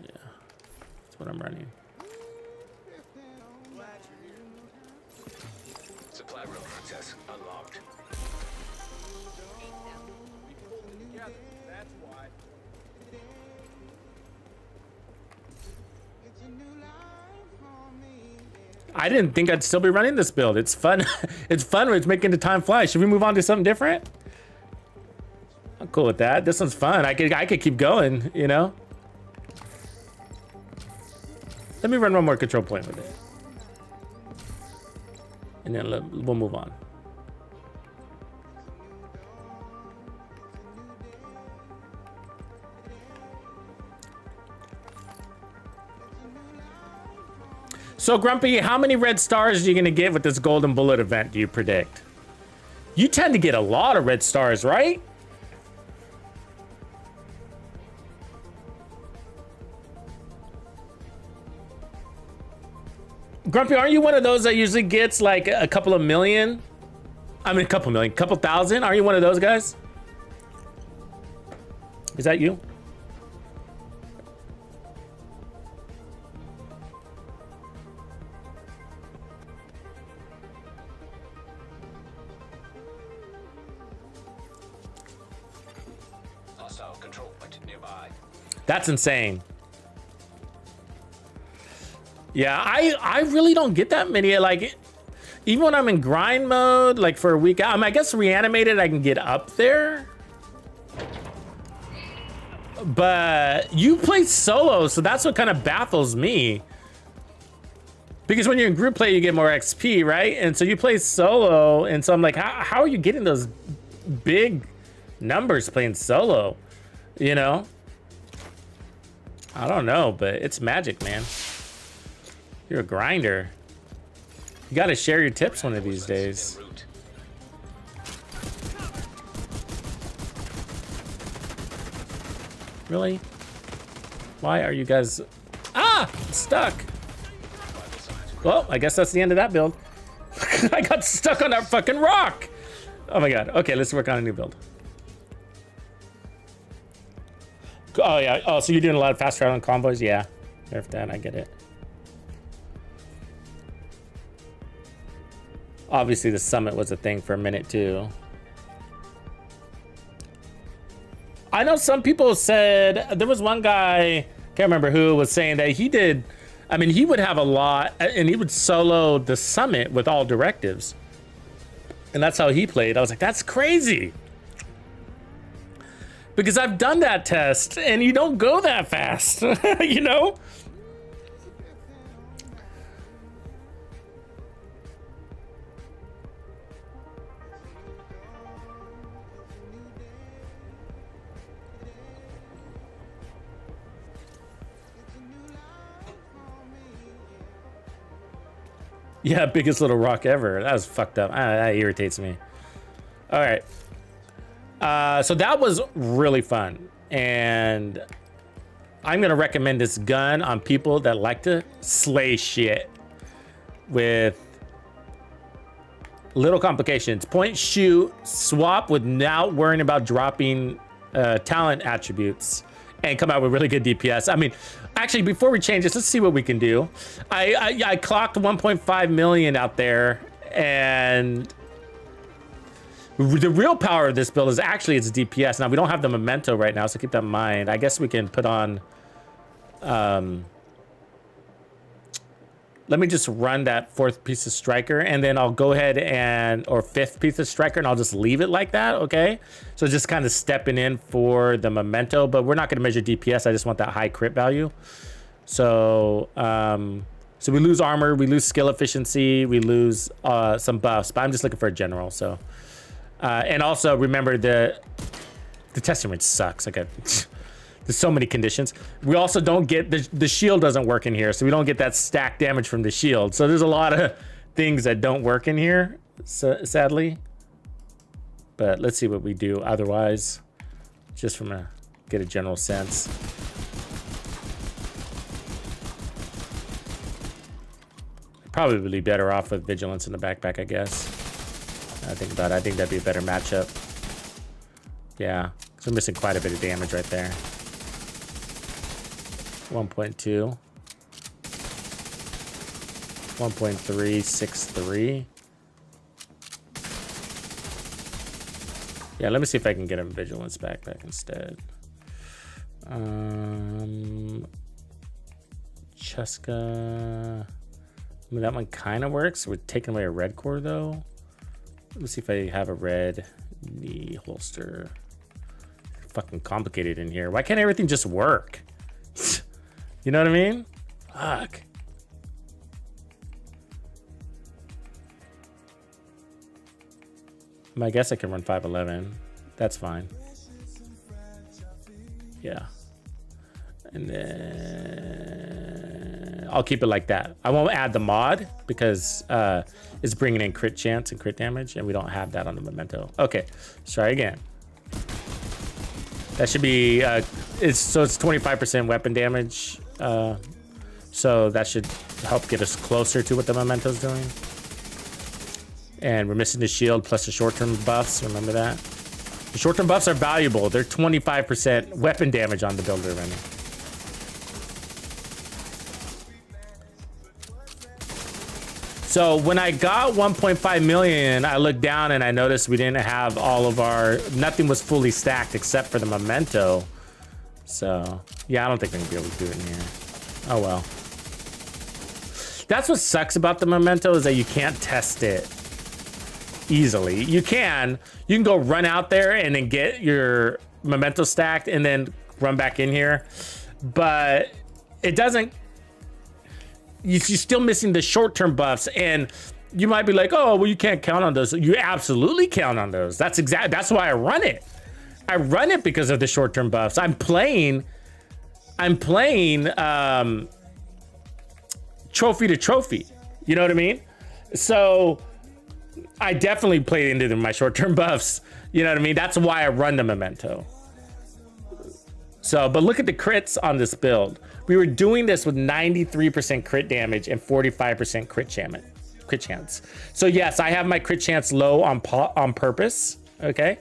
Yeah, that's what I'm running. Supply room access unlocked. I didn't think I'd still be running this build. It's fun. It's fun when it's making the time fly. Should we move on to something different? I'm cool with that. This one's fun. I could keep going, you know? Let me run one more control point with it. And then we'll move on. So Grumpy, how many red stars are you gonna get with this golden bullet event, do you predict? You tend to get a lot of red stars, right? Grumpy, aren't you one of those that usually gets like a couple of million? I mean, a couple million, couple thousand? Are you one of those guys? Is that you? Hostile control point nearby. That's insane. Yeah, I really don't get that many. Like, even when I'm in grind mode, like for a week, I guess reanimated, I can get up there. But you play solo, so that's what kind of baffles me. Because when you're in group play, you get more XP, right? And so you play solo, and so I'm like, how are you getting those big numbers playing solo? You know? I don't know, but it's magic, man. You're a grinder. You gotta share your tips one of these days. Really? Why are you guys... Ah! Stuck! Well, I guess that's the end of that build. I got stuck on that fucking rock! Oh my god. Okay, let's work on a new build. Oh yeah. Oh, so you're doing a lot of fast traveling convoys? Yeah. Nerf that, I get it. Obviously, the summit was a thing for a minute, too. I know some people said... There was one guy, can't remember who, was saying that he did... I mean, he would have a lot, and he would solo the summit with all directives. And that's how he played. I was like, that's crazy. Because I've done that test, and you don't go that fast, you know? Yeah, biggest little rock ever. That was fucked up. That irritates me. All right. So that was really fun. And I'm going to recommend this gun on people that like to slay shit with little complications. Point, shoot, swap without worrying about dropping talent attributes, and come out with really good DPS. I mean, actually, before we change this, let's see what we can do. I clocked 1.5 million out there, and the real power of this build is actually its DPS. Now, we don't have the memento right now, so keep that in mind. I guess we can put on... let me just run that 4th piece of striker, and then I'll go ahead and... Or 5th piece of striker, and I'll just leave it like that, okay? So just kind of stepping in for the memento, but we're not going to measure DPS. I just want that high crit value. So, so we lose armor, we lose skill efficiency, we lose some buffs, but I'm just looking for a general, so... and also remember the testing range sucks. Like there's so many conditions. We also don't get the shield doesn't work in here, so we don't get that stack damage from the shield. So there's a lot of things that don't work in here, sadly. But let's see what we do otherwise, just from get a general sense. Probably better off with vigilance in the backpack, I guess. I think about it. I think that'd be a better matchup. Yeah, so we're missing quite a bit of damage right there. 1.2. 1.363. Yeah, let me see if I can get him vigilance backpack instead. Cheska. I mean, that one kind of works. We're taking away a red core though. Let me see if I have a red knee holster. Fucking complicated in here. Why can't everything just work? You know what I mean? Fuck. I guess I can run 511. That's fine. Yeah. And then I'll keep it like that. I won't add the mod because it's bringing in crit chance and crit damage, and we don't have that on the memento. Okay, let's try again. That should be it's 25% weapon damage. So that should help get us closer to what the memento's doing. And we're missing the shield plus the short-term buffs. Remember that? The short-term buffs are valuable. They're 25% weapon damage on the builder running. So when I got 1.5 million, I looked down and I noticed we didn't have all of our, nothing was fully stacked except for the memento. So yeah, I don't think I'm gonna be able to do it in here. Oh well. That's what sucks about the memento is that you can't test it easily. You can go run out there and then get your memento stacked and then run back in here, but it doesn't. You're still missing the short-term buffs, and you might be like, oh well, you can't count on those. You absolutely count on those. That's why I run it. I run it because of the short-term buffs. I'm playing trophy to trophy, you know what I mean? So I definitely played into my short-term buffs. You know what I mean? That's why I run the memento. So, but look at the crits on this build. We were doing this with 93% crit damage and 45% crit chance. So yes, I have my crit chance low on purpose, okay?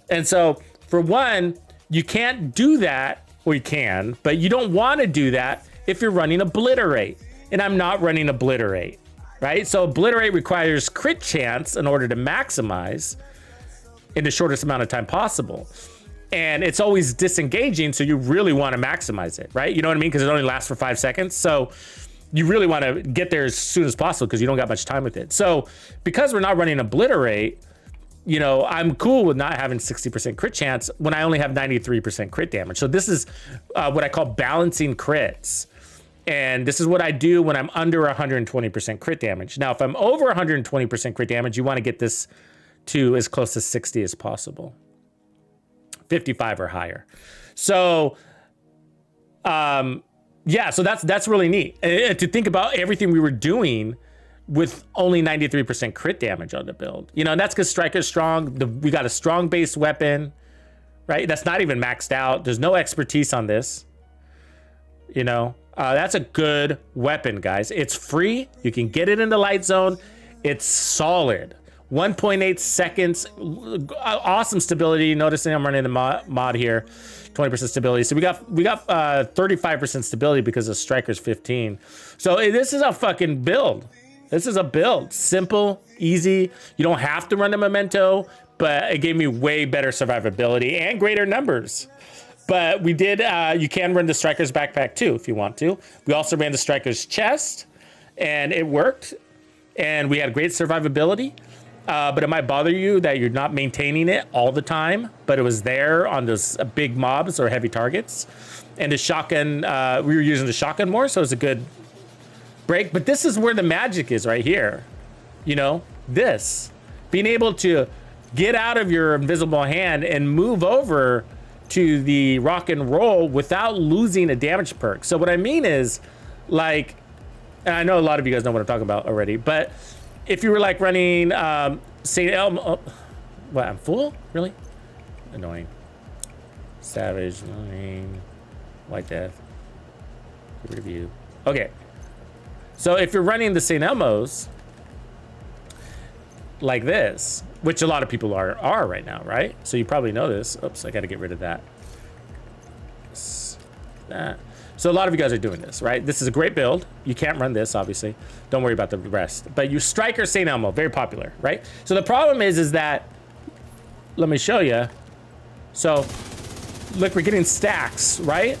And so for one, you can't do that, or you can, but you don't want to do that if you're running obliterate. And I'm not running obliterate. Right? So obliterate requires crit chance in order to maximize in the shortest amount of time possible. And it's always disengaging, so you really want to maximize it, right? You know what I mean? Because it only lasts for 5 seconds. So you really want to get there as soon as possible because you don't got much time with it. So because we're not running obliterate, you know, I'm cool with not having 60% crit chance when I only have 93% crit damage. So this is what I call balancing crits. And this is what I do when I'm under 120% crit damage. Now, if I'm over 120% crit damage, you want to get this to as close to 60 as possible. 55 or higher. So, yeah, so that's really neat. And to think about everything we were doing with only 93% crit damage on the build. You know, and that's because Striker's strong. We got a strong base weapon, right? That's not even maxed out. There's no expertise on this, you know. That's a good weapon, guys. It's free. You can get it in the light zone. It's solid. 1.8 seconds. Awesome stability. Noticing I'm running the mod here. 20% stability. So we got 35% stability because of Striker's 15. So this is a fucking build. This is a build. Simple, easy. You don't have to run the memento, but it gave me way better survivability and greater numbers. But we did, you can run the Striker's backpack too, if you want to. We also ran the Striker's chest, and it worked. And we had great survivability. But it might bother you that you're not maintaining it all the time, but it was there on those big mobs or heavy targets. And the shotgun, we were using the shotgun more, so it's a good break. But this is where the magic is right here. You know, this. Being able to get out of your invisible hand and move over to the rock and roll without losing a damage perk. So what I mean is, like, and I know a lot of you guys know what I'm talking about already, but if you were like running St. Elmo, what, I'm full? Really? Annoying. Savage, annoying, White Death, get rid of you. Okay. So if you're running the St. Elmo's like this, which a lot of people are right now, right? So you probably know this. Oops, I got to get rid of that. That. So a lot of you guys are doing this, right? This is a great build. You can't run this, obviously. Don't worry about the rest. But you Striker St. Elmo, very popular, right? So the problem is that, let me show you. So look, we're getting stacks, right?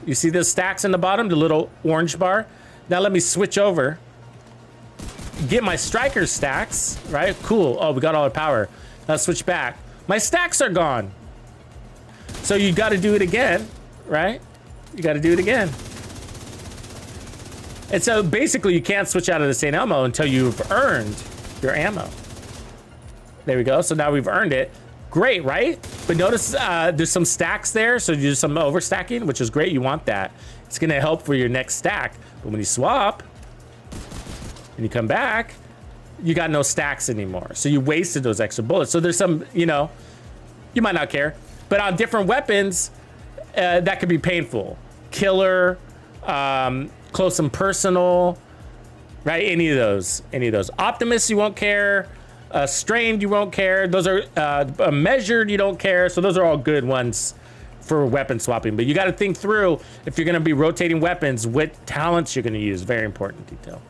You see those stacks in the bottom, the little orange bar? Now let me switch over. Get my Striker stacks, right? Cool. Oh, we got all our power. Now switch back. My stacks are gone. So you got to do it again, right? You got to do it again. And so basically you can't switch out of the St. Elmo until you've earned your ammo. There we go. So now we've earned it. Great, right? But notice there's some stacks there. So you do some overstacking, which is great. You want that. It's going to help for your next stack. But when you swap and you come back, you got no stacks anymore. So you wasted those extra bullets. So there's some, you know, you might not care. But on different weapons, that could be painful. Killer, close and personal, right? Any of those. Optimus, you won't care. Strained, you won't care. Those are measured, you don't care. So those are all good ones for weapon swapping. But you got to think through if you're going to be rotating weapons, what talents you're going to use. Very important detail.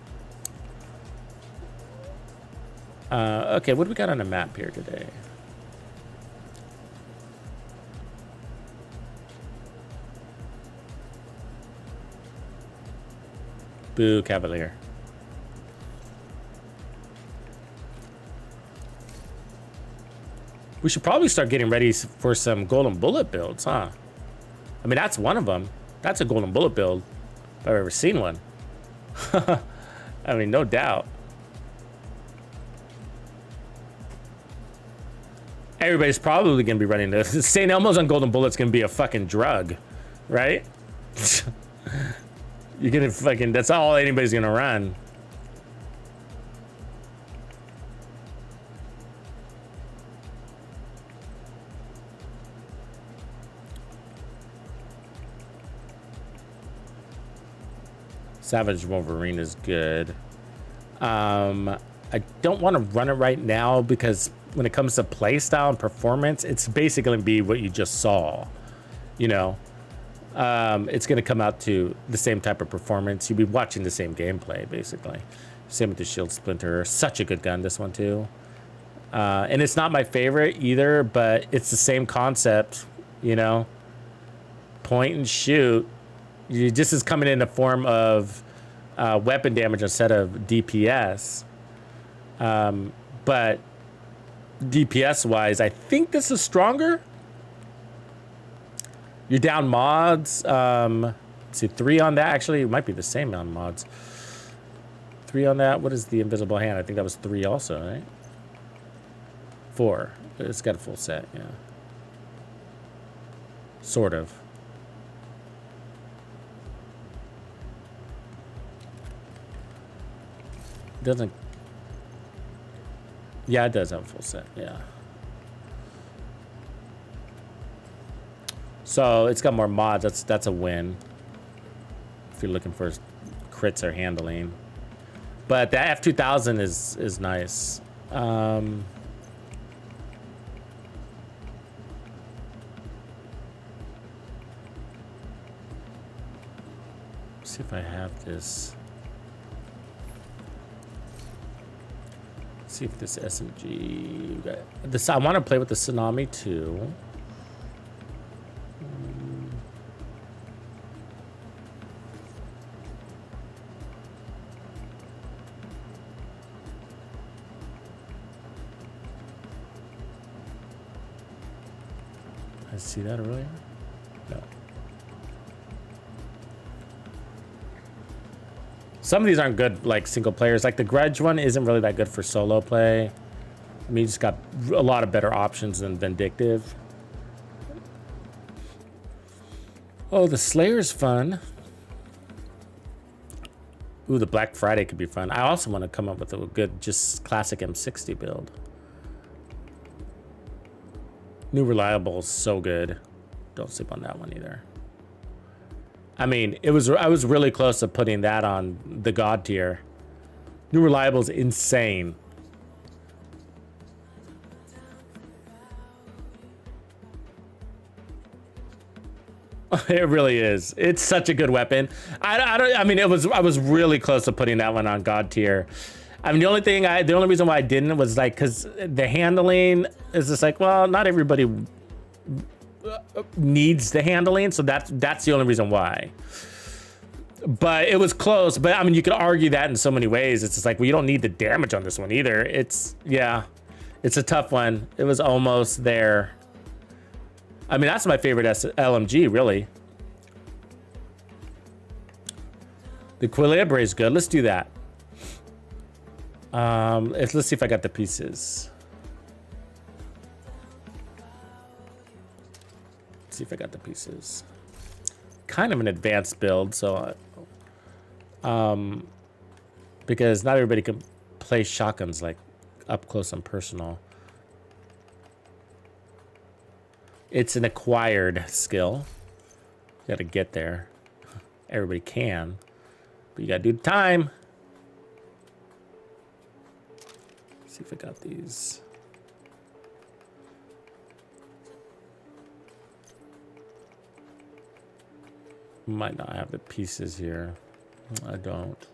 Okay, what do we got on the map here today? Boo, Cavalier. We should probably start getting ready for some golden bullet builds, huh? I mean, that's one of them. That's a golden bullet build, if I've ever seen one. I mean, no doubt. Everybody's probably gonna be running this. St. Elmo's on golden bullet's gonna be a fucking drug, right? You're gonna fucking, that's all anybody's gonna run. Savage Wolverine is good. I don't want to run it right now because when it comes to playstyle and performance, it's basically gonna be what you just saw, you know. It's going to come out to the same type of performance. You'll be watching the same gameplay, basically. Same with the Shield Splinter. Such a good gun, this one, too. And it's not my favorite either, but it's the same concept, you know. Point and shoot. This is coming in the form of weapon damage instead of DPS. But DPS-wise, I think this is stronger. You're down mods. Let's see, 3 on that. Actually, it might be the same on mods. 3 on that. What is the invisible hand? I think that was 3 also, right? 4. It's got a full set, yeah. Sort of. Doesn't. Yeah, it does have a full set, yeah. So it's got more mods. That's a win. If you're looking for crits or handling, but the F2000 is nice. See if I have this. See if this SMG. This I want to play with the Tsunami too. See that earlier? No. Some of these aren't good, like single players. Like the Grudge one isn't really that good for solo play. I mean, you just got a lot of better options than Vindictive. Oh, the Slayer's fun. Ooh, the Black Friday could be fun. I also want to come up with a good, just classic M60 build. New Reliable is so good. Don't sleep on that one either. I mean, I was really close to putting that on the God tier. New reliable is insane. It really is. It's such a good weapon. I mean, I was really close to putting that one on God tier. I mean, the only reason why I didn't was like, cause the handling is just like, well, not everybody needs the handling. So that's the only reason why. But it was close. But I mean, you could argue that in so many ways. It's just like, well, you don't need the damage on this one either. Yeah, it's a tough one. It was almost there. I mean, that's my favorite LMG, really. The Equilibre is good. Let's do that. Let's see if I got the pieces. Let's see if I got the pieces. Kind of an advanced build, so because not everybody can play shotguns like up close and personal. It's an acquired skill. You gotta get there. Everybody can, but you gotta do the time. Let's see if I got these. Might not have the pieces here. I don't.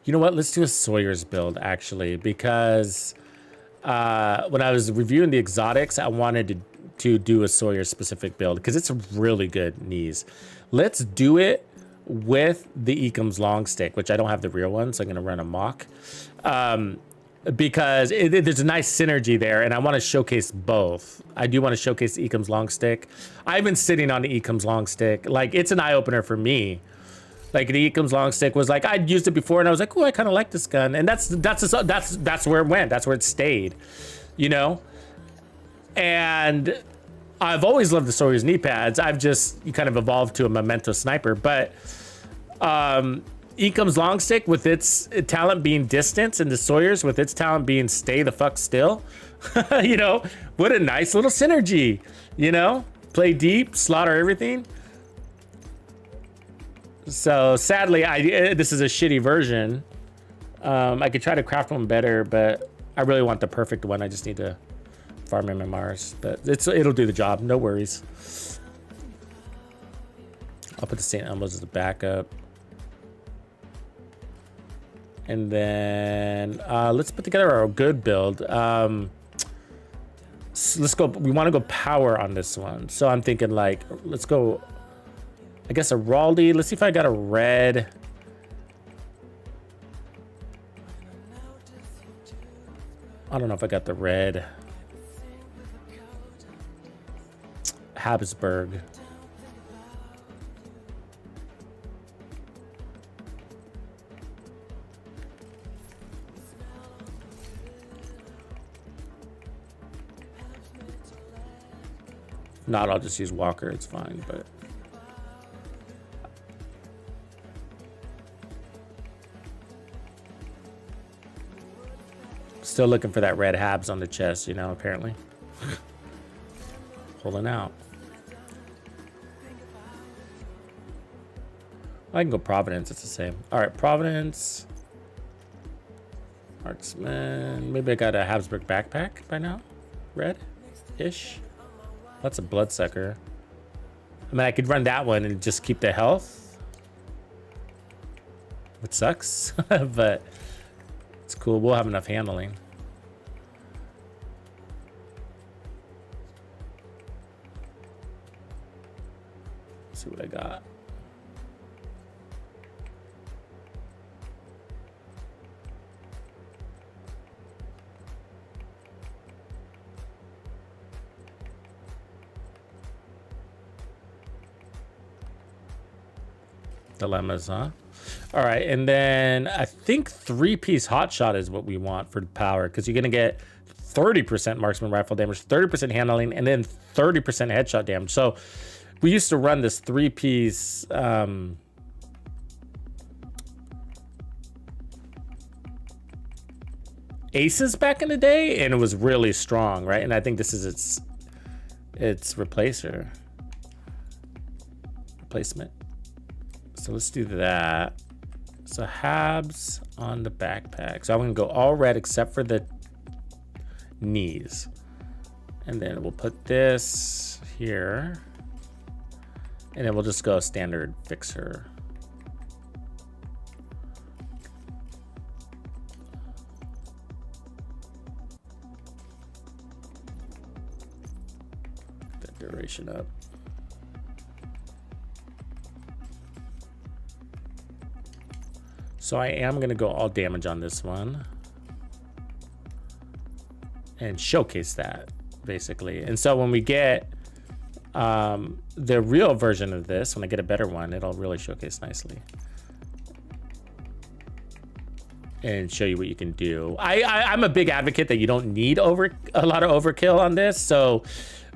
You know what? Let's do a Sawyer's build, actually, because when I was reviewing the exotics, I wanted to do a Sawyer specific build because it's a really good knees. Let's do it with the Ecom's long stick, which I don't have the real one, so I'm going to run a mock. Because there's a nice synergy there, and I want to showcase both. I do want to showcase the Ecom's long stick. I've been sitting on the Ecom's long stick. Like, it's an eye-opener for me. Like, the Ecom's long stick was like, I'd used it before, and I was like, oh, I kind of like this gun. And that's where it went. That's where it stayed, you know? And I've always loved the Sawyer's knee pads. I've just kind of evolved to a Memento sniper. But Ecom's long stick with its talent being distance, and the Sawyer's with its talent being stay the fuck still, you know? What a nice little synergy, you know? Play deep, slaughter everything. So sadly, this is a shitty version. I could try to craft one better, but I really want the perfect one. I just need to farm MMRs, but it'll do the job. No worries. I'll put the St. Elmo's as the backup. And then let's put together our good build. So let's go. We want to go power on this one. So I'm thinking like, let's go. I guess a Raldi. Let's see if I got a red. I don't know if I got the red. Habsburg. Not, I'll just use Walker. It's fine, but. Still looking for that red Habs on the chest, you know, apparently. Holding out. I can go Providence, it's the same. All right, Providence. Marksman. Maybe I got a Habsburg backpack by now. Red-ish. That's a bloodsucker. I mean, I could run that one and just keep the health. It sucks, but it's cool. We'll have enough handling. Let's see what I got. Dilemmas, huh? All right, and then I think 3-piece hotshot is what we want for the power, because you're gonna get 30% marksman rifle damage, 30% handling, and then 30% headshot damage. So we used to run this 3-piece aces back in the day, and it was really strong, right? And I think this is its replacement. So let's do that. So Habs on the backpack. So I'm gonna go all red except for the knees. And then we'll put this here. And then we'll just go standard fixer. Get that duration up. So I am gonna go all damage on this one. And showcase that, basically. And so when we get the real version of this, when I get a better one, it'll really showcase nicely and show you what you can do. I'm a big advocate that you don't need a lot of overkill on this. So,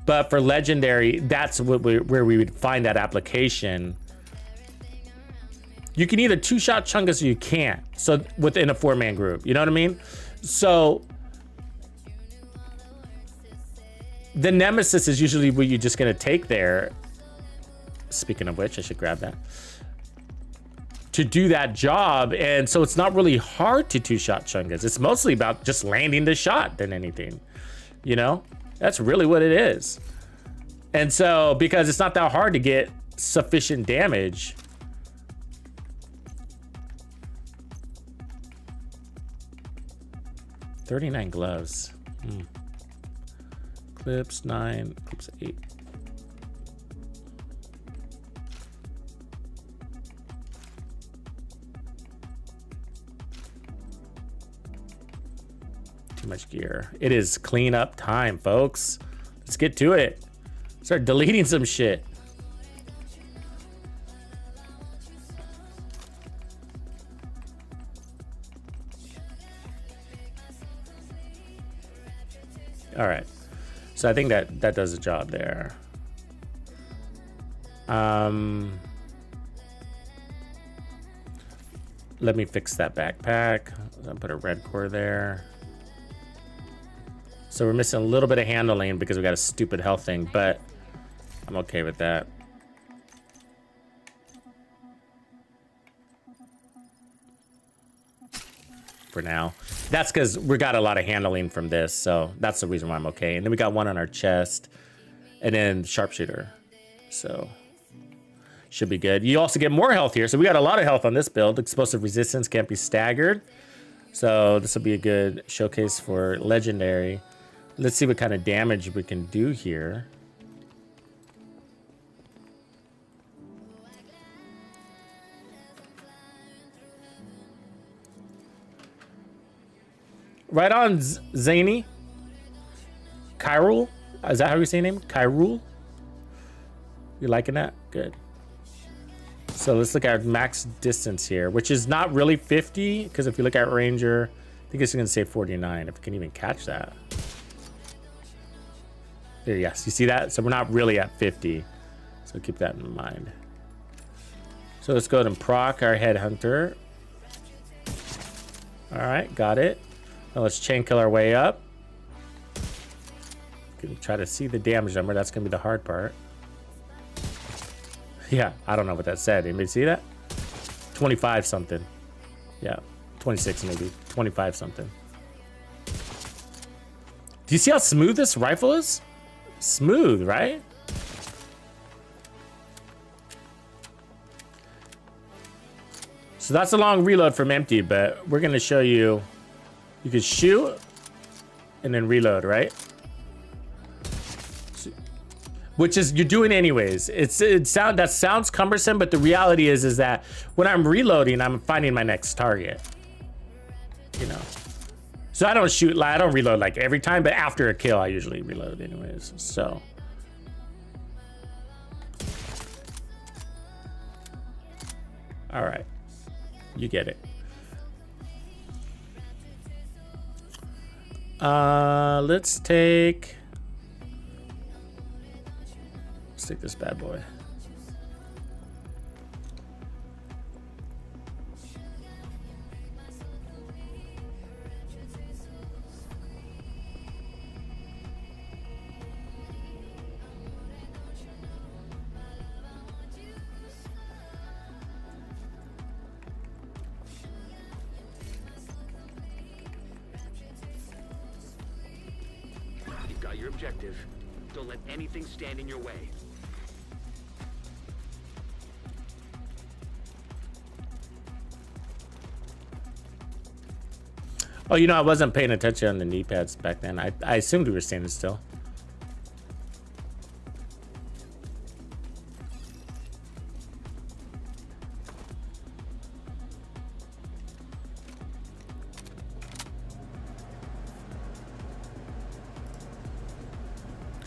but for legendary, that's where we would find that application. You can either two-shot Chungus or you can't. So within a 4-man group, you know what I mean? So the Nemesis is usually what you're just gonna take there. Speaking of which, I should grab that. To do that job, and so it's not really hard to two-shot Chungus. It's mostly about just landing the shot than anything, you know? That's really what it is. And so, because it's not that hard to get sufficient damage. $39 gloves. Clips 9, clips 8. Too much gear. It is cleanup time, folks. Let's get to it. Start deleting some shit. All right. So I think that does the job there. Let me fix that backpack. I'll put a red core there. So we're missing a little bit of handling because we got a stupid health thing, but I'm okay with that. For now. That's because we got a lot of handling from this, so that's the reason why I'm okay. And then we got one on our chest, and then sharpshooter. So should be good. You also get more health here, so we got a lot of health on this build. Explosive resistance can't be staggered. So this will be a good showcase for legendary. Let's see what kind of damage we can do here. Right on, Zany. Kyrul? Is that how you say your name? Kyrul? You liking that? Good. So let's look at max distance here, which is not really 50, because if you look at Ranger, I think it's going to say 49, if you can even catch that. There, yes, you see that? So we're not really at 50. So keep that in mind. So let's go ahead and proc our headhunter. All right, got it. Now let's chain kill our way up. Can try to see the damage number. That's gonna be the hard part. Yeah, I don't know what that said. Anybody see that? 25 something. Yeah, 26 maybe. 25 something. Do you see how smooth this rifle is? Smooth, right? So that's a long reload from empty, but we're gonna show you. You can shoot and then reload, right? Which is you're doing anyways. That sounds cumbersome, but the reality is that when I'm reloading, I'm finding my next target. You know. So I don't reload like every time, but after a kill, I usually reload anyways. So. All right. You get it. Let's take this bad boy. got your objective. Don't let anything stand in your way. Oh, you know, I wasn't paying attention on the knee pads back then. I assumed we were standing still.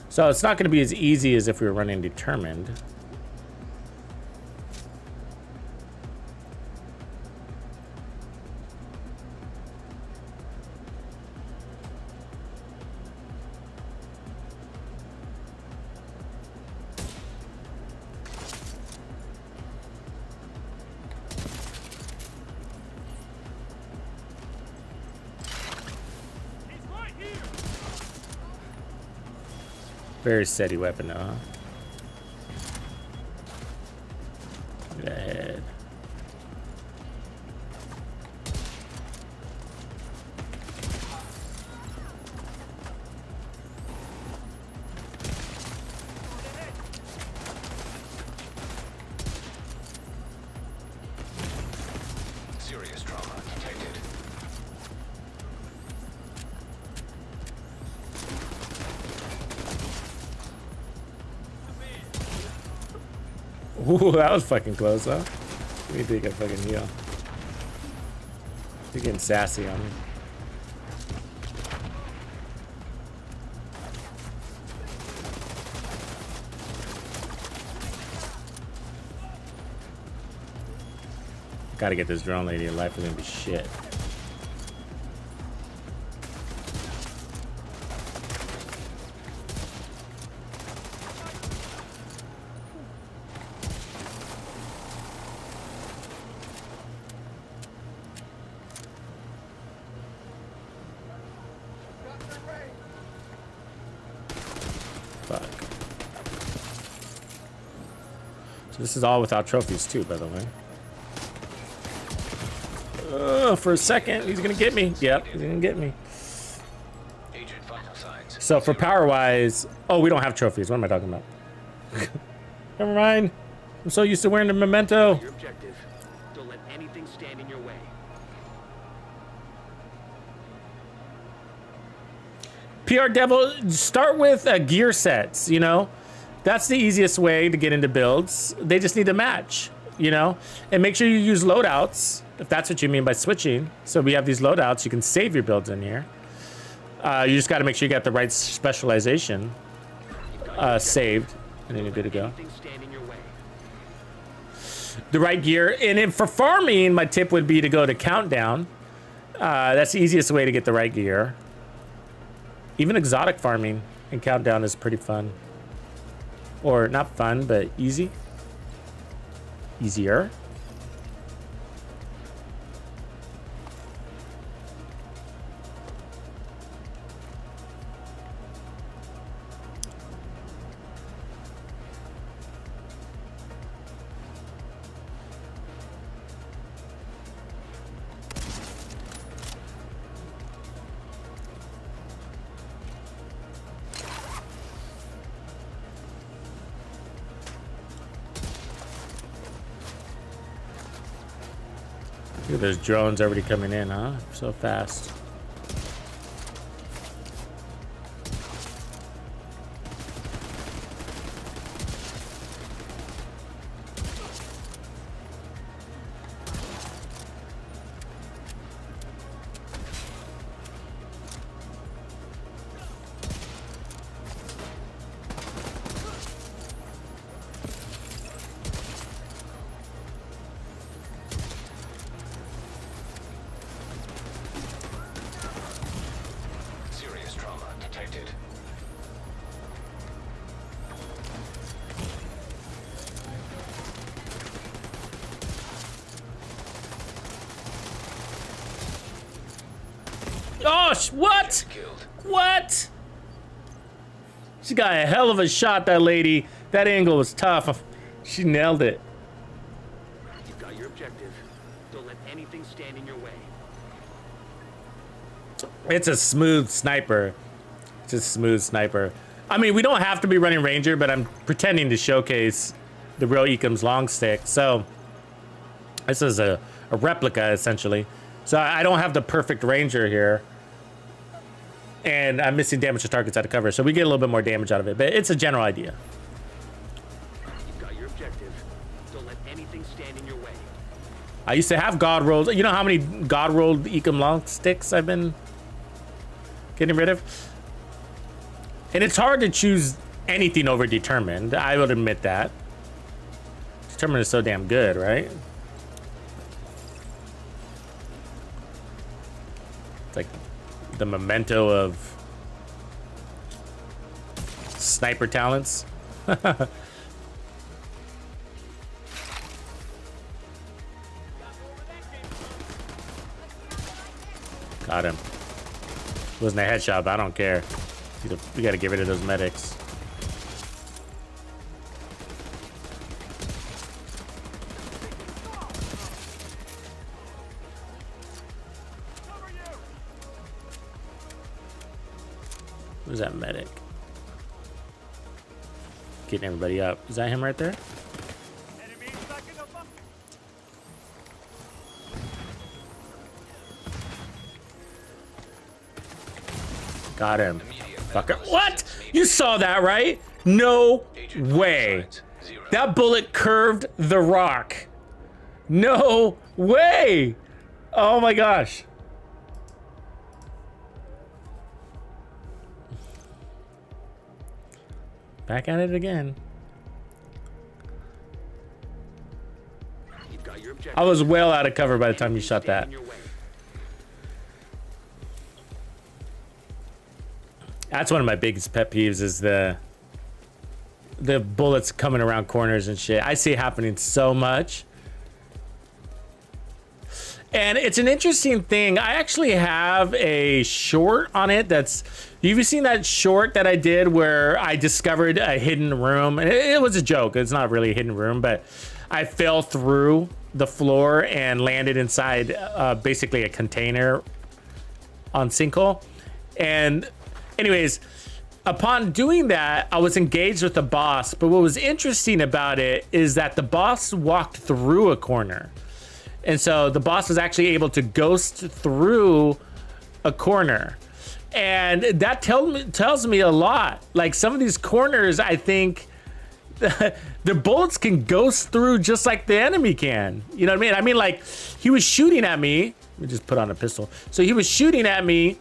So it's not going to be as easy as if we were running determined. Very steady weapon, though, huh? Look at that head. Serious trauma detected. Ooh, that was fucking close, huh? Let me take a fucking heal. You're getting sassy on me. Gotta get this drone lady. Her life is gonna be shit. Fuck. So this is all without trophies too, by the way. For a second, he's gonna get me. Yep, he's gonna get me. Agent vital signs. So for power wise, oh, we don't have trophies. What am I talking about? Never mind. I'm so used to wearing the memento. Your objective. Don't let anything stand in your way. PR Devil, start with gear sets, you know? That's the easiest way to get into builds. They just need to match, you know? And make sure you use loadouts, if that's what you mean by switching. So we have these loadouts. You can save your builds in here. You just got to make sure you got the right specialization saved, and then you're good to go. Anything stand in your way. The right gear. And then for farming, my tip would be to go to Countdown. That's the easiest way to get the right gear. Even exotic farming in Countdown is pretty fun. Or not fun, but easy. Easier. Look at those drones already coming in, huh? So fast. Serious trauma detected. Oh, what? Killed. What? She got a hell of a shot, that lady. That angle was tough. She nailed it. You've got your objective. Don't let anything stand in your way. It's a smooth sniper. Just smooth sniper. I mean, we don't have to be running Ranger, but I'm pretending to showcase the real Ecom's long stick. So this is a replica, essentially. So I don't have the perfect Ranger here. And I'm missing damage to targets out of cover. So we get a little bit more damage out of it. But it's a general idea. You've got your objective. Don't let anything stand in your way. I used to have God rolled. You know how many God rolled Ecom long sticks I've been getting rid of? And it's hard to choose anything over Determined. I would admit that. Determined is so damn good, right? It's like the memento of sniper talents. Got him. Wasn't a headshot, but I don't care. We gotta get rid of those medics. Who's that medic? Getting everybody up. Is that him right there? Got him. Fucker. What? You saw that, right? No way. That bullet curved the rock. No way. Oh my gosh. Back at it again. You've got your objective. I was well out of cover by the time you shot that. That's one of my biggest pet peeves is the bullets coming around corners and shit. I see it happening so much. And it's an interesting thing. I actually have a short on it that's... Have you seen that short that I did where I discovered a hidden room? And it was a joke. It's not really a hidden room, but I fell through the floor and landed inside basically a container on sinkhole. And anyways, upon doing that, I was engaged with the boss. But what was interesting about it is that the boss walked through a corner. And so the boss was actually able to ghost through a corner. And that tells me a lot. Like some of these corners, I think the bullets can ghost through just like the enemy can. You know what I mean? I mean, like he was shooting at me. Let me just put on a pistol. So he was shooting at me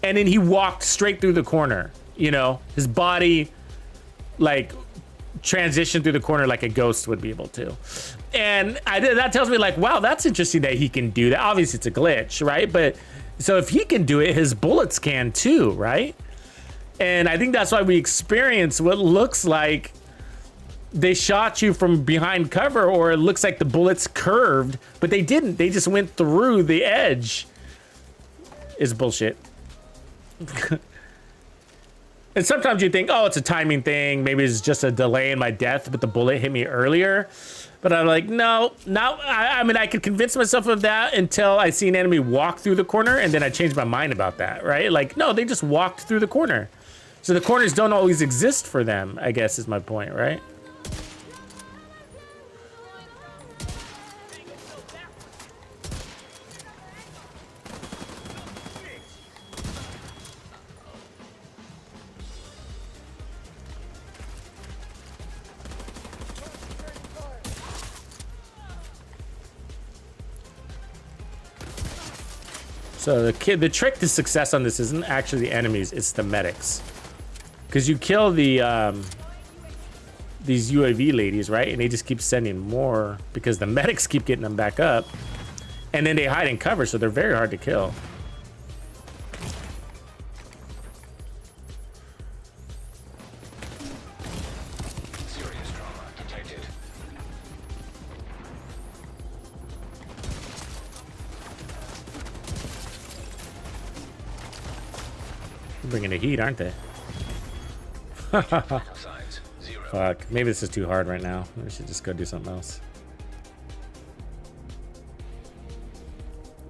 and then he walked straight through the corner. You know, his body like transitioned through the corner like a ghost would be able to. And that tells me like, wow, that's interesting that he can do that. Obviously it's a glitch, right? But so if he can do it, his bullets can too, right? And I think that's why we experience what looks like they shot you from behind cover, or it looks like the bullets curved, but they didn't. They just went through the edge. Is bullshit. And sometimes you think, oh, it's a timing thing. Maybe it's just a delay in my death, but the bullet hit me earlier. But I'm like, no. I mean, I could convince myself of that until I see an enemy walk through the corner, and then I changed my mind about that, right? Like, no, they just walked through the corner. So the corners don't always exist for them, I guess is my point, right? So the trick to success on this isn't actually the enemies, it's the medics. Because you kill the these UAV ladies, right? And they just keep sending more because the medics keep getting them back up. And then they hide in cover, so they're very hard to kill. Serious trauma detected. They're bringing the heat, aren't they? Vital signs 0. Fuck, maybe this is too hard right now. I should just go do something else.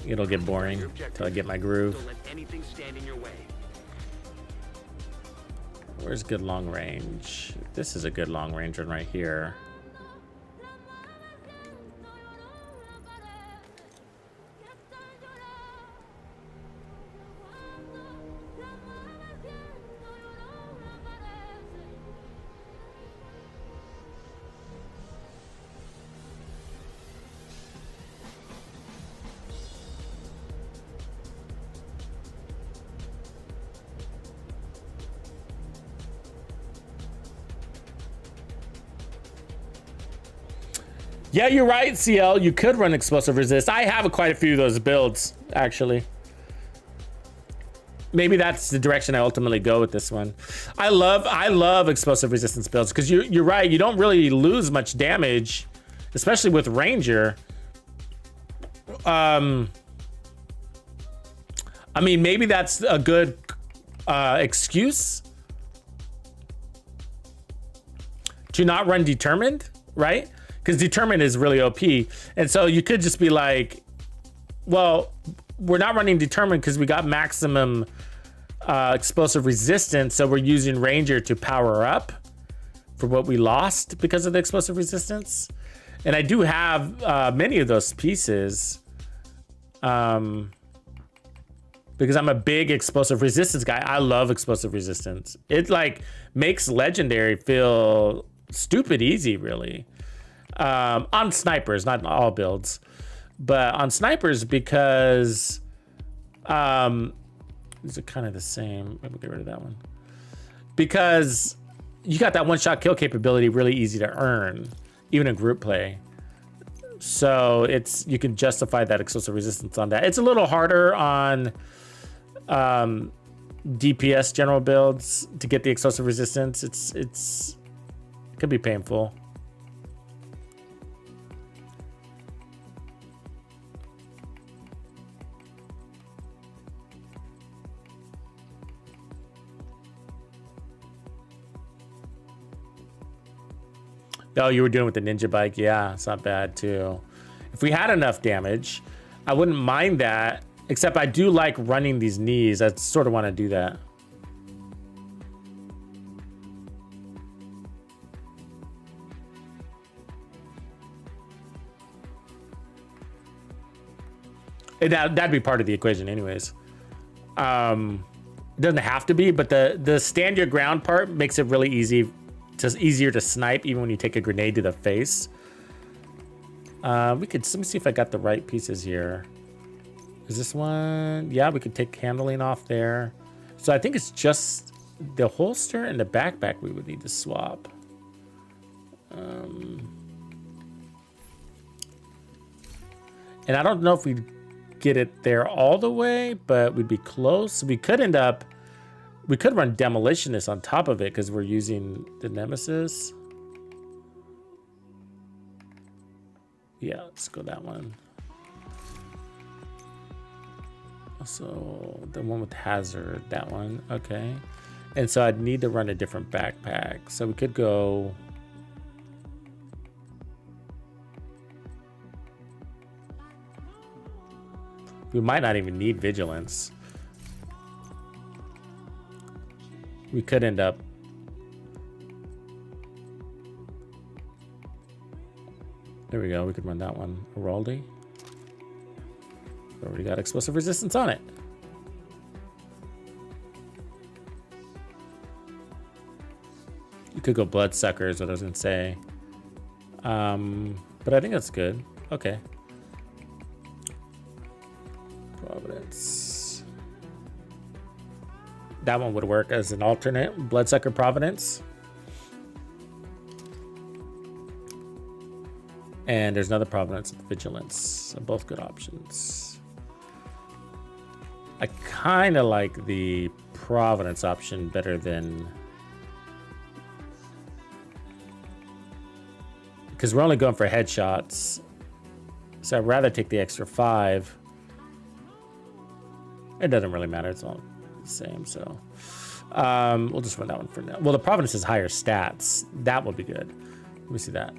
It'll get boring until I get my groove. Don't let anything stand in your way. Where's good long range? This is a good long range one right here. Yeah, you're right, CL. You could run explosive resist. I have quite a few of those builds, actually. Maybe that's the direction I ultimately go with this one. I love explosive resistance builds because you're right. You don't really lose much damage, especially with Ranger. I mean, maybe that's a good excuse to not run Determined, right? Because Determined is really OP. And so you could just be like, well, we're not running Determined because we got maximum explosive resistance. So we're using Ranger to power up for what we lost because of the explosive resistance. And I do have many of those pieces because I'm a big explosive resistance guy. I love explosive resistance. It like makes Legendary feel stupid easy, really. On snipers, not all builds, but on snipers because these are kind of the same. Let me get rid of that one because you got that one-shot kill capability really easy to earn, even in group play. So it's you can justify that explosive resistance on that. It's a little harder on DPS general builds to get the explosive resistance. It could be painful. Oh, you were doing with the ninja bike. Yeah, it's not bad too. If we had enough damage, I wouldn't mind that. Except I do like running these knees. I sort of want to do that. That'd be part of the equation anyways. It doesn't have to be, but the stand your ground part makes it really easier to snipe even when you take a grenade to the face. Let me see if I got the right pieces here. Is this one? Yeah, we could take handling off there. So I think it's just the holster and the backpack we would need to swap. And I don't know if we'd get it there all the way, but we'd be close. We could run Demolitionist on top of it because we're using the Nemesis. Yeah, let's go that one. So the one with Hazard, that one, okay. And so I'd need to run a different backpack. So we could go. We might not even need Vigilance. We could end up. There we go. We could run that one. Heraldi. Already got explosive resistance on it. You could go Bloodsucker is what I was gonna say. But I think that's good. Okay. Providence. That one would work as an alternate. Bloodsucker Providence. And there's another Providence with Vigilance. So both good options. I kind of like the Providence option better than... because we're only going for headshots. So I'd rather take the extra 5. It doesn't really matter. It's all the same. So we'll just run that one for now. Well, the Providence has higher stats. That would be good. Let me see that.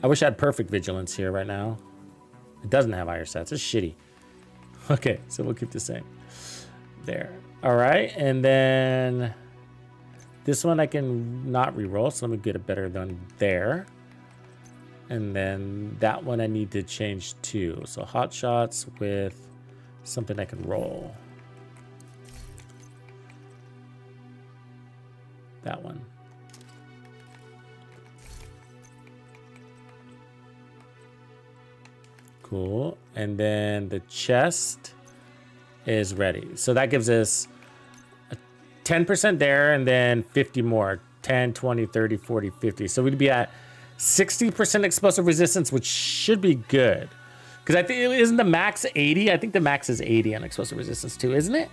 I wish I had perfect Vigilance here right now. It doesn't have higher stats. It's shitty. Okay, so we'll keep the same. There. All right, and then this one I can not reroll, so let me get a better than there. And then that one I need to change too. So hot shots with something I can roll. That one. Cool. And then the chest is ready. So that gives us a 10% there and then 50 more. 10, 20, 30, 40, 50. So we'd be at 60% explosive resistance, which should be good. Because I think, isn't the max 80? I think the max is 80 on explosive resistance too, isn't it?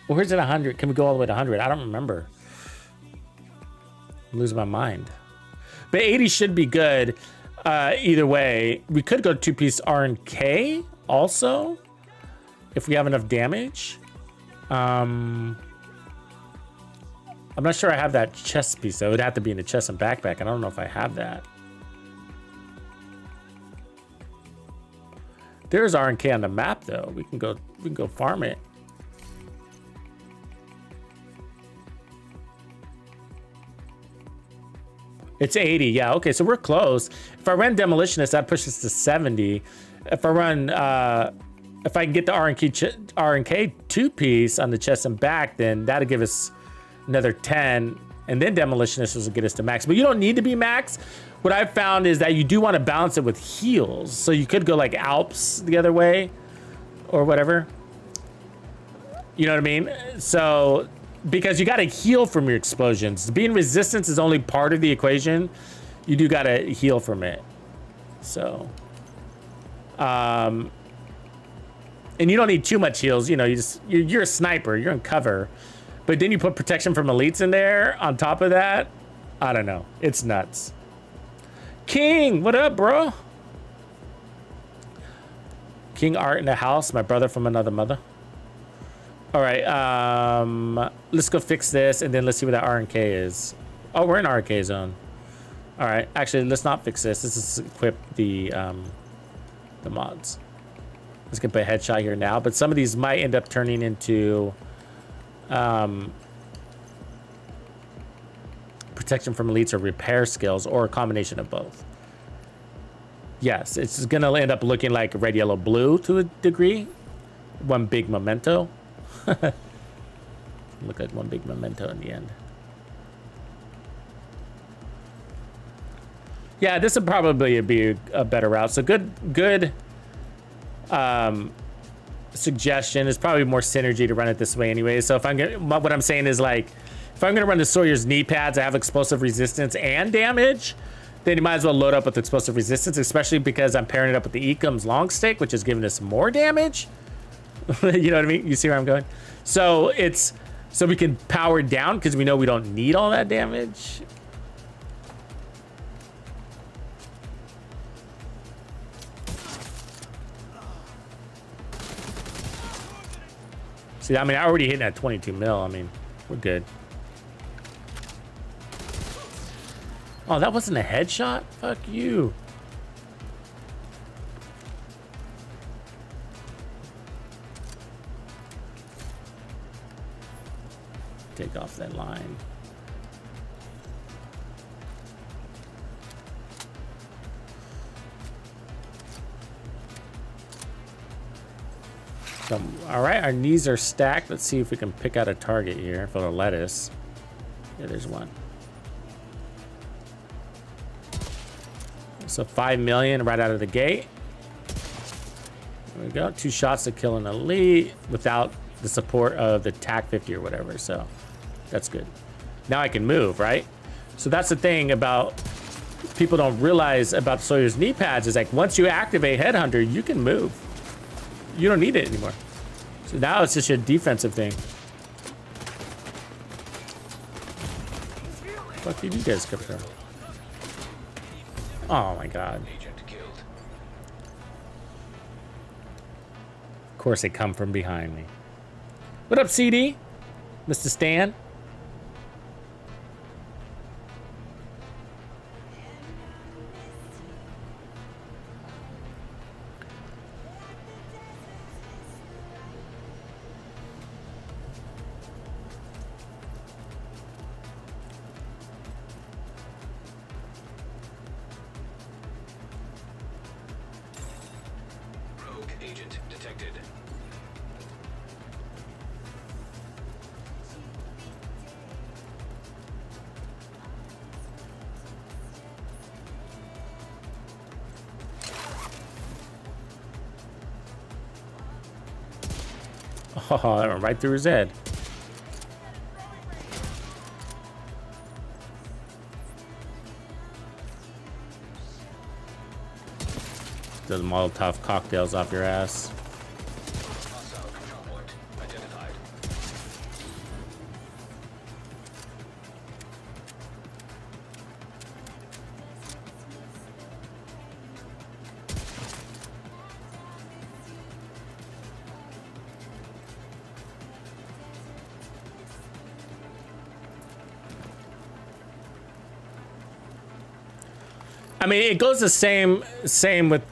Or is it 100? Can we go all the way to 100? I don't remember. I'm losing my mind. But 80 should be good. Either way, we could go 2-piece R&K also if we have enough damage. I'm not sure I have that chest piece though. It would have to be in the chest and backpack. I don't know if I have that. There's R&K on the map though. We can go farm it. It's 80, yeah, okay, so we're close. If I run Demolitionist, that pushes to 70. If I run, if I can get the R&K 2-piece on the chest and back, then that'll give us another 10, and then Demolitionist will get us to max. But you don't need to be max. What I've found is that you do want to balance it with heals. So you could go like Alps the other way, or whatever. You know what I mean? So, because you got to heal from your explosions. Being resistance is only part of the equation. You do got to heal from it. So, and you don't need too much heals. You know, you're a sniper. You're in cover. But then you put protection from elites in there on top of that. I don't know. It's nuts. King, what up, bro? King Art in the house. My brother from another mother. All right, let's go fix this, and then let's see what that R&K is. Oh, we're in R&K zone. All right, actually, let's not fix this. Let's just equip the mods. Let's get a headshot here now, but some of these might end up turning into protection from elites or repair skills, or a combination of both. Yes, it's gonna end up looking like red, yellow, blue to a degree. One big memento. Look like one big memento in the end. Yeah, this would probably be a better route. So good suggestion. It's probably more synergy to run it this way anyway. So if I'm gonna, what I'm saying is, like, if I'm gonna run the Sawyer's knee pads, I have explosive resistance and damage, then you might as well load up with explosive resistance, especially because I'm pairing it up with the Ecom's long stick, which is giving us more damage. You know what I mean? You see where I'm going? So it's, so we can power down because we know we don't need all that damage. See, I mean, I already hitting at 22 mil. I mean, we're good. Oh, that wasn't a headshot? Fuck you. Take off that line. So, all right, our knees are stacked. Let's see if we can pick out a target here for the lettuce. Yeah, there's one. So 5 million right out of the gate. There we go. 2 shots to kill an elite without the support of the TAC 50 or whatever. So that's good. Now I can move, right? So that's the thing about people don't realize about Sawyer's knee pads is, like, once you activate Headhunter, you can move. You don't need it anymore. So now it's just your defensive thing. Fuck did you guys come from? Oh my god. Agent killed. Of course they come from behind me. What up, CD? Mr. Stan? agent detected. Oh, that went right through his head. Those Molotov cocktails off your ass. Hostile control point identified. I mean, it goes the same with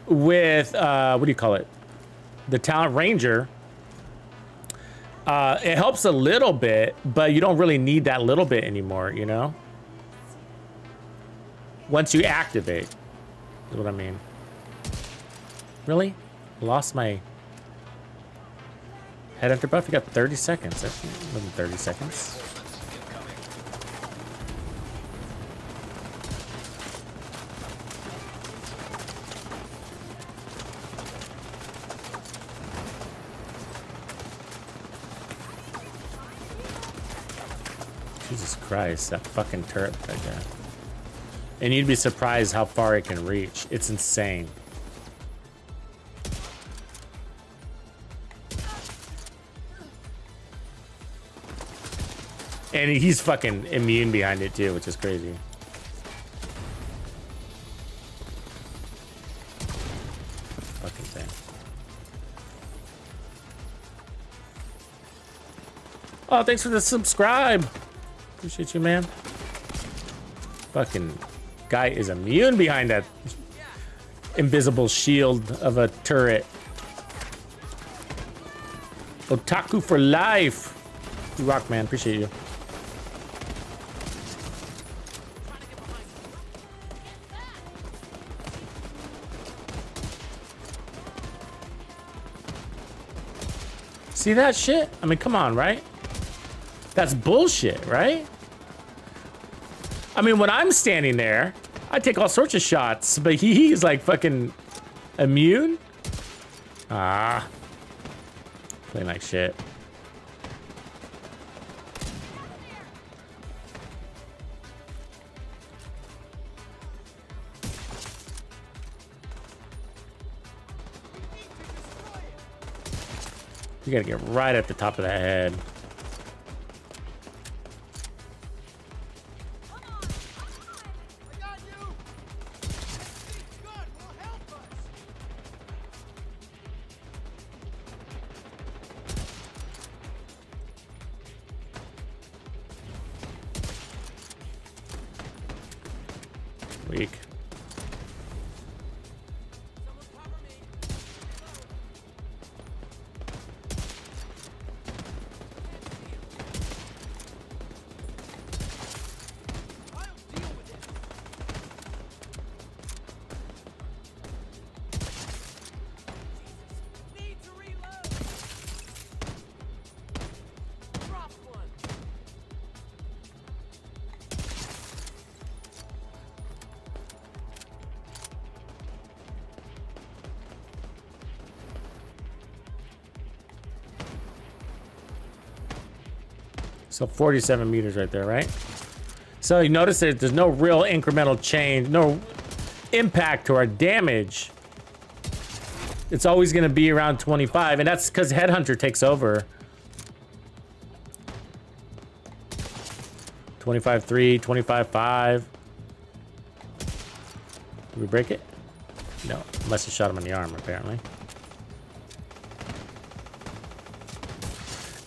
what do you call it? The Talent Ranger. It helps a little bit, but you don't really need that little bit anymore, you know? Once you activate, is what I mean. Really? Lost my headhunter buff? You got 30 seconds. That's more than 30 seconds. Jesus Christ, that fucking turret right there. And you'd be surprised how far it can reach. It's insane. And he's fucking immune behind it too, which is crazy. Fucking thing. Oh, thanks for the subscribe. Appreciate you, man. Fucking guy is immune behind that invisible shield of a turret. Otaku for life. You rock, man. Appreciate you. See that shit? I mean, come on, right? That's bullshit, right? I mean, when I'm standing there, I take all sorts of shots, but he's like fucking immune. Ah. Playing like shit. You gotta get right at the top of that head. Weak. So 47 meters right there, right? So you notice that there's no real incremental change, no impact to our damage. It's always going to be around 25, and that's because Headhunter takes over. 25.3, 25.5. Did we break it? No, unless you shot him in the arm, apparently.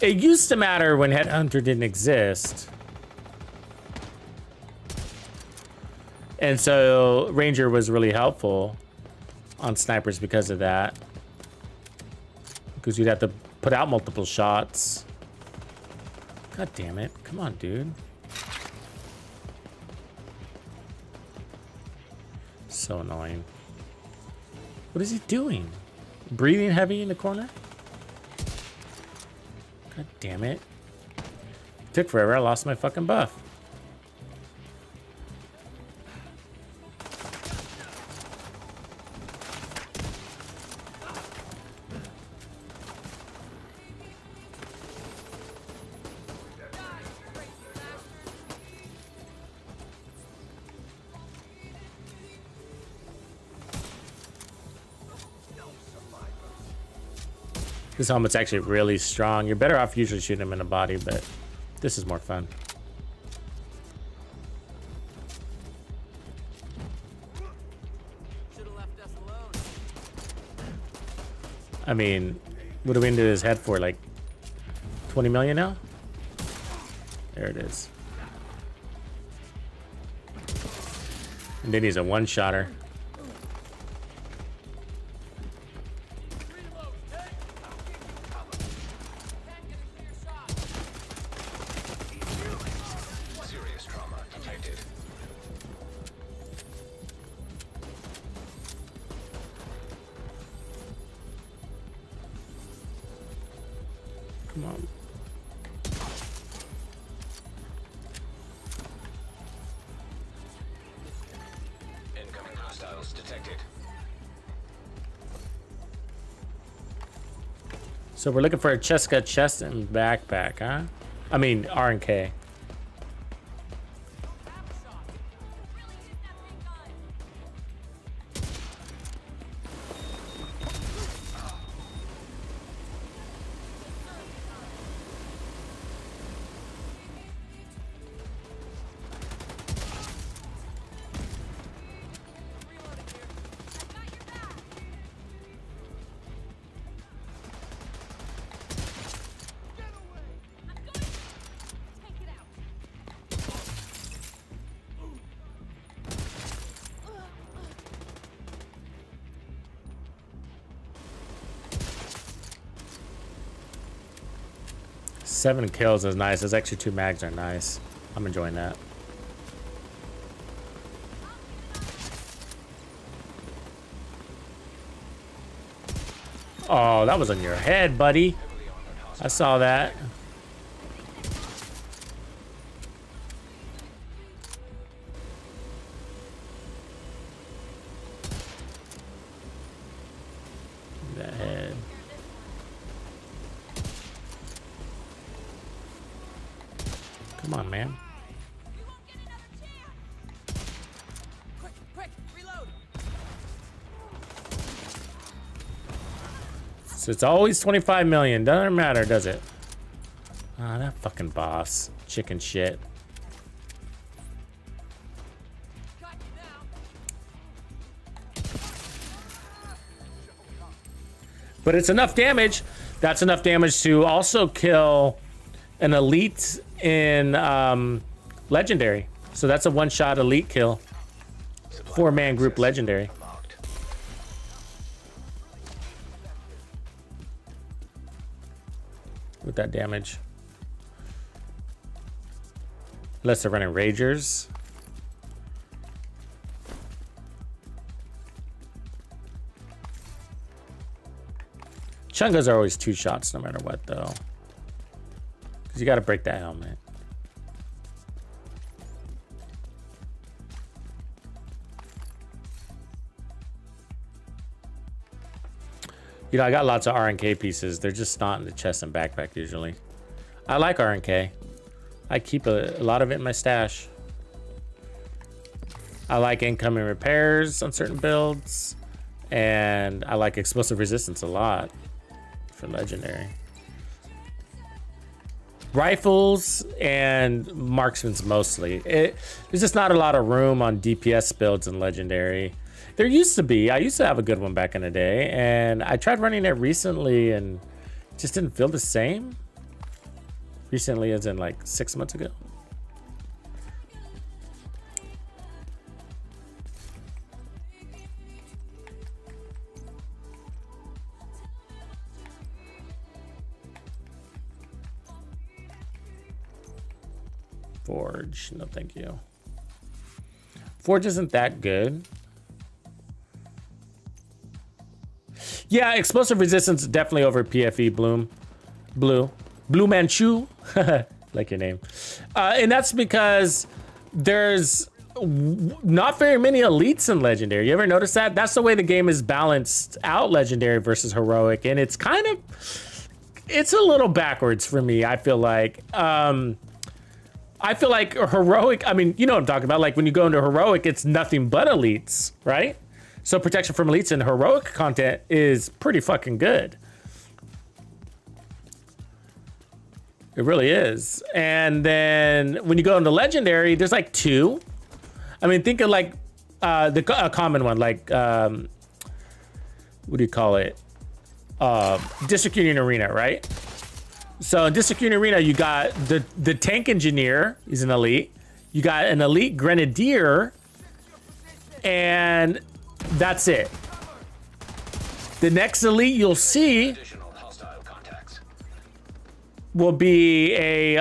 It used to matter when Headhunter didn't exist. And so Ranger was really helpful on snipers because of that. Because you'd have to put out multiple shots. God damn it. Come on, dude. So annoying. What is he doing? Breathing heavy in the corner? God damn it. Took forever. I lost my fucking buff. This helmet's actually really strong. You're better off usually shooting him in the body, but this is more fun. I mean, what are we into his head for? Like 20 million now? There it is. And then he's a one-shotter. Serious trauma detected. Come on. Incoming hostiles detected. So we're looking for a Cheska chest and backpack, huh? I mean, R&K. Seven kills is nice. Those extra 2 mags are nice. I'm enjoying that. Oh, that was on your head, buddy. I saw that. That head. Come on, man. So it's always 25 million. Doesn't matter, does it? Ah, that fucking boss. Chicken shit. But it's enough damage. That's enough damage to also kill an elite in legendary. So that's a one-shot elite kill. 4-man group legendary. Marked. With that damage. Unless they're running Ragers. Chungas are always 2 shots no matter what, though. Because you got to break that helmet. You know, I got lots of R&K pieces. They're just not in the chest and backpack usually. I like R&K. I keep a lot of it in my stash. I like incoming repairs on certain builds. And I like explosive resistance a lot for legendary. Rifles and marksmans mostly. There's just not a lot of room on DPS builds in legendary. There used to be. I used to have a good one back in the day, and I tried running it recently and it just didn't feel the same. Recently as in like 6 months ago. Forge, no thank you. Forge isn't that good. Yeah, explosive resistance definitely over PFE Blue Manchu, like your name. And that's because there's not very many elites in Legendary. You ever notice that? That's the way the game is balanced out, Legendary versus Heroic. And it's kind of, it's a little backwards for me, I feel like. I feel like Heroic, I mean, you know what I'm talking about. Like when you go into Heroic, it's nothing but elites, right? So protection from elites and Heroic content is pretty fucking good. It really is. And then when you go into Legendary, there's like 2. I mean, think of like a common one, like, what do you call it? District Union Arena, right? So in District Union Arena, you got the tank engineer, he's an elite. You got an elite grenadier, and that's it. The next elite you'll see Additional hostile contacts. will be a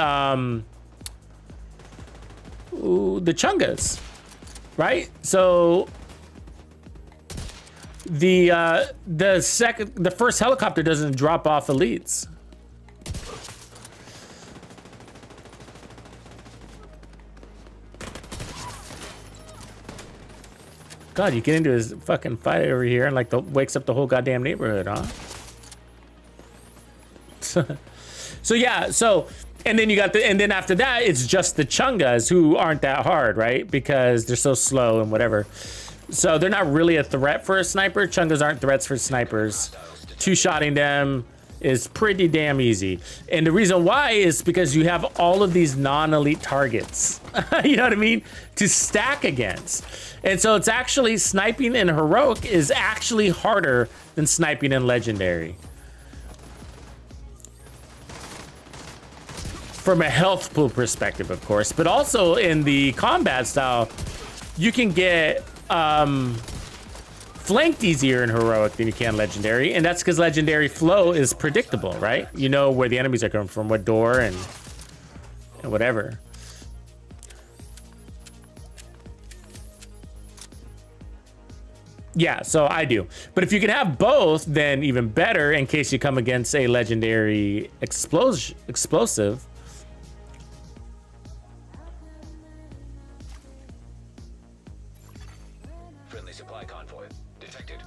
the Chungas, right? So the first helicopter doesn't drop off elites. God, you get into his fucking fight over here and like wakes up the whole goddamn neighborhood, huh? So yeah, and then you got and then after that, it's just the Chungas who aren't that hard, right? Because they're so slow and whatever. So they're not really a threat for a sniper. Chungas aren't threats for snipers. Two-shotting them is pretty damn easy. And the reason why is because you have all of these non-elite targets, you know what I mean, to stack against. And so it's actually sniping in Heroic is actually harder than sniping in Legendary. From a health pool perspective, of course, but also in the combat style, you can get flanked easier in Heroic than you can Legendary, and that's because Legendary flow is predictable, right? You know where the enemies are coming from, what door, and whatever. Yeah, so I do. But if you can have both, then even better in case you come against a Legendary explosive. Supply convoy detected.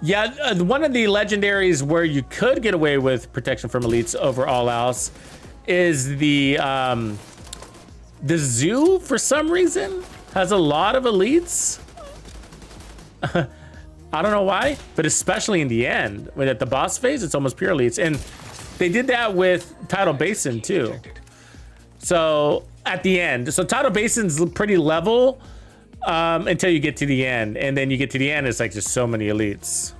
Yeah, one of the legendaries where you could get away with protection from elites over all else is the zoo. For some reason, has a lot of elites. I don't know why, but especially in the end, when at the boss phase, it's almost pure elites, and they did that with Tidal Basin too. So at the end, so Tidal Basin's pretty level until you get to the end, and then you get to the end, it's like just so many elites.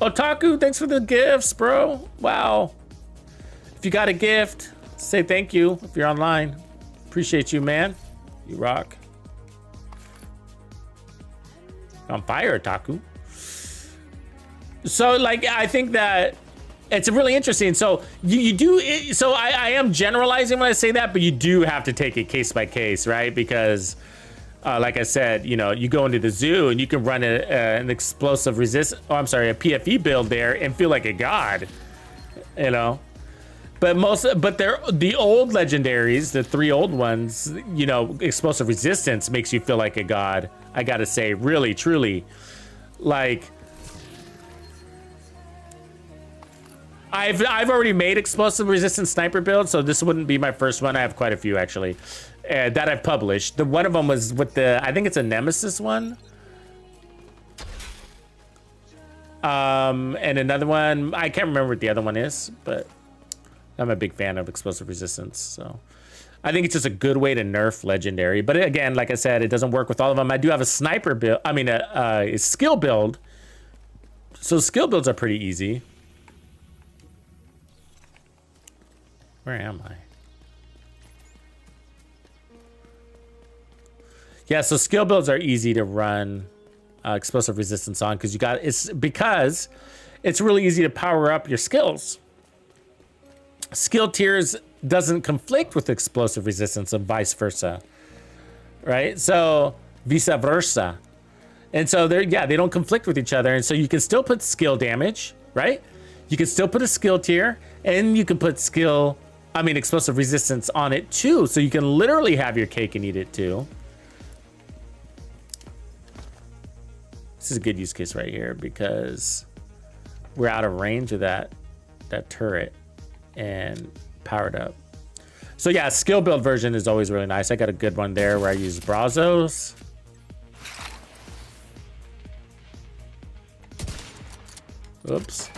Otaku, thanks for the gifts, bro. Wow. If you got a gift, say thank you if you're online. Appreciate you, man. You rock. On fire, Otaku. So like, I think that it's really interesting. So you do, so I am generalizing when I say that, but you do have to take it case by case, right? Because like I said, you know, you go into the zoo and you can run an explosive a PFE build there and feel like a god, you know? But they're the old legendaries, the 3 old ones, you know, explosive resistance makes you feel like a god. I gotta say, really, truly, like, I've already made explosive resistance sniper build, so this wouldn't be my first one. I have quite a few actually that I've published. One of them was with I think it's a Nemesis one. And another one, I can't remember what the other one is, but I'm a big fan of explosive resistance, so I think it's just a good way to nerf legendary. But again, like I said, it doesn't work with all of them. I do have a sniper build, I mean a skill build. So skill builds are pretty easy. Where am I? Yeah, so skill builds are easy to run explosive resistance on because it's really easy to power up your skills. Skill tiers doesn't conflict with explosive resistance and vice versa, right? So vice versa. And so they're, yeah, they don't conflict with each other. And so you can still put skill damage, right? You can still put a skill tier, and you can put explosive resistance on it too. So you can literally have your cake and eat it too. This is a good use case right here because we're out of range of that turret and powered up. So yeah, skill build version is always really nice. I got a good one there where I use Brazos. Oops.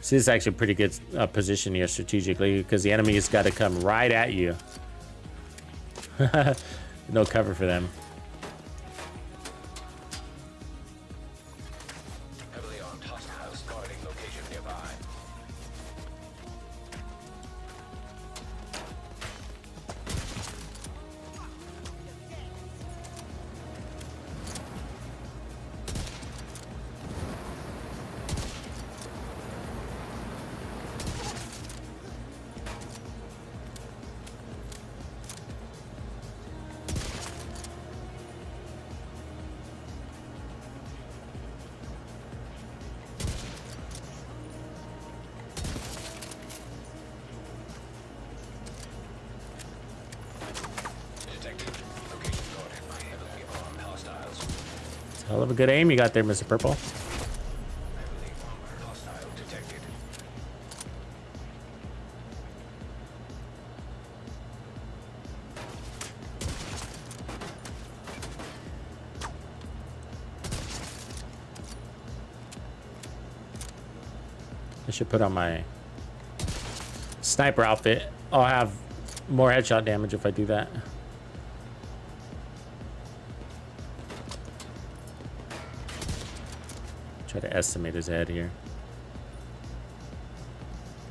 See, this is actually a pretty good position here strategically because the enemy has got to come right at you. No cover for them. Heavily armed hostiles guarding location nearby. Hell of a good aim you got there, Mr. Purple. Hostile detected. I should put on my sniper outfit. I'll have more headshot damage if I do that. Try to estimate his head here.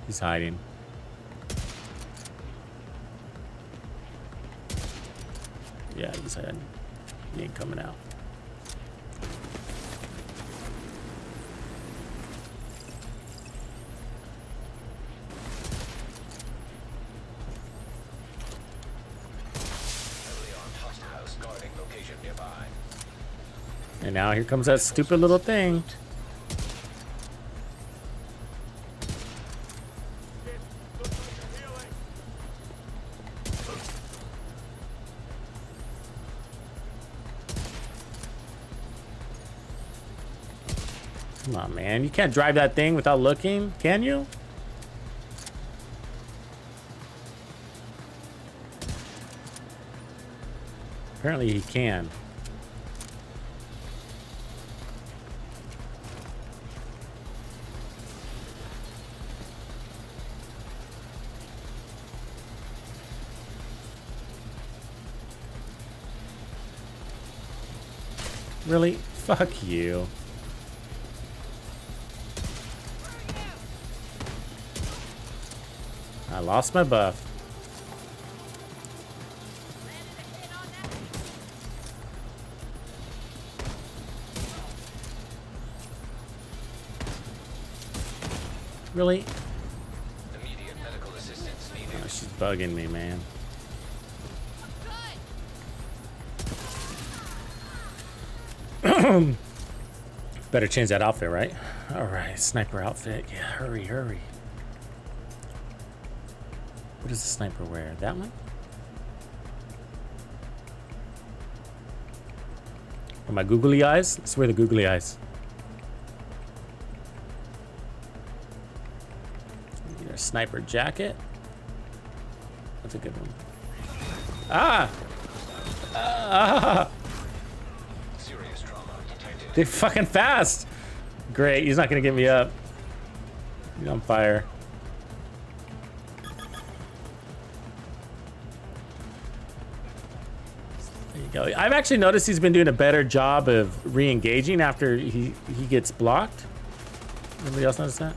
He's hiding. Yeah, he's hiding. He ain't coming out. Heavily armed hostiles guarding location nearby. And now here comes that stupid little thing. Come on, man. You can't drive that thing without looking, can you? Apparently he can. Really? Fuck you. I lost my buff. Really? Immediate medical assistance needed. Oh, she's bugging me, man. Better change that outfit, right? All right, sniper outfit. Yeah, hurry, hurry. What does the sniper wear? That one? Or my googly eyes? Let's wear the googly eyes. Get a sniper jacket. That's a good one. Ah! Ah! Serious trauma detected. They're fucking fast. Great, he's not gonna get me up. He's on fire. There you go. I've actually noticed he's been doing a better job of re-engaging after he gets blocked. Anybody else notice that?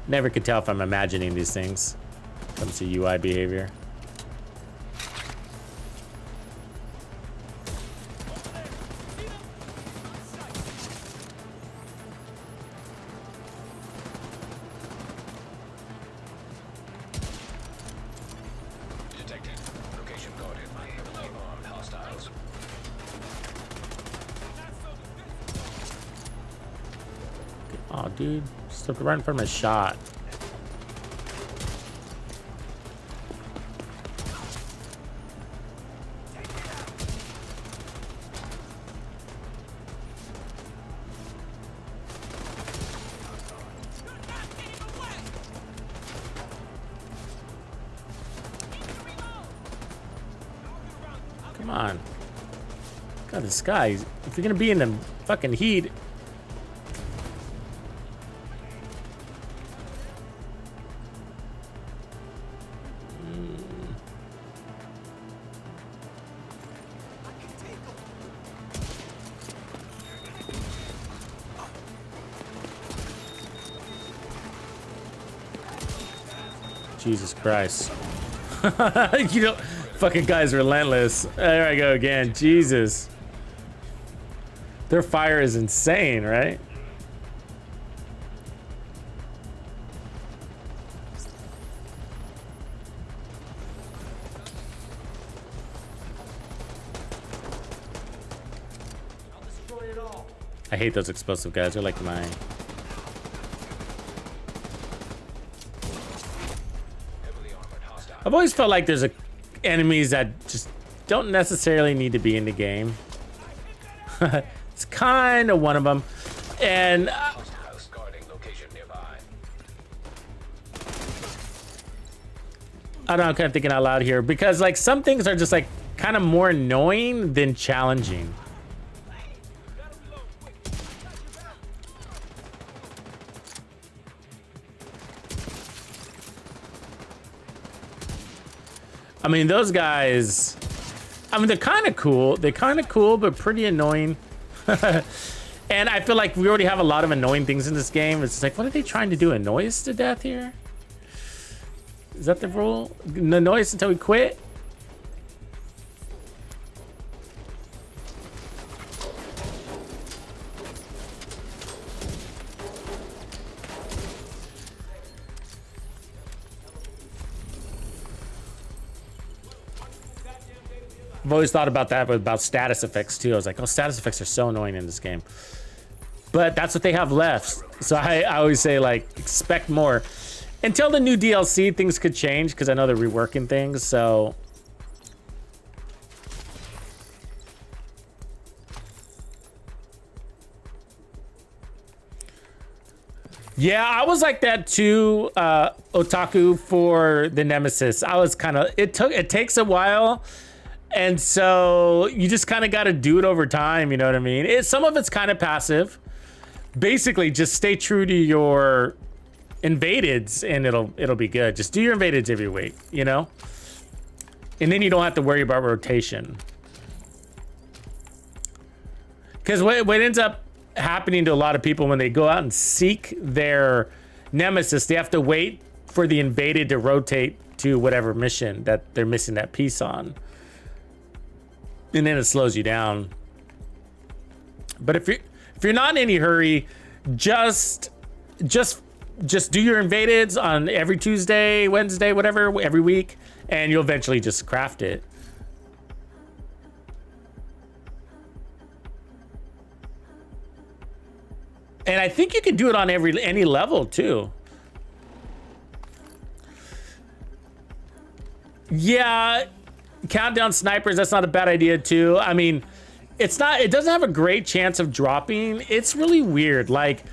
Never could tell if I'm imagining these things. Comes to UI behavior. Oh, dude. Stepped right in front of my shot. Come on. God, this guy, if you're gonna be in the fucking heat. Jesus Christ. You know, fucking guy's relentless. There I go again. Jesus. Their fire is insane, right? I hate those explosive guys. They're like my... I've always felt like there's enemies that just don't necessarily need to be in the game. It's kind of one of them. And House guarding location nearby. I don't know, I'm kind of thinking out loud here because like some things are just like kind of more annoying than challenging. I mean, those guys, I mean, they're kind of cool. They're kind of cool, but pretty annoying. And I feel like we already have a lot of annoying things in this game. It's just like, what are they trying to do? Annoy us to death here? Is that the rule? Annoy us until we quit? I've always thought about that, but about status effects too. I was like, oh, status effects are so annoying in this game. But that's what they have left. So I always say, like, expect more. Until the new DLC, things could change, because I know they're reworking things, so... Yeah, I was like that too, Otaku, for the Nemesis. I was kind of... It takes a while... And so you just kind of got to do it over time, you know what I mean? Some of it's kind of passive. Basically, just stay true to your invadeds and it'll be good. Just do your invadeds every week, you know? And then you don't have to worry about rotation. Because what ends up happening to a lot of people when they go out and seek their Nemesis, they have to wait for the invaded to rotate to whatever mission that they're missing that piece on. And then it slows you down. But if you're not in any hurry, just do your invadeds on every Tuesday, Wednesday, whatever, every week, and you'll eventually just craft it. And I think you can do it on any level too. Yeah. Countdown snipers, that's not a bad idea too. I mean, it doesn't have a great chance of dropping. It's really weird. Like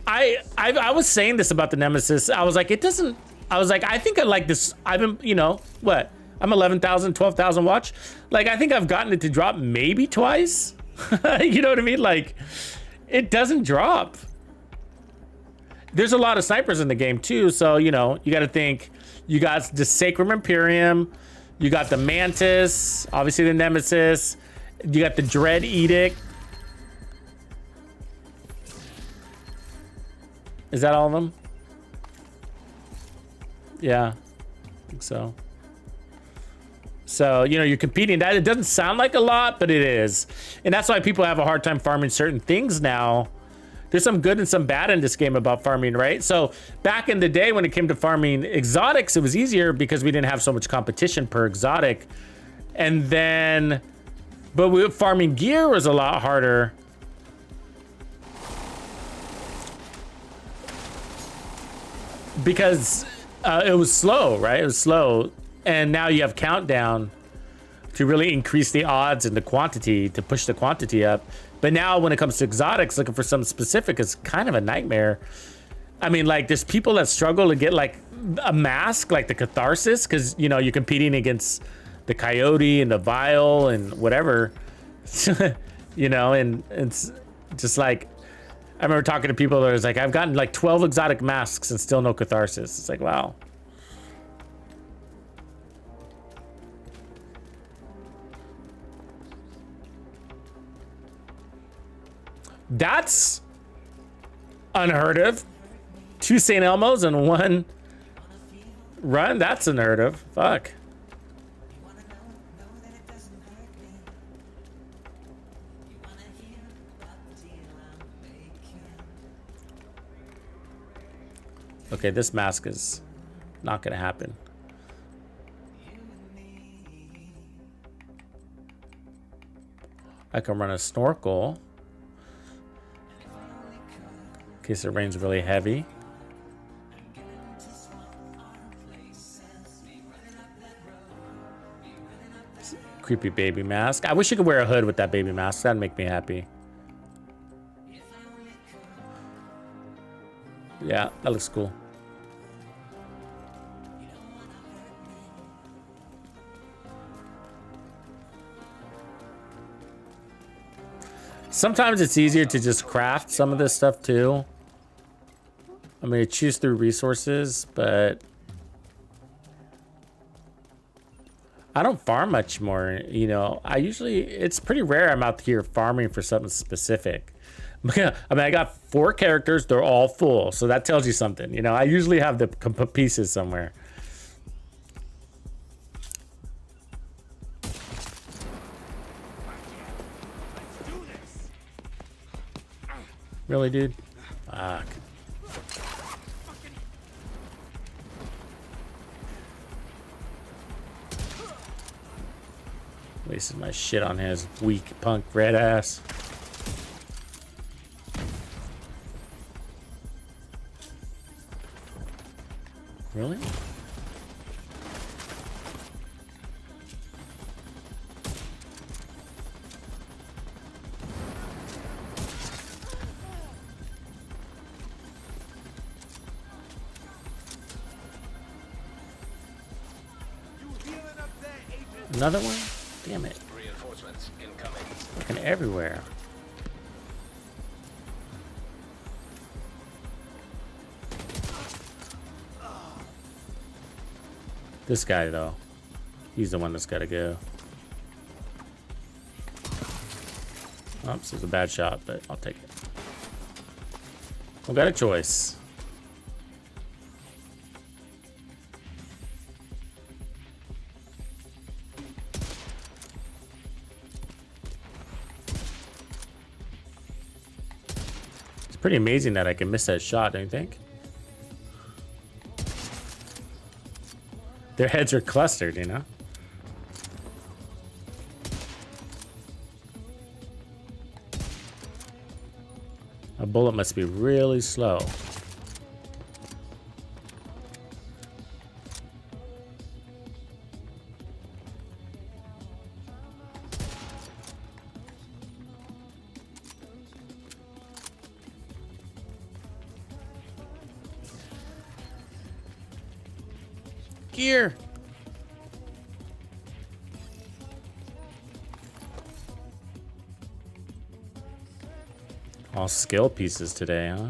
I was saying this about the Nemesis. I was like, I think I like this. I've been, you know, what? I'm 11,000, 12,000 watch. Like, I think I've gotten it to drop maybe twice. You know what I mean? Like, it doesn't drop. There's a lot of snipers in the game too. So, you know, you got to think, you got the Sacrum Imperium. You got the Mantis, obviously the Nemesis. You got the Dread Edict. Is that all of them? Yeah, I think so. So, you know, you're competing. That it doesn't sound like a lot, but it is. And that's why people have a hard time farming certain things now. There's some good and some bad in this game about farming, right? So back in the day when it came to farming exotics, it was easier because we didn't have so much competition per exotic. And then, but farming gear was a lot harder. because it was slow, right? It was slow, and now you have countdown to really increase the odds and the quantity to push the quantity up. But now when it comes to exotics, looking for something specific is kind of a nightmare. I mean, like, there's people that struggle to get like a mask, like the Catharsis, because you know you're competing against the Coyote and the Vial and whatever, you know, and it's just like, I remember talking to people that was like, I've gotten like 12 exotic masks and still no Catharsis. It's like, wow. That's unheard of. 2 St. Elmo's and 1 run. That's unheard of. Fuck. Okay, this mask is not gonna happen. I can run a snorkel in case it rains really heavy. Creepy baby mask. I wish you could wear a hood with that baby mask. That'd make me happy. Yeah, that looks cool. Sometimes it's easier to just craft some of this stuff too. I'm gonna choose through resources, but I don't farm much more, you know. It's pretty rare I'm out here farming for something specific. I mean, I got 4 characters, they're all full, so that tells you something, you know. I usually have the pieces somewhere. Really, dude? Fuck. Wasted my shit on his weak punk red ass. Really? Another one? Damn it. Reinforcements incoming. Fucking everywhere. This guy, though. He's the one that's got to go. Oops, it's a bad shot, but I'll take it. We got a choice. It's pretty amazing that I can miss that shot, don't you think? Their heads are clustered, you know? A bullet must be really slow. Gear. All skill pieces today, huh?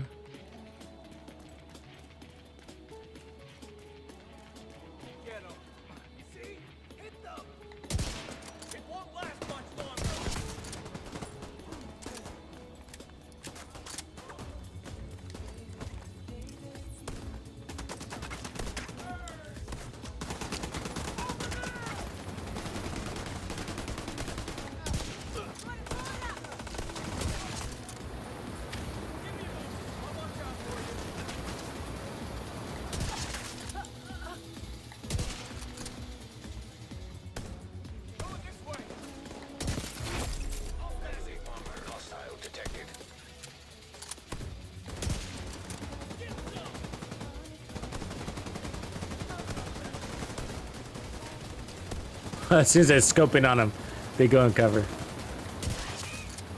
As soon as they're scoping on them, they go in cover.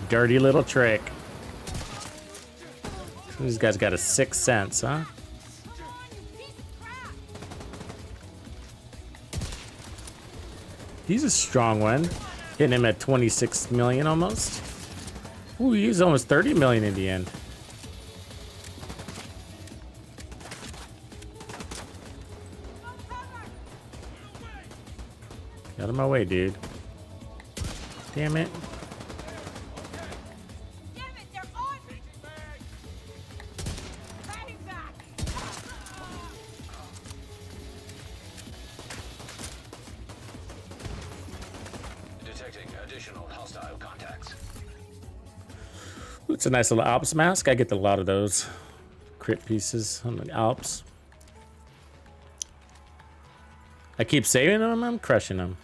Dirty little trick. These guys got a sixth sense, huh? He's a strong one. Hitting him at 26 million almost. Ooh, he's almost 30 million in the end. Get out of my way, dude. Damn it. Detecting additional hostile contacts. Ooh, it's a nice little Alps mask. I get a lot of those crit pieces on the Alps. I keep saving them, I'm crushing them.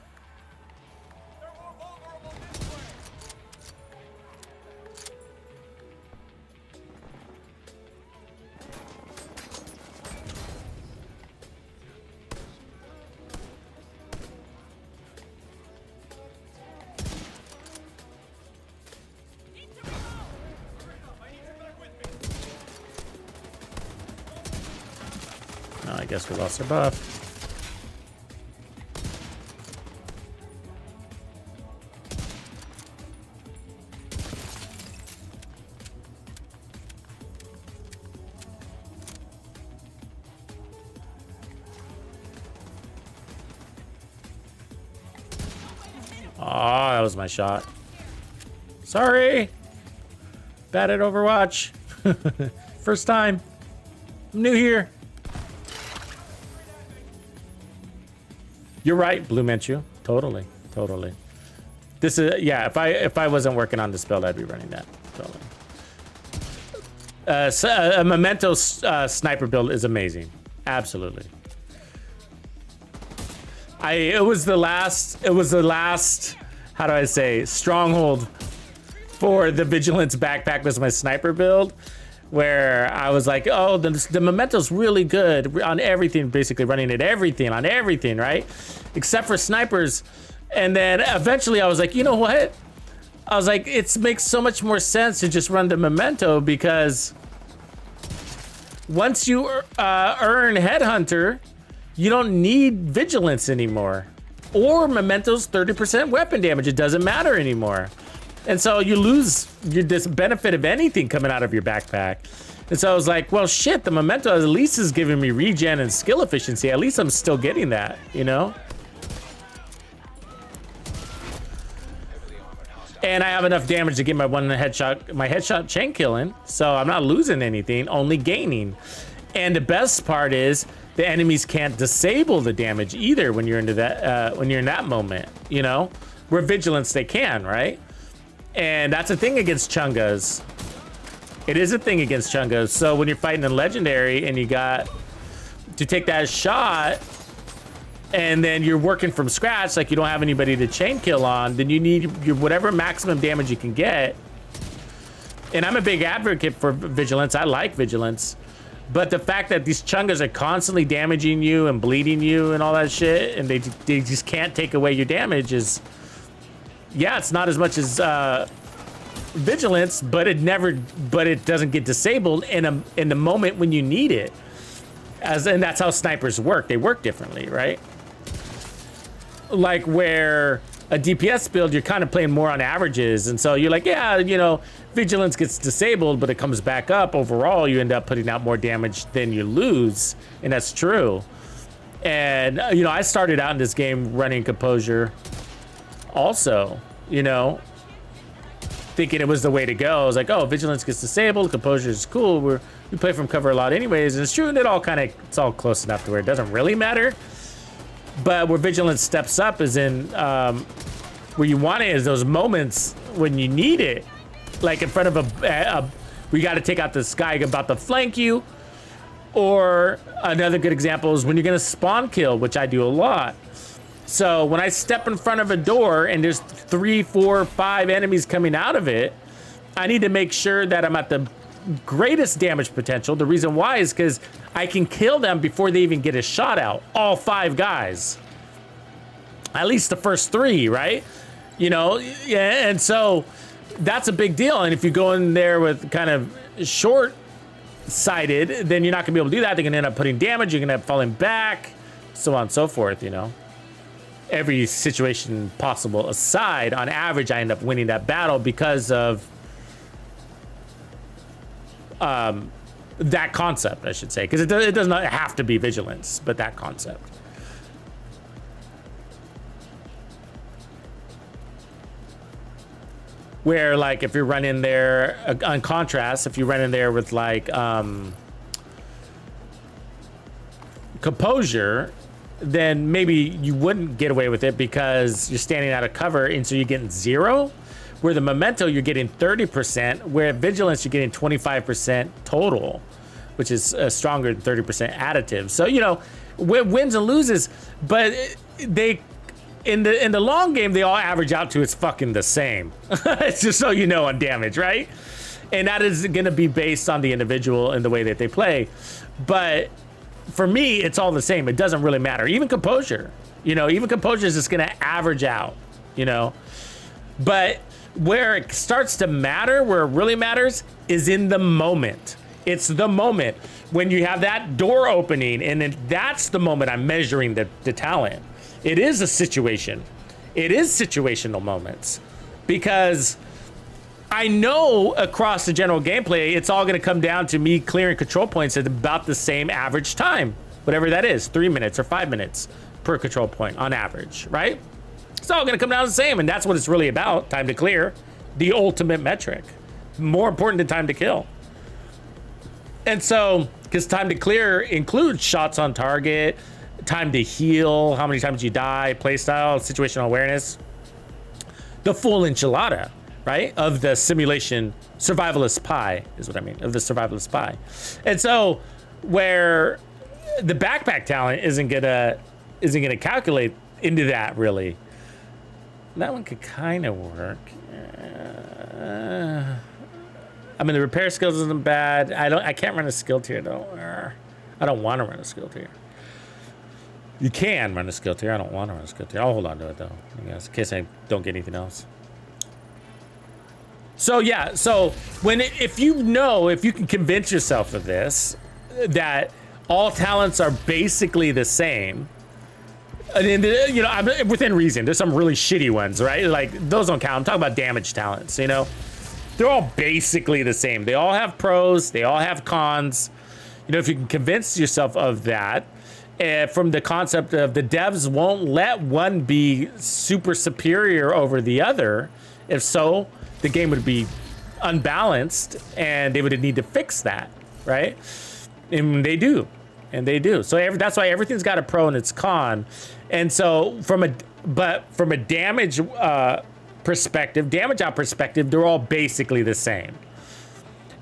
I guess we lost our buff. Oh, that was my shot. Sorry. Bad at Overwatch. First time. I'm new here. You're right, Blue Menchu. Totally, totally. This is, yeah, if I wasn't working on this build, I'd be running that. Totally. A Memento sniper build is amazing. Absolutely. It was the last, how do I say, stronghold for the Vigilance backpack was my sniper build, where I was like, oh, the Memento's really good on everything, basically running at everything, on everything, right? Except for snipers. And then eventually I was like, you know what? I was like, it makes so much more sense to just run the Memento, because once you earn Headhunter, you don't need Vigilance anymore. Or Memento's 30% weapon damage. It doesn't matter anymore. And so you lose this benefit of anything coming out of your backpack. And so I was like, well, shit, the Memento at least is giving me regen and skill efficiency. At least I'm still getting that, you know? And I have enough damage to get my headshot chain killing. So I'm not losing anything, only gaining. And the best part is the enemies can't disable the damage either when you're into that, when you're in that moment, you know? Where Vigilance they can, right? And that's a thing against Chungas. It is a thing against Chungas. So when you're fighting in Legendary and you got to take that shot and then you're working from scratch, like you don't have anybody to chain kill on, then you need your whatever maximum damage you can get. And I'm a big advocate for Vigilance. I like Vigilance. But the fact that these Chungas are constantly damaging you and bleeding you and all that shit, and they just can't take away your damage is... Yeah, it's not as much as Vigilance, but it doesn't get disabled in the moment when you need it. And that's how snipers work. They work differently, right? Like where a DPS build, you're kind of playing more on averages, and so you're like, yeah, you know, Vigilance gets disabled, but it comes back up. Overall, you end up putting out more damage than you lose, and that's true. And you know, I started out in this game running Composure. Also, you know, thinking it was the way to go. I was like, oh, Vigilance gets disabled, Composure is cool. We play from cover a lot anyways, and it's true, and it's all close enough to where it doesn't really matter. But where Vigilance steps up is in where you want it is those moments when you need it, like in front of we got to take out this guy about to flank you, or another good example is when you're gonna spawn kill, which I do a lot. So when I step in front of a door and there's 3, 4, 5 enemies coming out of it, I need to make sure that I'm at the greatest damage potential. The reason why is because I can kill them before they even get a shot out. All 5 guys. At least the first 3, right? You know, yeah, and so that's a big deal. And if you go in there with kind of short-sighted, then you're not gonna be able to do that. They're gonna end up putting damage, you're gonna end up falling back, so on and so forth, you know. Every situation possible aside, on average, I end up winning that battle because of that concept, I should say, because it does not have to be vigilance, but that concept. Where, like, if you're running there, on contrast, if you run in there with, like, composure, then maybe you wouldn't get away with it because you're standing out of cover, and so you're getting 0. Where the memento, you're getting 30%, where vigilance, you're getting 25% total, which is stronger than 30% additive. So, you know, wins and loses, but they... In the long game, they all average out to it's fucking the same. It's just so you know on damage, right? And that is going to be based on the individual and the way that they play. But for me, it's all the same. It doesn't really matter. Even composure, you know, even composure is just going to average out, you know. But where it starts to matter, where it really matters, is in the moment. It's the moment when you have that door opening, and then that's the moment I'm measuring the talent. It is a situation. It is situational moments, because I know across the general gameplay, it's all going to come down to me clearing control points at about the same average time, whatever that is, 3 minutes or 5 minutes per control point on average, right? It's all going to come down to the same, and that's what it's really about, time to clear, the ultimate metric, more important than time to kill. And so, because time to clear includes shots on target, time to heal, how many times you die, playstyle, situational awareness, the full enchilada, right? Of the simulation survivalist pie is what I mean, of the survivalist pie. And so where the backpack talent isn't gonna calculate into that really. That one could kind of work. I mean, the repair skills isn't bad. I can't run a skill tier though. I don't want to run a skill tier. You can run a skill tier. I don't want to run a skill tier. I'll hold on to it though, I guess, in case I don't get anything else. So yeah, so if you can convince yourself of this, that all talents are basically the same, and you know, I'm within reason. There's some really shitty ones, right? Like those don't count. I'm talking about damage talents. You know, they're all basically the same. They all have pros. They all have cons. You know, if you can convince yourself of that. From the concept of the devs won't let one be super superior over the other. If so, the game would be unbalanced and they would need to fix that, right? And they do. So that's why everything's got a pro and its con. And so from a damage perspective, damage out perspective, they're all basically the same.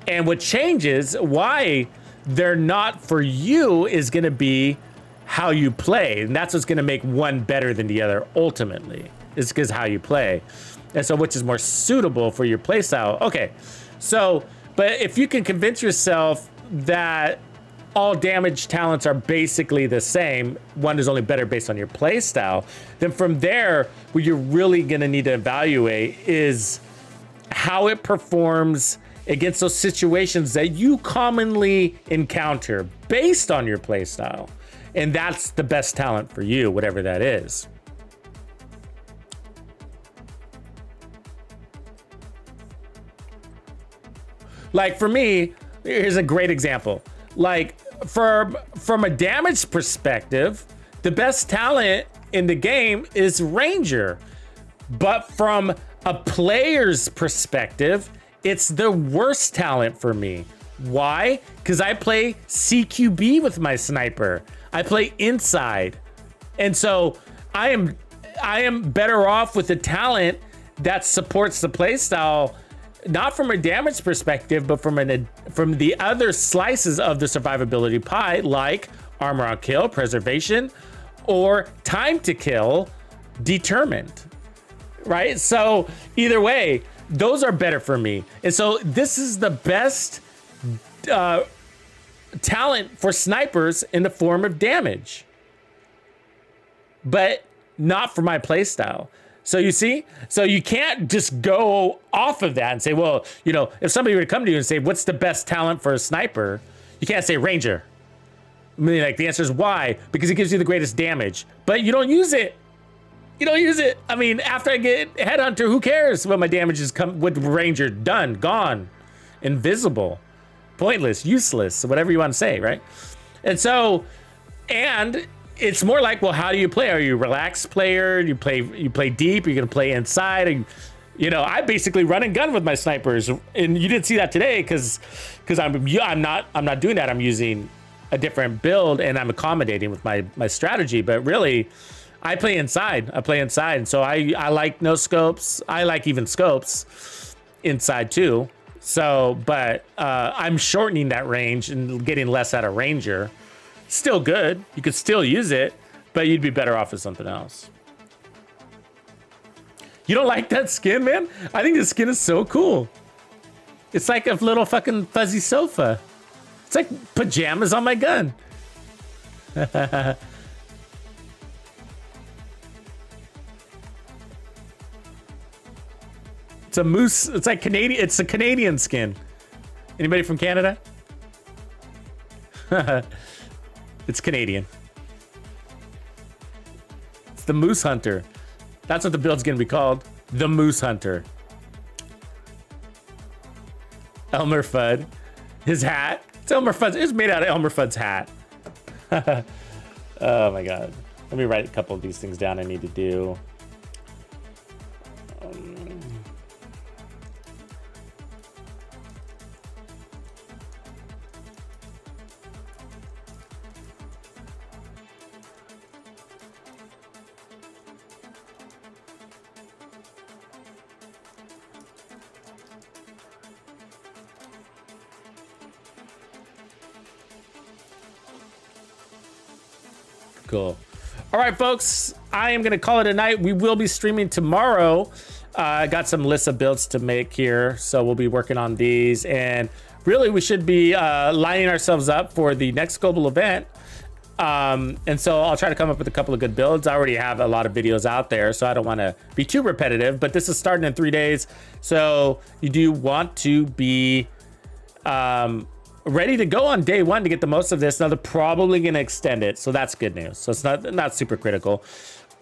And what changes, why they're not for you, is going to be how you play, and that's what's going to make one better than the other ultimately, is because how you play. And so which is more suitable for your play style. Okay, so but if you can convince yourself that all damage talents are basically the same, one is only better based on your play style, then from there what you're really going to need to evaluate is how it performs against those situations that you commonly encounter based on your play style. And that's the best talent for you, whatever that is. Like for me, here's a great example. Like from a damage perspective, the best talent in the game is Ranger. But from a player's perspective, it's the worst talent for me. Why? Because I play CQB with my sniper. I play inside. And so I am better off with the talent that supports the playstyle, not from a damage perspective, but from the other slices of the survivability pie, like armor on kill, preservation, or time to kill, determined, right? So either way, those are better for me. And so this is the best talent for snipers in the form of damage. But not for my play style. So you see, so you can't just go off of that and say, well, you know, if somebody were to come to you and say, what's the best talent for a sniper? You can't say Ranger. I mean, like, the answer is why? Because it gives you the greatest damage, but you don't use it. You don't use it. I mean, after I get Headhunter, who cares what my damage is come with Ranger? Done, gone, invisible, pointless, useless, whatever you want to say, right? And so, and it's more like, well, how do you play? Are you a relaxed player? You play deep? You're gonna play inside? And, you know, I basically run and gun with my snipers, and you didn't see that today because I'm not doing that. I'm using a different build and I'm accommodating with my strategy. But really, I play inside. And so I like no scopes. I like even scopes inside too. So, but I'm shortening that range and getting less out of Ranger. Still good. You could still use it, but you'd be better off with something else. You don't like that skin, man? I think the skin is so cool. It's like a little fucking fuzzy sofa. It's like pajamas on my gun. It's a moose. It's like Canadian. It's a Canadian skin. Anybody from Canada? It's Canadian. It's the Moose Hunter. That's what the build's gonna be called. The Moose Hunter. Elmer Fudd. His hat. It's Elmer Fudd. It's made out of Elmer Fudd's hat. Oh my God. Let me write a couple of these things down I need to do. Cool. All right, folks, I am going to call it a night. We will be streaming tomorrow. I got some lists of builds to make here, so we'll be working on these. And really, we should be lining ourselves up for the next global event. And so I'll try to come up with a couple of good builds. I already have a lot of videos out there, so I don't want to be too repetitive. But this is starting in 3 days, so you do want to be ready to go on day one to get the most of this. Now they're probably going to extend it, so that's good news. So it's not super critical,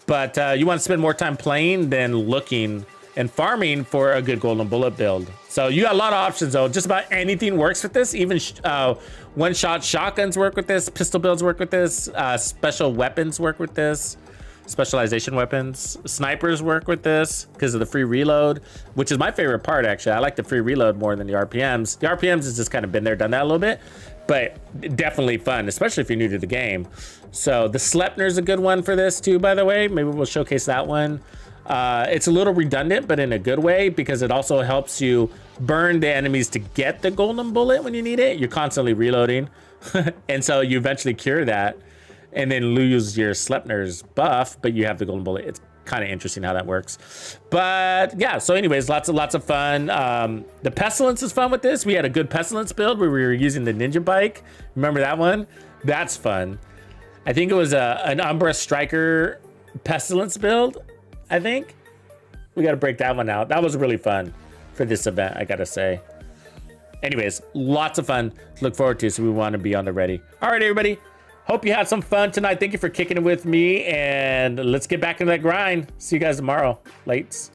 but you want to spend more time playing than looking and farming for a good golden bullet build. So you got a lot of options though. Just about anything works with this. Even one-shot shotguns work with this. Pistol builds work with this. Special weapons work with this. Specialization weapons. Snipers work with this because of the free reload, which is my favorite part, actually. I like the free reload more than the RPMs. The RPMs has just kind of been there, done that a little bit, but definitely fun, especially if you're new to the game. So the Slepner's a good one for this too, by the way. Maybe we'll showcase that one. It's a little redundant, but in a good way, because it also helps you burn the enemies to get the golden bullet when you need it. You're constantly reloading. And so you eventually cure that and then lose your Slepner's buff, but you have the golden bullet. It's kind of interesting how that works. But yeah, so anyways, lots of fun. The Pestilence is fun with this. We had a good Pestilence build where we were using the Ninja Bike. Remember that one? That's fun. I think it was an Umbra Striker Pestilence build, I think. We got to break that one out. That was really fun for this event, I got to say. Anyways, lots of fun to look forward to, so we want to be on the ready. All right, everybody. Hope you had some fun tonight. Thank you for kicking it with me, and let's get back into that grind. See you guys tomorrow. Lates.